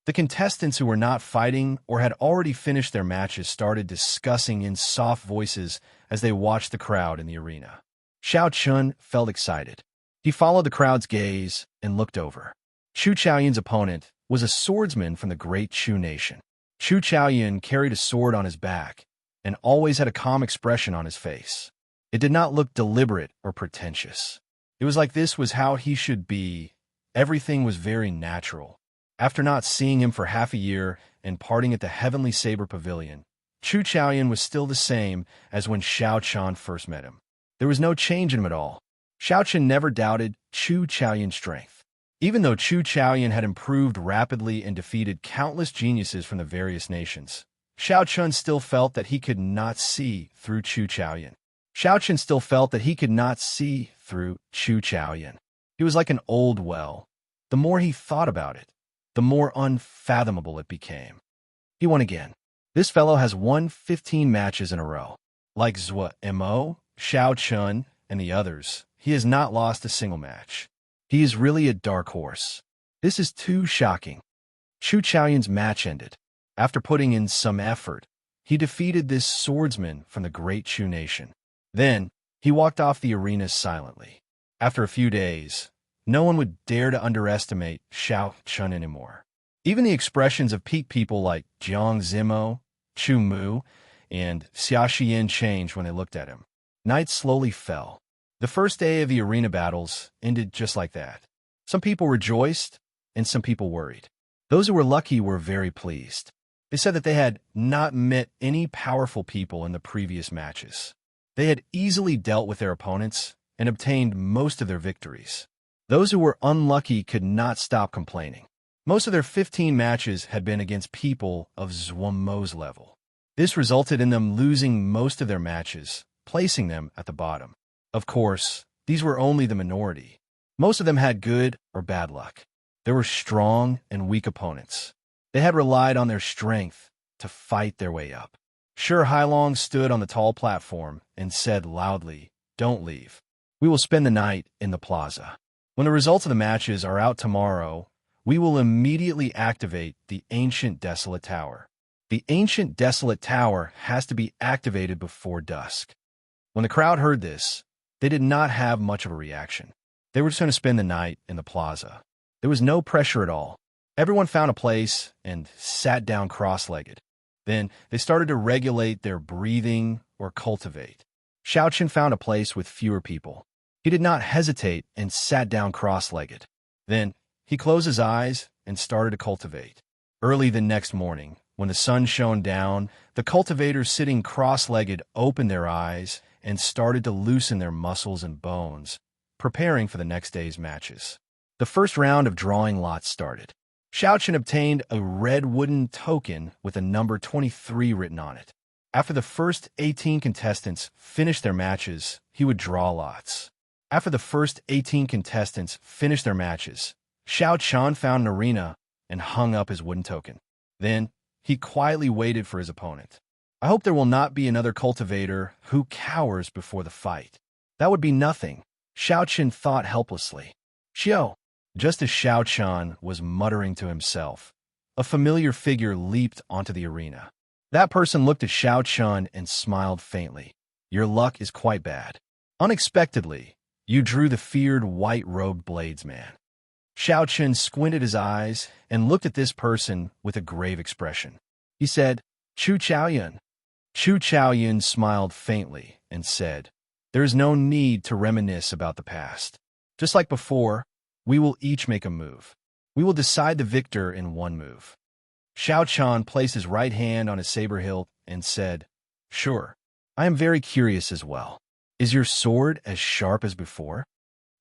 The contestants who were not fighting or had already finished their matches started discussing in soft voices as they watched the crowd in the arena. Xiao Qin felt excited. He followed the crowd's gaze and looked over. Chu Chaoyan's opponent was a swordsman from the Great Chu Nation. Chu Chaoyan carried a sword on his back and always had a calm expression on his face. It did not look deliberate or pretentious. It was like this was how he should be. Everything was very natural. After not seeing him for half a year and parting at the Heavenly Saber Pavilion, Chu Chaoyan was still the same as when Xiao Qin first met him. There was no change in him at all. Xiao Qin never doubted Chu Chaoyan's strength. Even though Chu Chaoyan had improved rapidly and defeated countless geniuses from the various nations, Xiao Qin still felt that he could not see through Chu Chaoyan. Xiao Qin still felt that he could not see through Chu Chaoyan. He was like an old well. The more he thought about it, the more unfathomable it became. He won again. This fellow has won 15 matches in a row. Like Zhou Mo, Xiao Qin, and the others, he has not lost a single match. He is really a dark horse. This is too shocking. Chu Chaoyan's match ended. After putting in some effort, he defeated this swordsman from the Great Chu Nation. Then, he walked off the arena silently. After a few days, no one would dare to underestimate Xiao Qin anymore. Even the expressions of peak people like Jiang Zimo, Chu Mu, and Xia Xian changed when they looked at him. Night slowly fell. The first day of the arena battles ended just like that. Some people rejoiced, and some people worried. Those who were lucky were very pleased. They said that they had not met any powerful people in the previous matches. They had easily dealt with their opponents and obtained most of their victories. Those who were unlucky could not stop complaining. Most of their 15 matches had been against people of Zwomo's level. This resulted in them losing most of their matches, placing them at the bottom. Of course, these were only the minority. Most of them had good or bad luck. There were strong and weak opponents. They had relied on their strength to fight their way up. Sure Hailong stood on the tall platform and said loudly, "Don't leave. We will spend the night in the plaza. When the results of the matches are out tomorrow, we will immediately activate the ancient desolate tower. The ancient desolate tower has to be activated before dusk." When the crowd heard this, they did not have much of a reaction. They were just going to spend the night in the plaza. There was no pressure at all. Everyone found a place and sat down cross-legged. Then they started to regulate their breathing or cultivate. Xiaoqin found a place with fewer people. He did not hesitate and sat down cross-legged. Then he closed his eyes and started to cultivate. Early the next morning, when the sun shone down, the cultivators sitting cross-legged opened their eyes and started to loosen their muscles and bones, preparing for the next day's matches. The first round of drawing lots started. Xiaoqin obtained a red wooden token with a number 23 written on it. After the first 18 contestants finished their matches, he would draw lots. After the first 18 contestants finished their matches, Xiaoqin found an arena and hung up his wooden token. Then, he quietly waited for his opponent. I hope there will not be another cultivator who cowers before the fight. That would be nothing, Xiaoqin thought helplessly. Xiao. Just as Xiaoqin was muttering to himself, a familiar figure leaped onto the arena. That person looked at Xiaoqin and smiled faintly. Your luck is quite bad. Unexpectedly, you drew the feared white-robed bladesman. Xiaoqin squinted his eyes and looked at this person with a grave expression. He said, Chu Chaoyun. Chu Chaoyun smiled faintly and said, There is no need to reminisce about the past. Just like before, we will each make a move. We will decide the victor in one move. Xiaoqin placed his right hand on his saber hilt and said, Sure, I am very curious as well. Is your sword as sharp as before?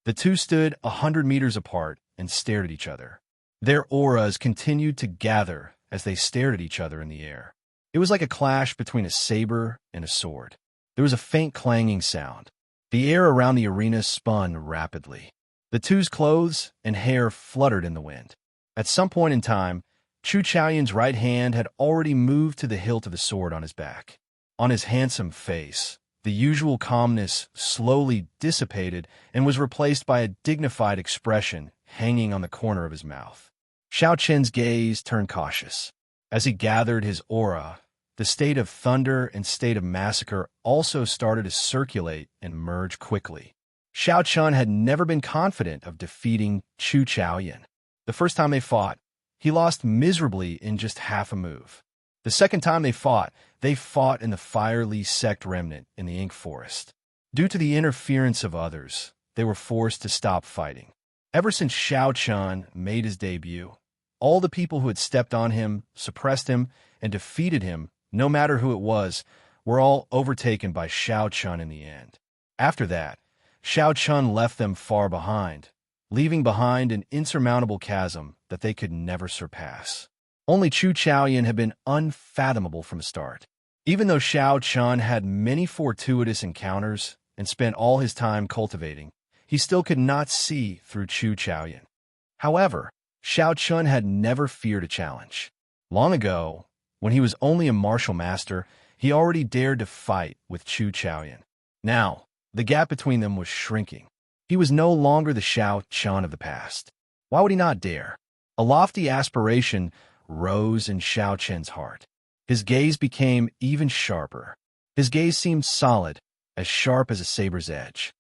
The two stood 100 meters apart and stared at each other. Their auras continued to gather as they stared at each other in the air. It was like a clash between a saber and a sword. There was a faint clanging sound. The air around the arena spun rapidly. The two's clothes and hair fluttered in the wind. At some point in time, Chu Chaoyun's right hand had already moved to the hilt of the sword on his back. On his handsome face, the usual calmness slowly dissipated and was replaced by a dignified expression hanging on the corner of his mouth. Xiaoqin's gaze turned cautious. As he gathered his aura, the state of thunder and state of massacre also started to circulate and merge quickly. Xiaoqin had never been confident of defeating Chu Chaoyun. The first time they fought, he lost miserably in just half a move. The second time they fought in the Firely Sect remnant in the Ink Forest. Due to the interference of others, they were forced to stop fighting. Ever since Xiaoqin made his debut, all the people who had stepped on him, suppressed him, and defeated him, no matter who it was, were all overtaken by Xiaoqin in the end. After that, Xiaoqin left them far behind, leaving behind an insurmountable chasm that they could never surpass. Only Chu Chaoyun had been unfathomable from the start. Even though Xiaoqin had many fortuitous encounters and spent all his time cultivating, he still could not see through Chu Chaoyun. However, Xiaoqin had never feared a challenge. Long ago, when he was only a martial master, he already dared to fight with Chu Chaoyun. Now, the gap between them was shrinking. He was no longer the Xiaoqin of the past. Why would he not dare? A lofty aspiration rose in Xiaoqin's heart. His gaze became even sharper. His gaze seemed solid, as sharp as a saber's edge.